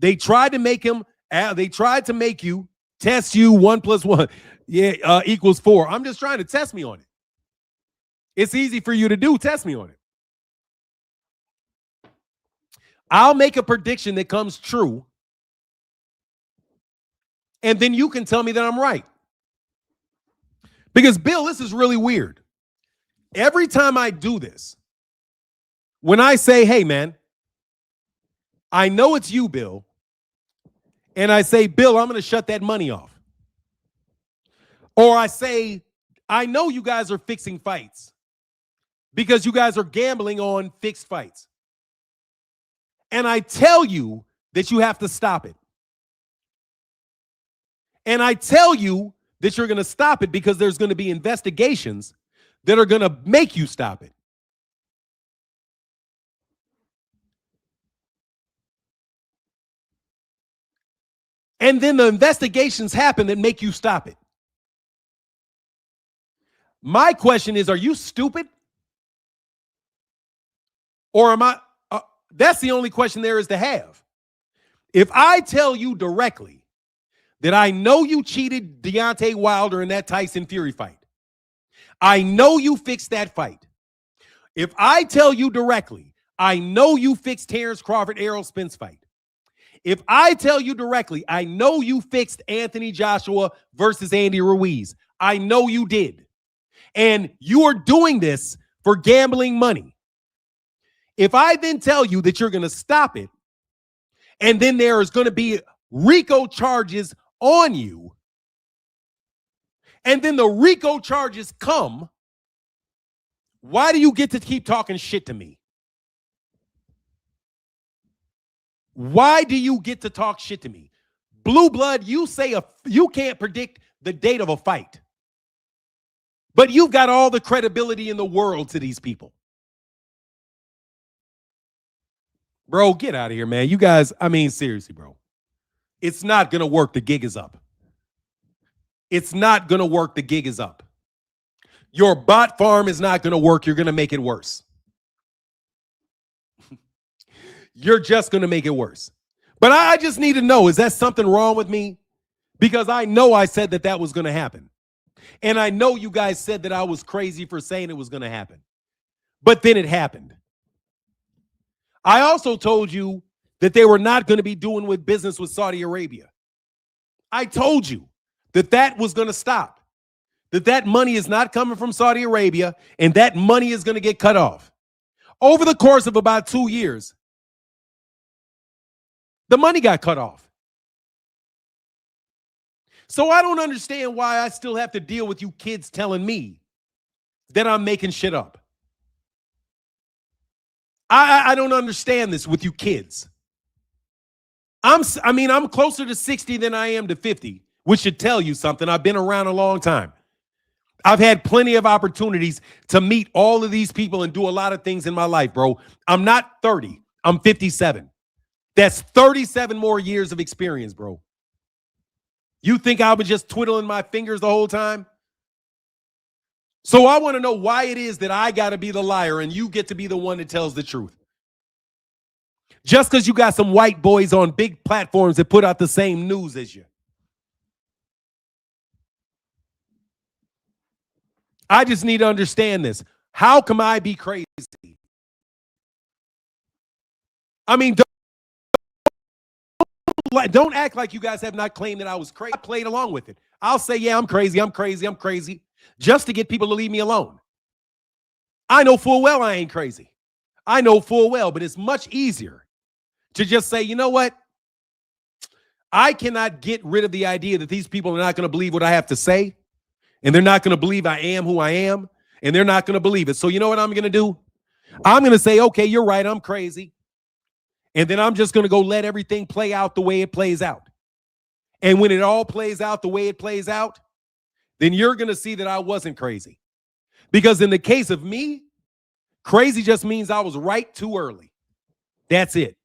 They tried to make him, you test you 1 + 1 equals 4. I'm just trying to test me on it. It's easy for you to do. Test me on it. I'll make a prediction that comes true, and then you can tell me that I'm right. Because, Bill, this is really weird. Every time I do this, when I say, hey, man, I know it's you, Bill, and I say, Bill, I'm going to shut that money off. Or I say, I know you guys are fixing fights because you guys are gambling on fixed fights. And I tell you that you have to stop it. And I tell you that you're going to stop it because there's going to be investigations that are going to make you stop it. And then the investigations happen that make you stop it. My question is, are you stupid? Or am I? That's the only question there is to have. If I tell you directly that I know you cheated Deontay Wilder in that Tyson Fury fight, I know you fixed that fight. If I tell you directly, I know you fixed Terence Crawford, Errol Spence fight. If I tell you directly, I know you fixed Anthony Joshua versus Andy Ruiz. I know you did. And you are doing this for gambling money. If I then tell you that you're going to stop it, and then there is going to be RICO charges on you, and then the RICO charges come, why do you get to keep talking shit to me? Why do you get to talk shit to me? Blue blood, you say you can't predict the date of a fight. But you've got all the credibility in the world to these people. Bro, get out of here, man. You guys, I mean, seriously, bro. It's not going to work. The gig is up. It's not going to work. The gig is up. Your bot farm is not going to work. You're going to make it worse. You're just going to make it worse. But I just need to know, is that something wrong with me? Because I know I said that was going to happen. And I know you guys said that I was crazy for saying it was going to happen. But then it happened. I also told you that they were not going to be doing with business with Saudi Arabia. I told you that was going to stop. That money is not coming from Saudi Arabia, and that money is going to get cut off. Over the course of about 2 years, the money got cut off. So I don't understand why I still have to deal with you kids telling me that I'm making shit up. I don't understand this with you kids. I'm closer to 60 than I am to 50, which should tell you something. I've been around a long time. I've had plenty of opportunities to meet all of these people and do a lot of things in my life, bro. I'm not 30. I'm 57. That's 37 more years of experience, bro. You think I was just twiddling my fingers the whole time? So I want to know why it is that I got to be the liar and you get to be the one that tells the truth. Just because you got some white boys on big platforms that put out the same news as you. I just need to understand this. How can I be crazy? I mean, don't act like you guys have not claimed that I was crazy. I played along with it. I'll say, yeah, I'm crazy, just to get people to leave me alone. I know full well I ain't crazy. I know full well, but it's much easier to just say, you know what? I cannot get rid of the idea that these people are not going to believe what I have to say, and they're not going to believe I am who I am, and they're not going to believe it. So you know what I'm going to do? I'm going to say, okay, you're right, I'm crazy. And then I'm just going to go let everything play out the way it plays out. And when it all plays out the way it plays out, then you're going to see that I wasn't crazy. Because in the case of me, crazy just means I was right too early. That's it.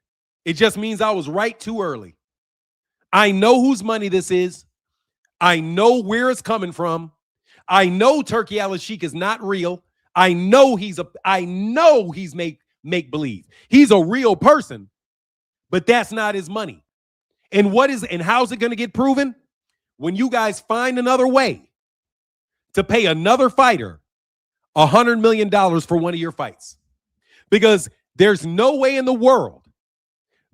It just means I was right too early. I know whose money this is. I know where it's coming from. I know Turkey Al-Sheikh is not real. I know he's make believe. He's a real person, but that's not his money. And how's it going to get proven? When you guys find another way to pay another fighter $100 million for one of your fights. Because there's no way in the world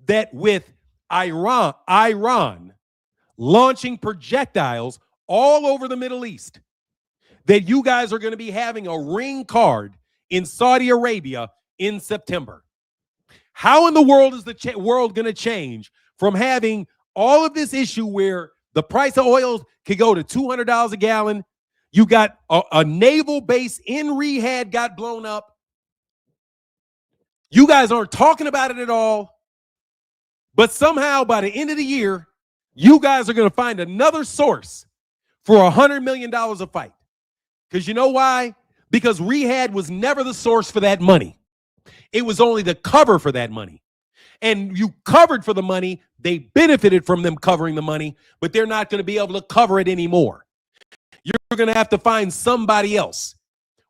that with Iran launching projectiles all over the Middle East, that you guys are going to be having a ring card in Saudi Arabia in September. How in the world is the world going to change from having all of this issue where the price of oil could go to $200 a gallon? You got a naval base in Riyadh got blown up. You guys aren't talking about it at all. But somehow by the end of the year, you guys are going to find another source for $100 million a fight. Because you know why? Because Riyadh was never the source for that money. It was only the cover for that money. And you covered for the money. They benefited from them covering the money, but they're not going to be able to cover it anymore. You're going to have to find somebody else,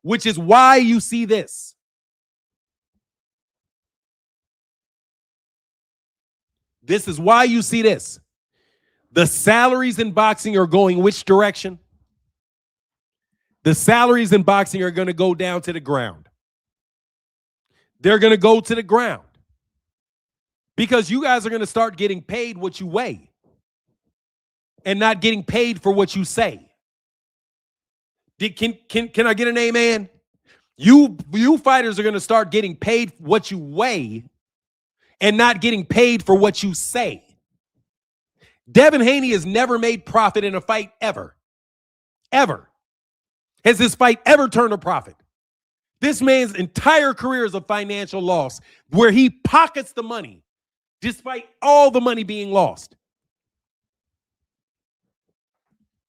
which is why you see this. This is why you see this. The salaries in boxing are going which direction? The salaries in boxing are going to go down to the ground. They're going to go to the ground because you guys are going to start getting paid what you weigh and not getting paid for what you say. Can I get an amen? You fighters are going to start getting paid what you weigh and not getting paid for what you say. Devin Haney has never made profit in a fight ever. Ever. Has this fight ever turned a profit? This man's entire career is a financial loss where he pockets the money despite all the money being lost.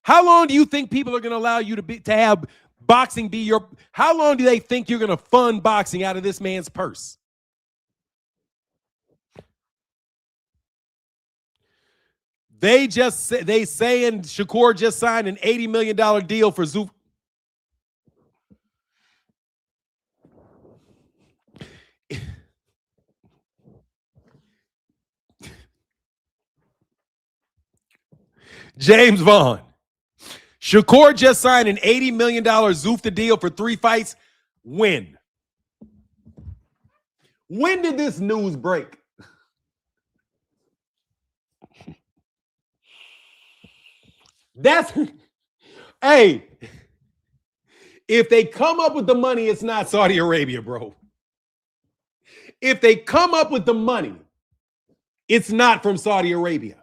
How long do you think people are going to allow you to have boxing be your... How long do they think you're going to fund boxing out of this man's purse? They saying Shakur just signed an $80 million deal for Zuf. James Vaughn. Shakur just signed an $80 million Zufta deal for 3 fights. When? When did this news break? That's, hey, if they come up with the money, it's not Saudi Arabia, bro. If they come up with the money, it's not from Saudi Arabia.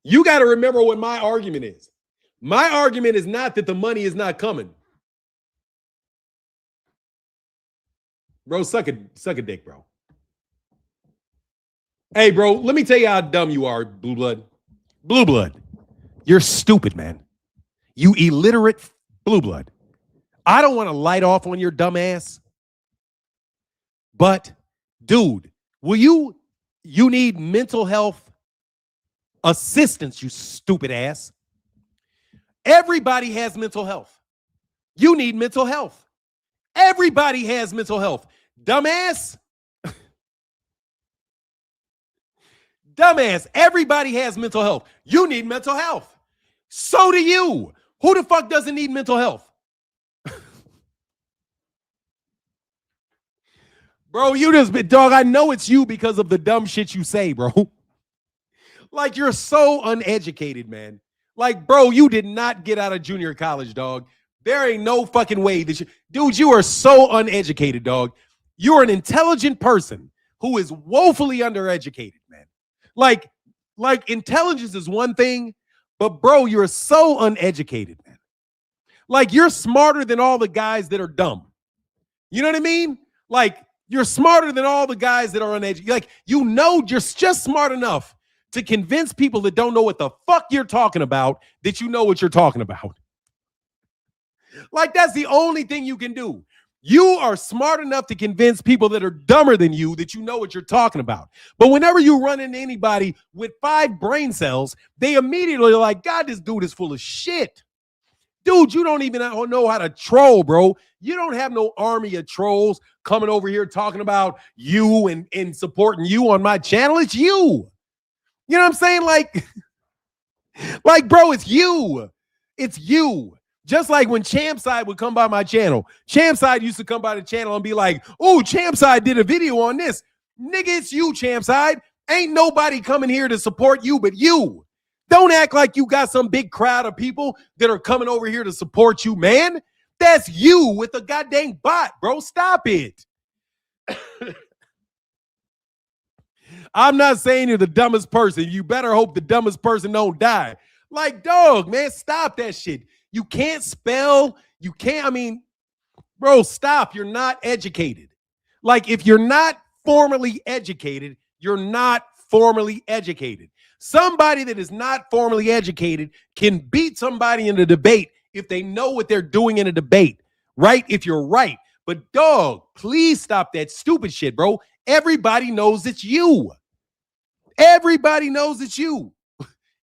You got to remember what my argument is. My argument is not that the money is not coming. Bro, suck a dick, bro. Hey, bro, let me tell you how dumb you are, Blue Blood. Blue Blood. You're stupid, man. You illiterate Blue Blood. I don't want to light off on your dumb ass. But, dude, you need mental health assistance, you stupid ass. Everybody has mental health. You need mental health. Everybody has mental health. Dumbass. Dumbass. Everybody has mental health. You need mental health. So do you. Who the fuck doesn't need mental health? Bro, you just been, dog, I know it's you because of the dumb shit you say, bro. Like, you're so uneducated, man. Like, bro, you did not get out of junior college, dog. There ain't no fucking way that you... Dude, you are so uneducated, dog. You're an intelligent person who is woefully undereducated, man. Like intelligence is one thing, but, bro, you're so uneducated, man. Like, you're smarter than all the guys that are dumb. You know what I mean? Like, you're smarter than all the guys that are uneducated. Like, you know, you're just smart enough to convince people that don't know what the fuck you're talking about that you know what you're talking about. Like, that's the only thing you can do. You are smart enough to convince people that are dumber than you that you know what you're talking about. But whenever you run into anybody with 5 brain cells, they immediately are like, God, this dude is full of shit. Dude, you don't even know how to troll, bro. You don't have no army of trolls coming over here talking about you and supporting you on my channel. It's you. You know what I'm saying? Like, bro, it's you. It's you. Just like when Champside would come by my channel. Champside used to come by the channel and be like, oh, Champside did a video on this. Nigga, it's you, Champside. Ain't nobody coming here to support you but you. Don't act like you got some big crowd of people that are coming over here to support you, man. That's you with a goddamn bot, bro. Stop it. I'm not saying you're the dumbest person. You better hope the dumbest person don't die. Like, dog, man, stop that shit. You can't spell. You can't, I mean, bro, stop. You're not educated. Like, if you're not formally educated, you're not formally educated. Somebody that is not formally educated can beat somebody in a debate if they know what they're doing in a debate, right? If you're right. But, dog, please stop that stupid shit, bro. Everybody knows it's you. Everybody knows it's you.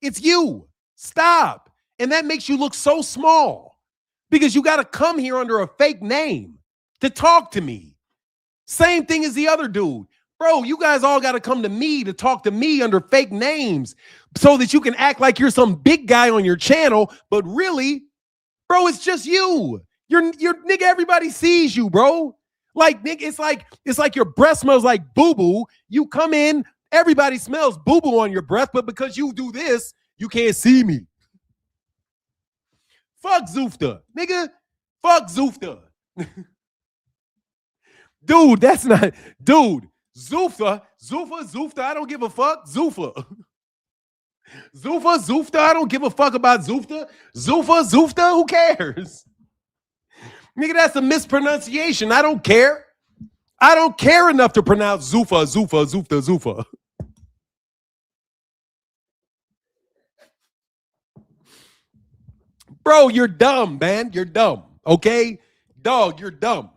It's you. Stop. And that makes you look so small because you got to come here under a fake name to talk to me. Same thing as the other dude. Bro, you guys all got to come to me to talk to me under fake names so that you can act like you're some big guy on your channel. But really, bro, it's just you. You're nigga, everybody sees you, bro. Like, nigga, it's like your breath smells like boo-boo. You come in, everybody smells boo-boo on your breath, but because you do this, you can't see me. Fuck Zufta, nigga. Fuck Zufta. Dude, that's not, dude. Zufta, I don't give a fuck. Zuffa. Zufta, I don't give a fuck about Zufta. Zufta, who cares? Nigga, that's a mispronunciation. I don't care. I don't care enough to pronounce Zufta. Bro, you're dumb, man. You're dumb. Okay? Dog, you're dumb.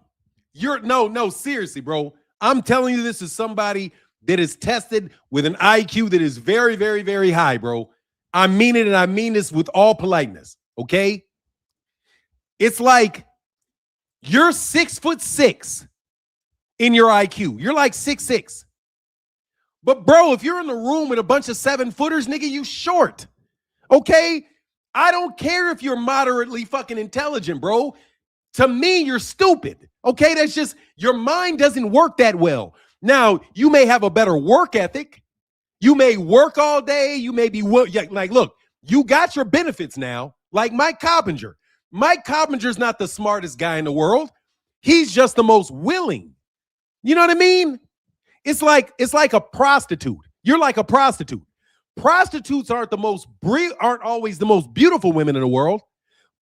No, seriously, bro. I'm telling you, this is somebody that is tested with an IQ that is very, very, very high, bro. I mean it, and I mean this with all politeness. Okay? It's like you're 6'6" in your IQ. You're like 6'6". But bro, if you're in the room with a bunch of 7-footers, nigga, you short. Okay? I don't care if you're moderately fucking intelligent, bro. To me, you're stupid. Okay? That's just, your mind doesn't work that well. Now, you may have a better work ethic. You may work all day. You may be, like, look, you got your benefits now, like Mike Coppinger. Mike Coppinger's not the smartest guy in the world. He's just the most willing. You know what I mean? It's like a prostitute. You're like a prostitute. Prostitutes aren't always the most beautiful women in the world.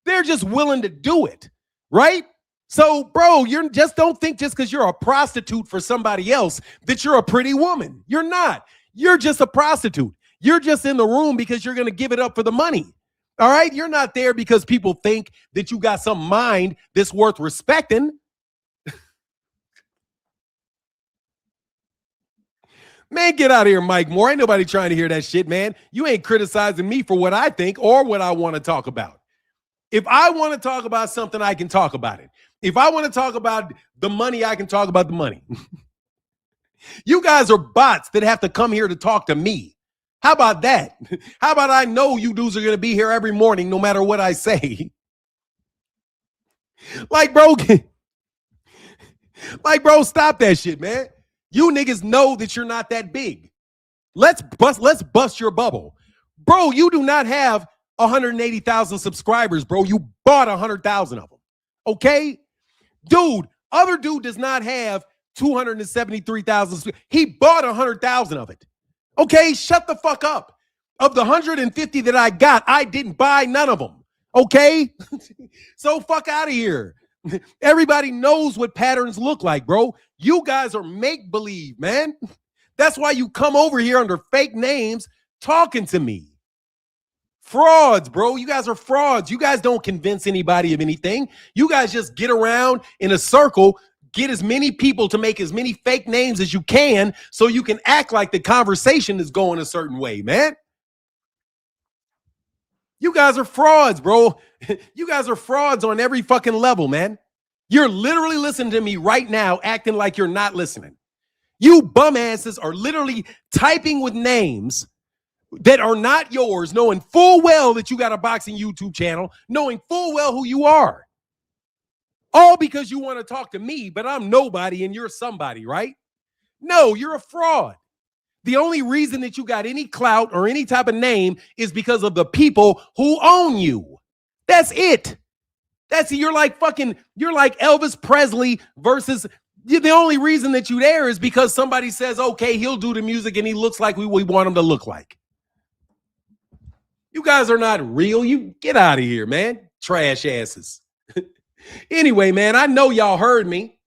They're just willing to do it, right? So, bro, just don't think just because you're a prostitute for somebody else that you're a pretty woman. You're not. You're just a prostitute. You're just in the room because you're going to give it up for the money. All right? You're not there because people think that you got some mind that's worth respecting. Man, get out of here, Mike Moore. Ain't nobody trying to hear that shit, man. You ain't criticizing me for what I think or what I want to talk about. If I want to talk about something, I can talk about it. If I want to talk about the money, I can talk about the money. You guys are bots that have to come here to talk to me. How about that? How about I know you dudes are going to be here every morning no matter what I say? Like, bro, stop that shit, man. You niggas know that you're not that big. Let's bust your bubble. Bro, you do not have 180,000 subscribers, bro. You bought 100,000 of them. Okay? Dude, other dude does not have 273,000. He bought 100,000 of it. Okay? Shut the fuck up. Of the 150 that I got, I didn't buy none of them. Okay? So fuck out of here. Everybody knows what patterns look like, bro. You guys are make-believe, man. That's why you come over here under fake names talking to me. Frauds, bro. You guys are frauds. You guys don't convince anybody of anything. You guys just get around in a circle, get as many people to make as many fake names as you can so you can act like the conversation is going a certain way, man. You guys are frauds, bro. You guys are frauds on every fucking level, man. You're literally listening to me right now acting like you're not listening. You bum asses are literally typing with names that are not yours, knowing full well that you got a boxing YouTube channel, knowing full well who you are. All because you want to talk to me, but I'm nobody and you're somebody, right? No, you're a fraud. The only reason that you got any clout or any type of name is because of the people who own you. That's it. You're like Elvis Presley versus the only reason that you there is because somebody says, okay, he'll do the music and he looks like we want him to look like. You guys are not real. You get out of here, man. Trash asses. Anyway, man, I know y'all heard me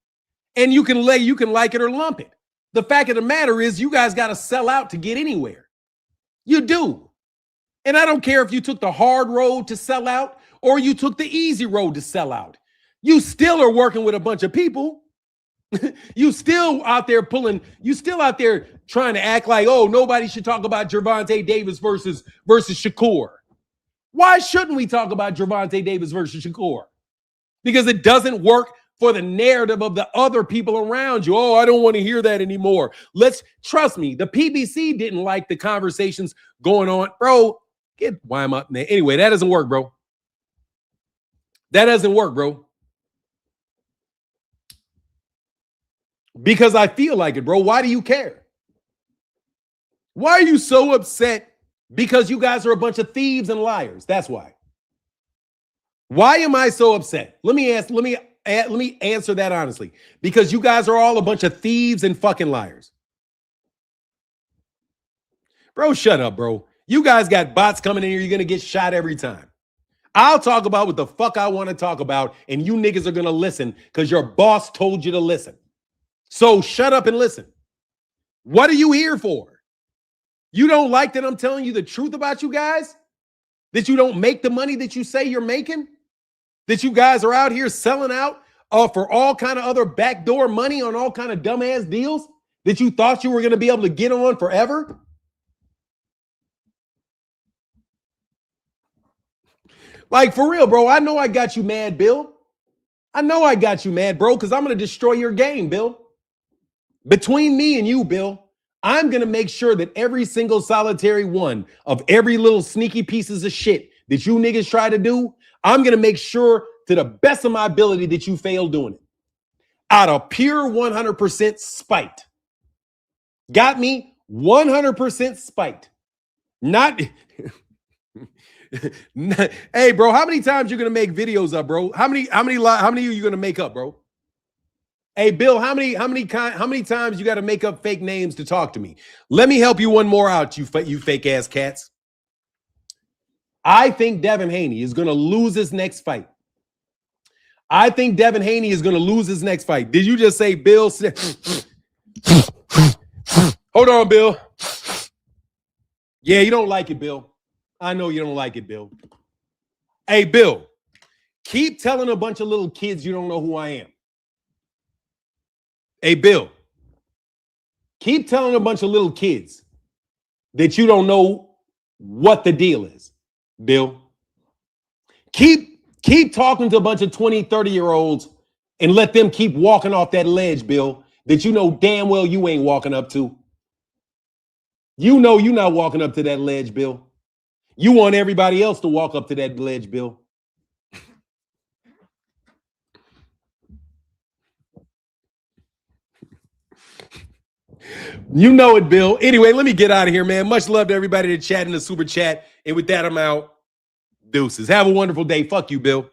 and you can like it or lump it. The fact of the matter is you guys got to sell out to get anywhere. You do. And I don't care if you took the hard road to sell out or you took the easy road to sell out. You still are working with a bunch of people. You still out there trying to act like, oh, nobody should talk about Gervonta Davis versus Shakur. Why shouldn't we talk about Gervonta Davis versus Shakur? Because it doesn't work for the narrative of the other people around you. Oh, I don't want to hear that anymore. Trust me, the PBC didn't like the conversations going on. Bro, why am I up there? Anyway, that doesn't work, bro. That doesn't work, bro. Because I feel like it, bro. Why do you care? Why are you so upset? Because you guys are a bunch of thieves and liars. That's why. Why am I so upset? Let me answer that honestly. Because you guys are all a bunch of thieves and fucking liars. Bro, shut up, bro. You guys got bots coming in here. You're going to get shot every time. I'll talk about what the fuck I want to talk about, and you niggas are going to listen because your boss told you to listen. So shut up and listen. What are you here for? You don't like that I'm telling you the truth about you guys? That you don't make the money that you say you're making? That you guys are out here selling out for all kind of other backdoor money on all kind of dumbass deals that you thought you were going to be able to get on forever? Like, for real, bro, I know I got you mad, Bill. I know I got you mad, bro, because I'm going to destroy your game, Bill. Between me and you, Bill, I'm going to make sure that every single solitary one of every little sneaky pieces of shit that you niggas try to do, I'm going to make sure to the best of my ability that you fail doing it. Out of pure 100% spite. Got me? 100% spite. Not... Hey, bro, how many times you gonna make videos up, bro? How many are you gonna make up, bro? Hey, Bill, how many times you got to make up fake names to talk to me? Let me help you one more out, you fake ass cats. I think Devin Haney is gonna lose his next fight. I think Devin Haney is gonna lose his next fight. Did you just say Bill? Hold on, Bill. Yeah, you don't like it, Bill. I know you don't like it, Bill. Hey, Bill, keep telling a bunch of little kids you don't know who I am. Hey, Bill, keep telling a bunch of little kids that you don't know what the deal is, Bill. Keep talking to a bunch of 20, 30-year-olds and let them keep walking off that ledge, Bill, that you know damn well you ain't walking up to. You know you're not walking up to that ledge, Bill. You want everybody else to walk up to that ledge, Bill. You know it, Bill. Anyway, let me get out of here, man. Much love to everybody that chat in the super chat. And with that, I'm out. Deuces. Have a wonderful day. Fuck you, Bill.